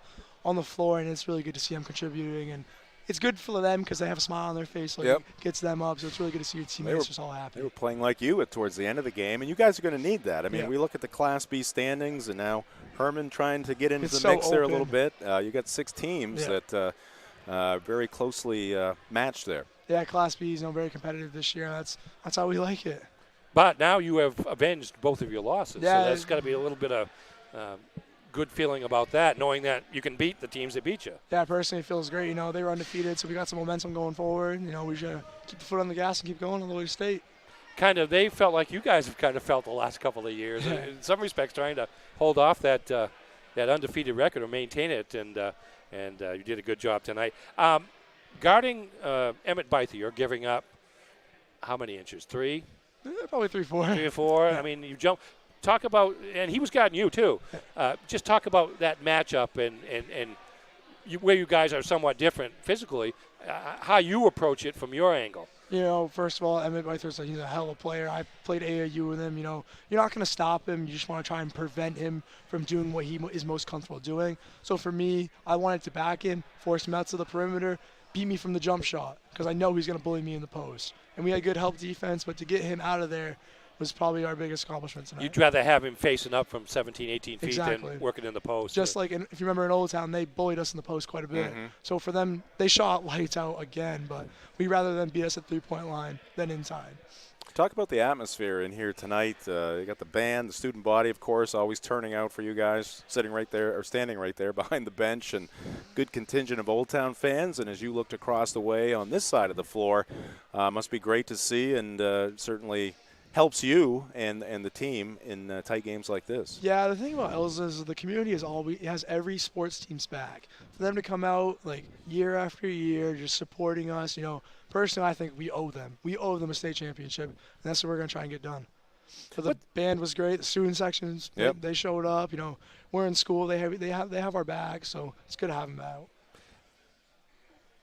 the floor, and it's really good to see them contributing. And it's good for them because they have a smile on their face, it gets them up. So it's really good to see your teammates just all happy. They were playing like you towards the end of the game, and you guys are going to need that. I mean, we look at the Class B standings, and now Herman trying to get into the mix there a little bit. You got 6 teams that very closely matched there. Yeah, Class B is very competitive this year. That's how we like it. But now you have avenged both of your losses, yeah, so that's got to be a little bit of good feeling about that, knowing that you can beat the teams that beat you. Yeah, personally it feels great. They were undefeated, so we got some momentum going forward. We should keep the foot on the gas and keep going on the way to state. they felt like you guys have kind of felt the last couple of years. In some respects, trying to hold off that undefeated record or maintain it, and you did a good job tonight. Guarding Emmett Bythe, you're giving up how many inches? 3? Probably 3-4. 3 or 4. Yeah. I mean, you jump. Talk about, and he was guarding you too. Just talk about that matchup and where you guys are somewhat different physically. How you approach it from your angle. First of all, Emmett Bythe, he's a hell of a player. I played AAU with him. You're not going to stop him. You just want to try and prevent him from doing what he is most comfortable doing. So for me, I wanted to back him, force him out to the perimeter, beat me from the jump shot, because I know he's going to bully me in the post. And we had good help defense, but to get him out of there was probably our biggest accomplishment tonight. You'd rather have him facing up from 17, 18 feet exactly. than working in the post. Just like, if you remember in Old Town, they bullied us in the post quite a bit. Mm-hmm. So for them, they shot lights out again, but we'd rather them beat us at three-point line than inside. Talk about the atmosphere in here tonight. You got the band, the student body, of course, always turning out for you guys, standing right there behind the bench, and good contingent of Old Town fans. And as you looked across the way on this side of the floor, must be great to see, and certainly helps you and the team in tight games like this. Yeah, the thing about Ellsworth is the community has every sports team's back. For them to come out like year after year, just supporting us, personally, I think we owe them. We owe them a state championship, and that's what we're going to try and get done. So the band was great. The student sections, they showed up. We're in school. They have our back, so it's good to have them out.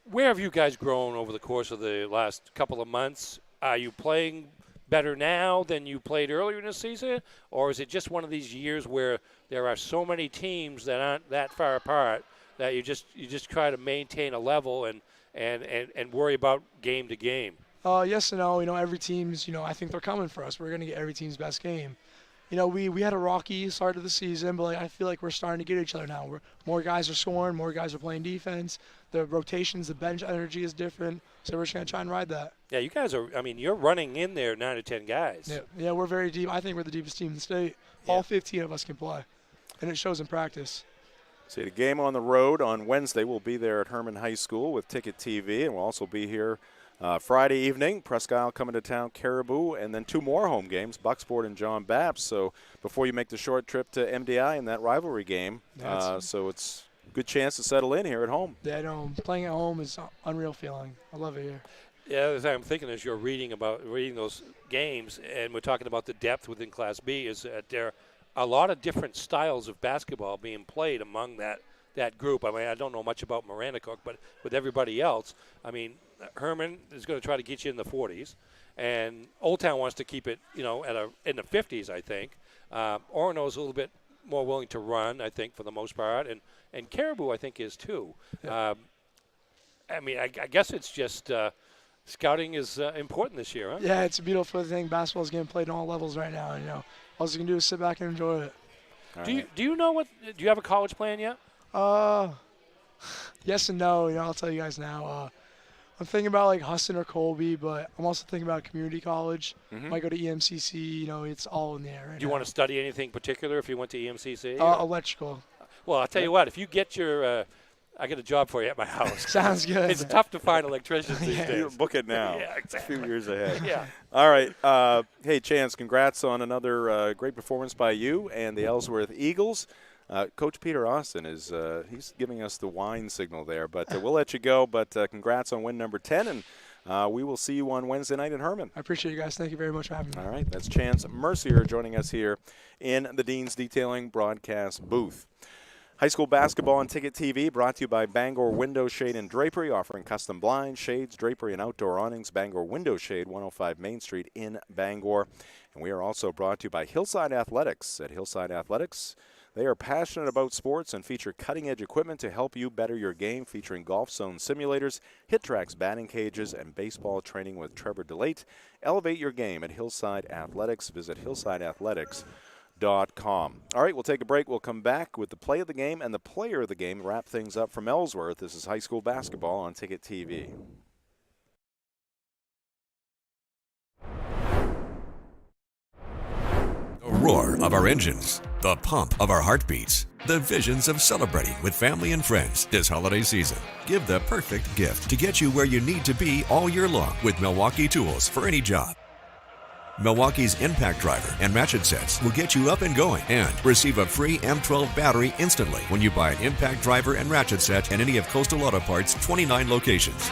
Where have you guys grown over the course of the last couple of months? Are you playing better now than you played earlier in the season, or is it just one of these years where there are so many teams that aren't that far apart that you just try to maintain a level and worry about game to game? Yes and no. Every team's, I think they're coming for us. We're going to get every team's best game. We had a rocky start of the season, but I feel like we're starting to get each other now. More guys are scoring, more guys are playing defense. The rotations, the bench energy is different, so we're just going to try and ride that. Yeah, you guys are, you're running in there 9 or 10 guys. Yeah, we're very deep. I think we're the deepest team in the state. Yeah. All 15 of us can play, and it shows in practice. So the game on the road on Wednesday. We'll be there at Herman High School with Ticket TV, and we'll also be here Friday evening. Presque Isle coming to town, Caribou, and then 2 more home games, Bucksport and John Bapps. So before you make the short trip to MDI in that rivalry game, so it's a good chance to settle in here at home. Yeah, playing at home is an unreal feeling. I love it here. Yeah, the other thing I'm thinking as you're reading those games, and we're talking about the depth within Class B, is that there are a lot of different styles of basketball being played among that group. I don't know much about Maranacook, but with everybody else, Herman is going to try to get you in the 40s, and Old Town wants to keep it, in the 50s, I think. Orono is a little bit more willing to run, I think, for the most part, and Caribou, I think, is too. Yeah. I guess it's just scouting is important this year, huh? Yeah, it's a beautiful thing. Basketball is getting played on all levels right now. All you can do is sit back and enjoy it. Do you know do you have a college plan yet? Yes and no. I'll tell you guys now. I'm thinking about like Huston or Colby, but I'm also thinking about community college. Mm-hmm. Might go to EMCC. It's all in the air. Do you want to study anything particular if you went to EMCC? Electrical. Well, I'll tell you what. If you get your I got a job for you at my house. Sounds good. It's tough to find electricians these days. Book it now. Yeah, exactly. A few years ahead. Yeah. All right. Hey, Chance, congrats on another great performance by you and the Ellsworth Eagles. Coach Peter Austin he's giving us the wine signal there, but we'll let you go. But congrats on win number 10, and we will see you on Wednesday night in Herman. I appreciate you guys. Thank you very much for having me. All right. That's Chance Mercier joining us here in the Dean's Detailing broadcast booth. High school basketball on Ticket TV brought to you by Bangor Window Shade and Drapery, offering custom blinds, shades, drapery, and outdoor awnings. Bangor Window Shade, 105 Main Street in Bangor. And we are also brought to you by Hillside Athletics. At Hillside Athletics, they are passionate about sports and feature cutting-edge equipment to help you better your game, featuring golf zone simulators, hit tracks, batting cages, and baseball training with Trevor DeLate. Elevate your game at Hillside Athletics. Visit hillsideathletics.com. All right, we'll take a break. We'll come back with the play of the game and the player of the game. Wrap things up from Ellsworth. This is high school basketball on Ticket TV. The roar of our engines, the pump of our heartbeats, the visions of celebrating with family and friends this holiday season. Give the perfect gift to get you where you need to be all year long with Milwaukee Tools for any job. Milwaukee's Impact Driver and ratchet sets will get you up and going and receive a free M12 battery instantly when you buy an Impact Driver and ratchet set at any of Coastal Auto Parts' 29 locations.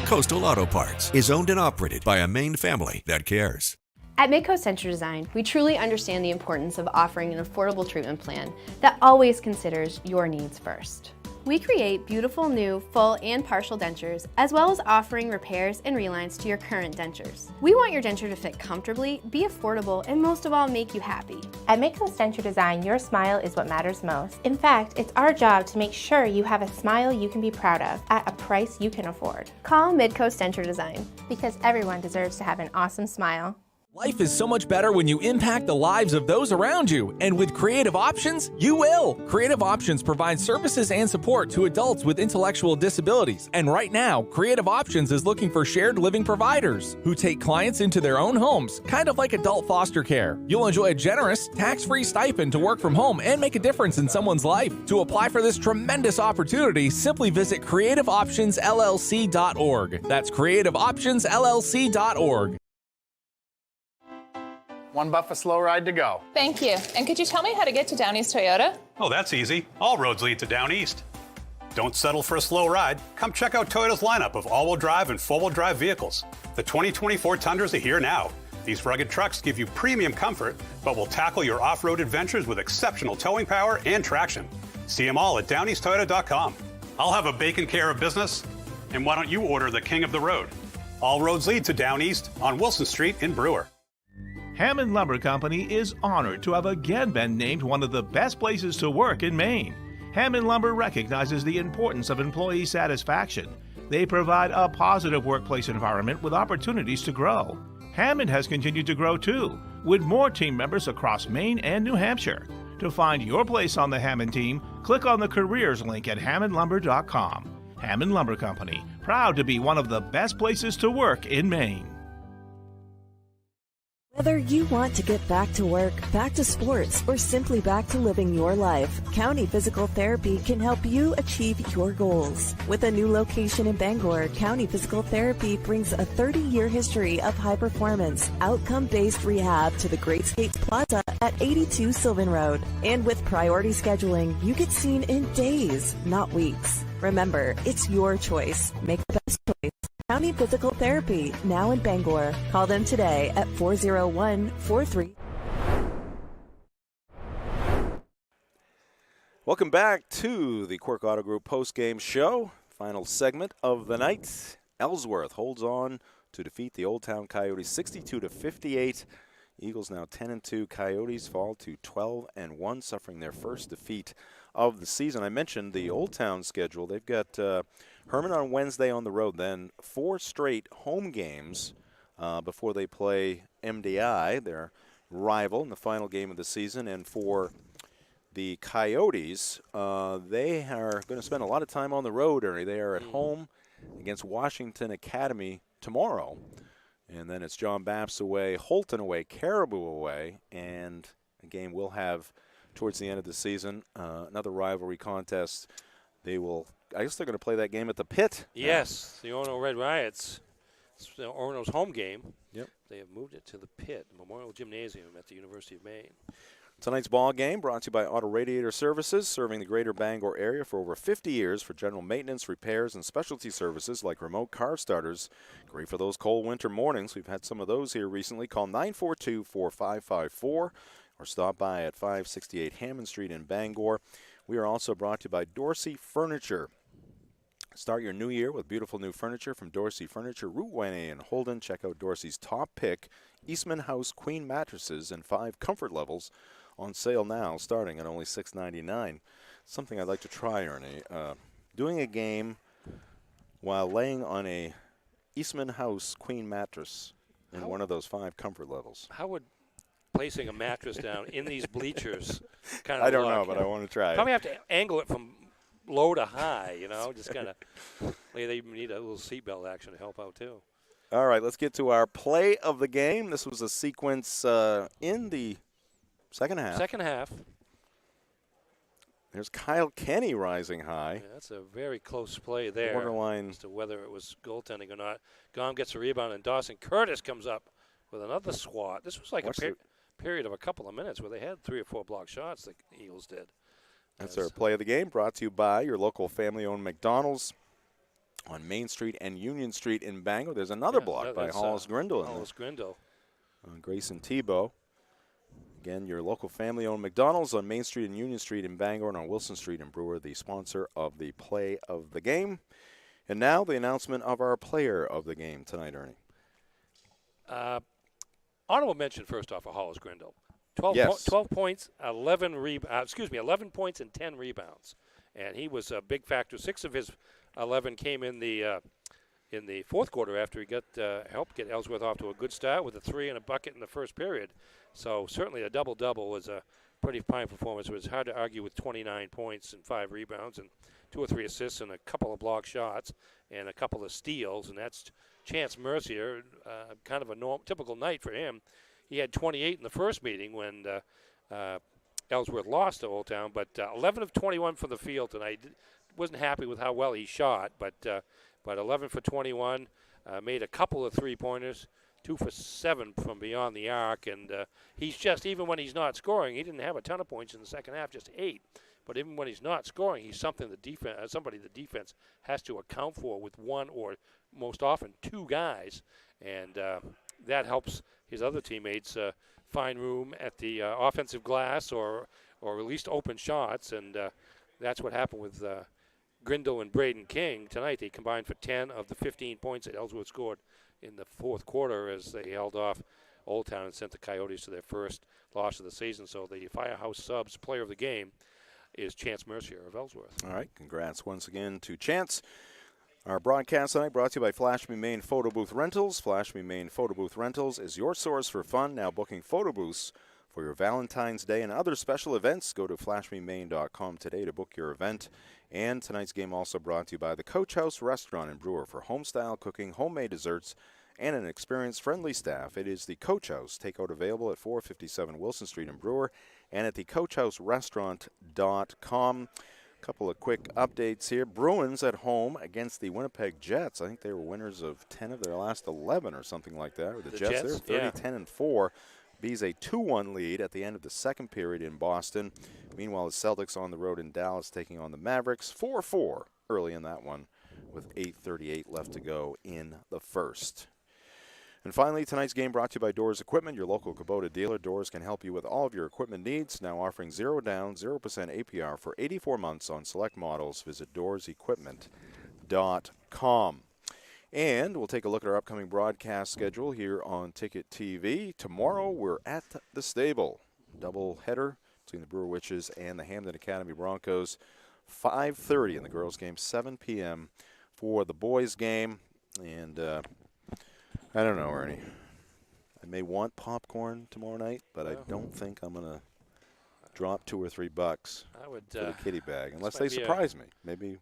Coastal Auto Parts is owned and operated by a Maine family that cares. At Midcoast Denture Design, we truly understand the importance of offering an affordable treatment plan that always considers your needs first. We create beautiful new full and partial dentures, as well as offering repairs and relines to your current dentures. We want your denture to fit comfortably, be affordable, and most of all, make you happy. At Midcoast Denture Design, your smile is what matters most. In fact, it's our job to make sure you have a smile you can be proud of at a price you can afford. Call Midcoast Denture Design, because everyone deserves to have an awesome smile. Life is so much better when you impact the lives of those around you, and with Creative Options, you will. Creative Options provides services and support to adults with intellectual disabilities, and right now, Creative Options is looking for shared living providers who take clients into their own homes, kind of like adult foster care. You'll enjoy a generous, tax-free stipend to work from home and make a difference in someone's life. To apply for this tremendous opportunity, simply visit creativeoptionsllc.org. That's creativeoptionsllc.org. $1 for slow ride to go. Thank you. And could you tell me how to get to Down East Toyota? Oh, that's easy. All roads lead to Down East. Don't settle for a slow ride. Come check out Toyota's lineup of all-wheel drive and four-wheel drive vehicles. The 2024 Tundras are here now. These rugged trucks give you premium comfort, but will tackle your off-road adventures with exceptional towing power and traction. See them all at downeasttoyota.com. I'll have a bacon care of business, and why don't you order the king of the road? All roads lead to Down East on Wilson Street in Brewer. Hammond Lumber Company is honored to have again been named one of the best places to work in Maine. Hammond Lumber recognizes the importance of employee satisfaction. They provide a positive workplace environment with opportunities to grow. Hammond has continued to grow too, with more team members across Maine and New Hampshire. To find your place on the Hammond team, click on the careers link at hammondlumber.com. Hammond Lumber Company, proud to be one of the best places to work in Maine. Whether you want to get back to work, back to sports, or simply back to living your life, County Physical Therapy can help you achieve your goals. With a new location in Bangor, County Physical Therapy brings a 30-year history of high performance, outcome-based rehab to the Great Skates Plaza at 82 Sylvan Road. And with priority scheduling, you get seen in days, not weeks. Remember, it's your choice. Make the best choice. County Physical Therapy, now in Bangor. Call them today at 401-43. Welcome back to the Quirk Auto Group post-game show. Final segment of the night. Ellsworth holds on to defeat the Old Town Coyotes 62-58. Eagles now 10-2. Coyotes fall to 12-1, suffering their first defeat of the season. I mentioned the Old Town schedule. They've got Herman on Wednesday on the road, then 4 straight home games before they play MDI, their rival, in the final game of the season. And for the Coyotes, they are going to spend a lot of time on the road, Ernie. They are at home against Washington Academy tomorrow. And then it's John Baps away, Holton away, Caribou away, and a game we'll have towards the end of the season. Another rivalry contest. They will, I guess they're going to play that game at the Pit. Yes, the Orono Red Riots. It's Orono's home game. Yep. They have moved it to the Pit, Memorial Gymnasium at the University of Maine. Tonight's ball game brought to you by Auto Radiator Services, serving the greater Bangor area for over 50 years for general maintenance, repairs, and specialty services like remote car starters. Great for those cold winter mornings. We've had some of those here recently. Call 942-4554 or stop by at 568 Hammond Street in Bangor. We are also brought to you by Dorsey Furniture. Start your new year with beautiful new furniture from Dorsey Furniture, Route 1A in Holden. Check out Dorsey's top pick, Eastman House Queen mattresses in 5 comfort levels, on sale now, starting at only $6.99. Something I'd like to try, Ernie. Doing a game while laying on a Eastman House Queen mattress in one of those 5 comfort levels. How would placing a mattress down in these bleachers kind of I don't know, but I want to try Probably it. have to angle it from low to high, you know, just kind of. They even need a little seatbelt action to help out, too. All right, let's get to our play of the game. This was a sequence in the second half. Second half. There's Kyle Kenny rising high. Yeah, that's a very close play there. Borderline. As to whether it was goaltending or not. Gom gets a rebound, and Dawson Curtis comes up with another swat. This was like a period of a couple of minutes where they had 3 or 4 block shots, the Eagles did. That's our play of the game, brought to you by your local family-owned McDonald's on Main Street and Union Street in Bangor. There's another block by Hollis Grindle. Hollis Grindle. Grayson Tebow. Again, your local family-owned McDonald's on Main Street and Union Street in Bangor and on Wilson Street in Brewer, the sponsor of the play of the game. And now the announcement of our player of the game tonight, Ernie. Honorable mention first off for Hollis Grindle. 12 points, 11 points and 10 rebounds. And he was a big factor. 6 of his 11 came in the fourth quarter after he helped get Ellsworth off to a good start with a 3 and a bucket in the first period. So certainly a double-double was a pretty fine performance. It was hard to argue with 29 points and 5 rebounds and 2 or 3 assists and a couple of block shots and a couple of steals. And that's Chance Mercier, kind of a typical night for him. He had 28 in the first meeting when Ellsworth lost to Old Town, but 11 of 21 from the field tonight. Wasn't happy with how well he shot, but 11 for 21, made a couple of three-pointers, 2 for 7 from beyond the arc, and he's just, even when he's not scoring, he didn't have a ton of points in the second half, just 8. But even when he's not scoring, he's somebody the defense has to account for with one or most often 2 guys, and that helps his other teammates find room at the offensive glass or at least open shots, and that's what happened with Grindle and Braden King tonight. They combined for 10 of the 15 points that Ellsworth scored in the fourth quarter as they held off Old Town and sent the Coyotes to their first loss of the season. So the Firehouse Subs player of the game is Chance Mercier of Ellsworth. All right, congrats once again to Chance. Our broadcast tonight brought to you by Flash Me Maine Photo Booth Rentals. Flash Me Maine Photo Booth Rentals is your source for fun, now booking photo booths for your Valentine's Day and other special events. Go to flashmemaine.com today to book your event. And tonight's game also brought to you by the Coach House Restaurant in Brewer for home-style cooking, homemade desserts, and an experienced, friendly staff. It is the Coach House. Takeout available at 457 Wilson Street in Brewer and at the CoachHouseRestaurant.com. A couple of quick updates here. Bruins at home against the Winnipeg Jets. I think they were winners of 10 of their last 11 or something like that. Or the Jets, they're 30-10-4. Bees a 2-1 lead at the end of the second period in Boston. Meanwhile, the Celtics on the road in Dallas taking on the Mavericks. 4-4 early in that one with 8:38 left to go in the first. And finally, tonight's game brought to you by Doors Equipment, your local Kubota dealer. Doors can help you with all of your equipment needs. Now offering 0 down, 0% APR for 84 months on select models. Visit doorsequipment.com. And we'll take a look at our upcoming broadcast schedule here on Ticket TV. Tomorrow we're at the Stable. Double header between the Brewer Witches and the Hamden Academy Broncos. 5:30 in the girls' game, 7 p.m. for the boys' game. And I don't know, Ernie. I may want popcorn tomorrow night, but I don't think I'm going to drop $2 or $3 for the kitty bag, unless they surprise me. Maybe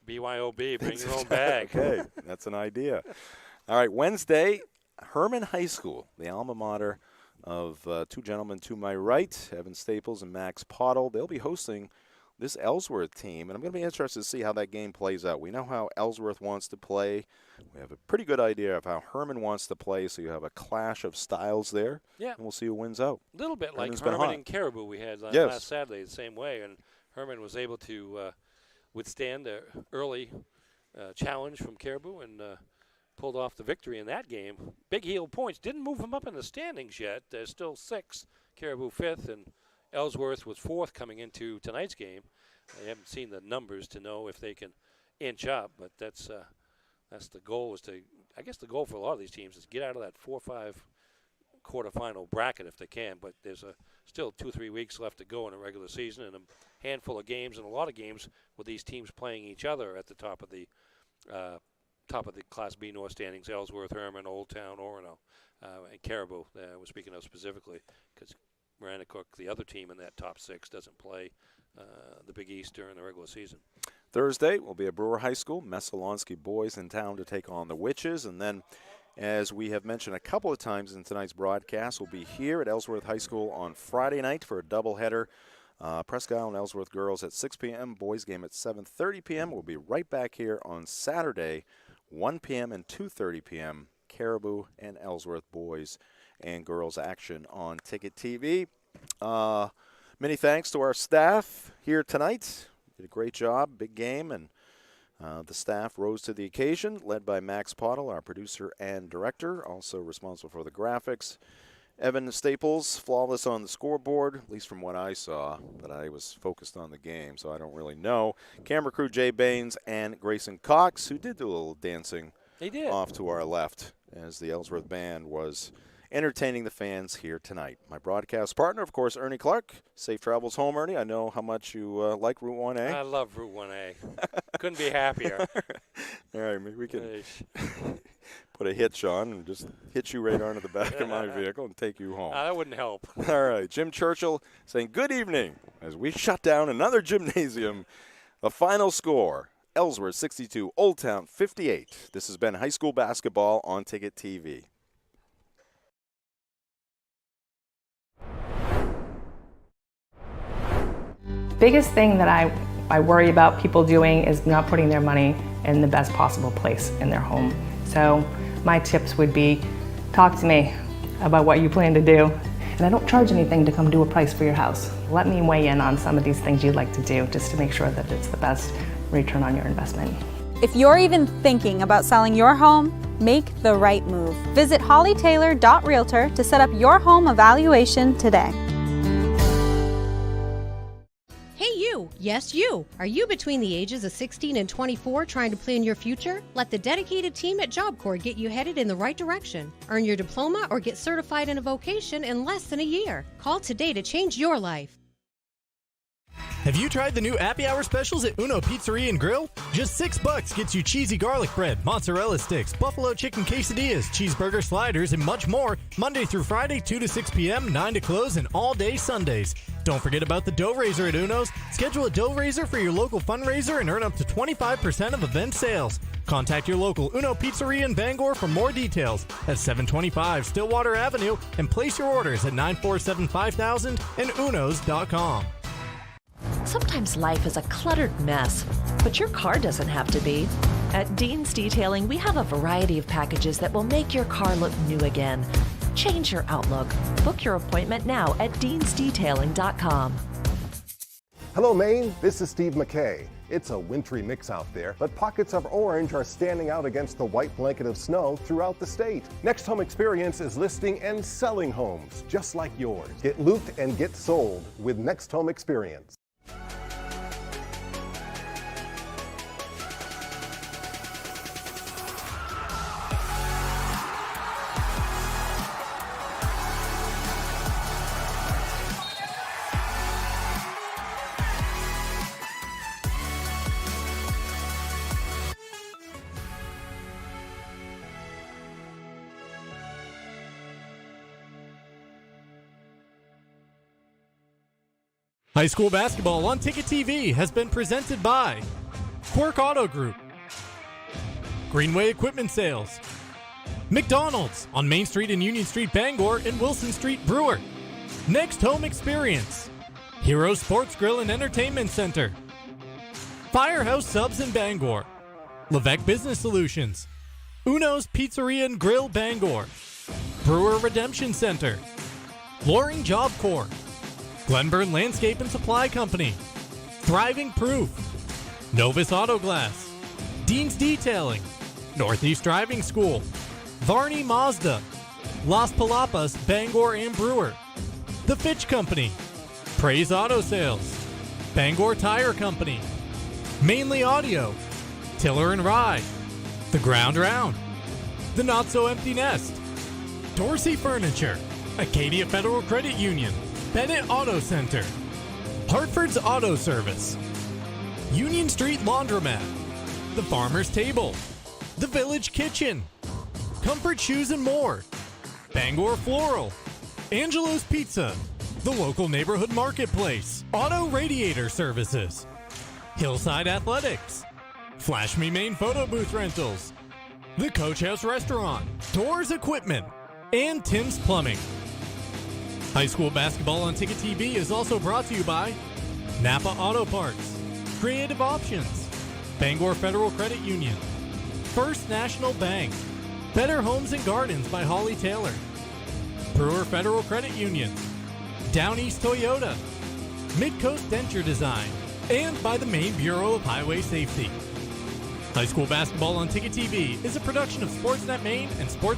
BYOB, bring your own bag. Okay, that's an idea. All right, Wednesday, Herman High School, the alma mater of 2 gentlemen to my right, Evan Staples and Max Pottle. They'll be hosting this Ellsworth team, and I'm going to be interested to see how that game plays out. We know how Ellsworth wants to play. We have a pretty good idea of how Herman wants to play, so you have a clash of styles there, and we'll see who wins out. A little bit Herman's like Herman and Caribou we had last Saturday, the same way, and Herman was able to withstand the early challenge from Caribou and pulled off the victory in that game. Big heel points. Didn't move him up in the standings yet. There's still 6. Caribou 5th, and Ellsworth was 4th coming into tonight's game. I haven't seen the numbers to know if they can inch up, but that's the goal. I guess the goal for a lot of these teams is get out of that 4-5 quarterfinal bracket if they can, but there's still 2-3 weeks left to go in a regular season and a handful of games and a lot of games with these teams playing each other at the top of the Class B North standings. Ellsworth, Herman, Old Town, Orono, and Caribou. We're speaking of specifically because Miranda Cook, the other team in that top 6, doesn't play the Big East during the regular season. Thursday will be at Brewer High School. Messalonsky boys in town to take on the Witches, and then, as we have mentioned a couple of times in tonight's broadcast, we'll be here at Ellsworth High School on Friday night for a doubleheader Presque Isle and Ellsworth girls at 6 p.m., boys game at 7:30 p.m. We'll be right back here on Saturday, 1 p.m. and 2:30 p.m., Caribou and Ellsworth boys and girls action on Ticket TV. Many thanks to our staff here tonight. Did a great job, big game, and the staff rose to the occasion, led by Max Pottle, our producer and director, also responsible for the graphics. Evan Staples, flawless on the scoreboard, at least from what I saw, but I was focused on the game, so I don't really know. Camera crew Jay Baines and Grayson Cox, who did do a little dancing off to our left as the Ellsworth Band was entertaining the fans here tonight. My broadcast partner, of course, Ernie Clark. Safe travels home, Ernie. I know how much you like Route 1A. I love Route 1A. Couldn't be happier. All right, maybe we can put a hitch on and just hitch you right onto the back of my vehicle and take you home. That wouldn't help. All right, Jim Churchill saying good evening as we shut down another gymnasium. A final score, Ellsworth 62, Old Town 58. This has been high school basketball on Ticket TV. Biggest thing that I worry about people doing is not putting their money in the best possible place in their home. So my tips would be, talk to me about what you plan to do. And I don't charge anything to come do a price for your house. Let me weigh in on some of these things you'd like to do just to make sure that it's the best return on your investment. If you're even thinking about selling your home, make the right move. Visit hollytaylor.realtor to set up your home evaluation today. Hey you! Yes you! Are you between the ages of 16 and 24 trying to plan your future? Let the dedicated team at Job Corps get you headed in the right direction. Earn your diploma or get certified in a vocation in less than a year. Call today to change your life. Have you tried the new happy hour specials at Uno Pizzeria and Grill? Just $6 gets you cheesy garlic bread, mozzarella sticks, buffalo chicken quesadillas, cheeseburger sliders, and much more, Monday through Friday, 2 to 6 p.m., 9 to close, and all day Sundays. Don't forget about the dough raiser at Uno's. Schedule a dough raiser for your local fundraiser and earn up to 25% of event sales. Contact your local Uno Pizzeria in Bangor for more details at 725 Stillwater Avenue and place your orders at 947-5000 and unos.com. Sometimes life is a cluttered mess, but your car doesn't have to be. At Dean's Detailing, we have a variety of packages that will make your car look new again. Change your outlook. Book your appointment now at deansdetailing.com. Hello, Maine. This is Steve McKay. It's a wintry mix out there, but pockets of orange are standing out against the white blanket of snow throughout the state. Next Home Experience is listing and selling homes just like yours. Get looped and get sold with Next Home Experience. High school basketball on Ticket TV has been presented by Quirk Auto Group, Greenway Equipment Sales, McDonald's on Main Street and Union Street Bangor and Wilson Street Brewer, Next Home Experience, Hero Sports Grill and Entertainment Center, Firehouse Subs in Bangor, Levesque Business Solutions, Uno's Pizzeria and Grill Bangor, Brewer Redemption Center, Flooring Job Corps, Glenburn Landscape and Supply Company, Thriving Proof, Novus Auto Glass, Dean's Detailing, Northeast Driving School, Varney Mazda, Las Palapas, Bangor and Brewer, The Fitch Company, Praise Auto Sales, Bangor Tire Company, Mainly Audio, Tiller and Rye, The Ground Round, The Not So Empty Nest, Dorsey Furniture, Acadia Federal Credit Union, Bennett Auto Center, Hartford's Auto Service, Union Street Laundromat, The Farmer's Table, The Village Kitchen, Comfort Shoes and More, Bangor Floral, Angelo's Pizza, The Local Neighborhood Marketplace, Auto Radiator Services, Hillside Athletics, Flash Me Main Photo Booth Rentals, The Coach House Restaurant, Doors Equipment, and Tim's Plumbing. High school basketball on Ticket TV is also brought to you by Napa Auto Parts, Creative Options, Bangor Federal Credit Union, First National Bank, Better Homes and Gardens by Holly Taylor, Brewer Federal Credit Union, Down East Toyota, Midcoast Denture Design, and by the Maine Bureau of Highway Safety. High school basketball on Ticket TV is a production of Sportsnet Maine and Sports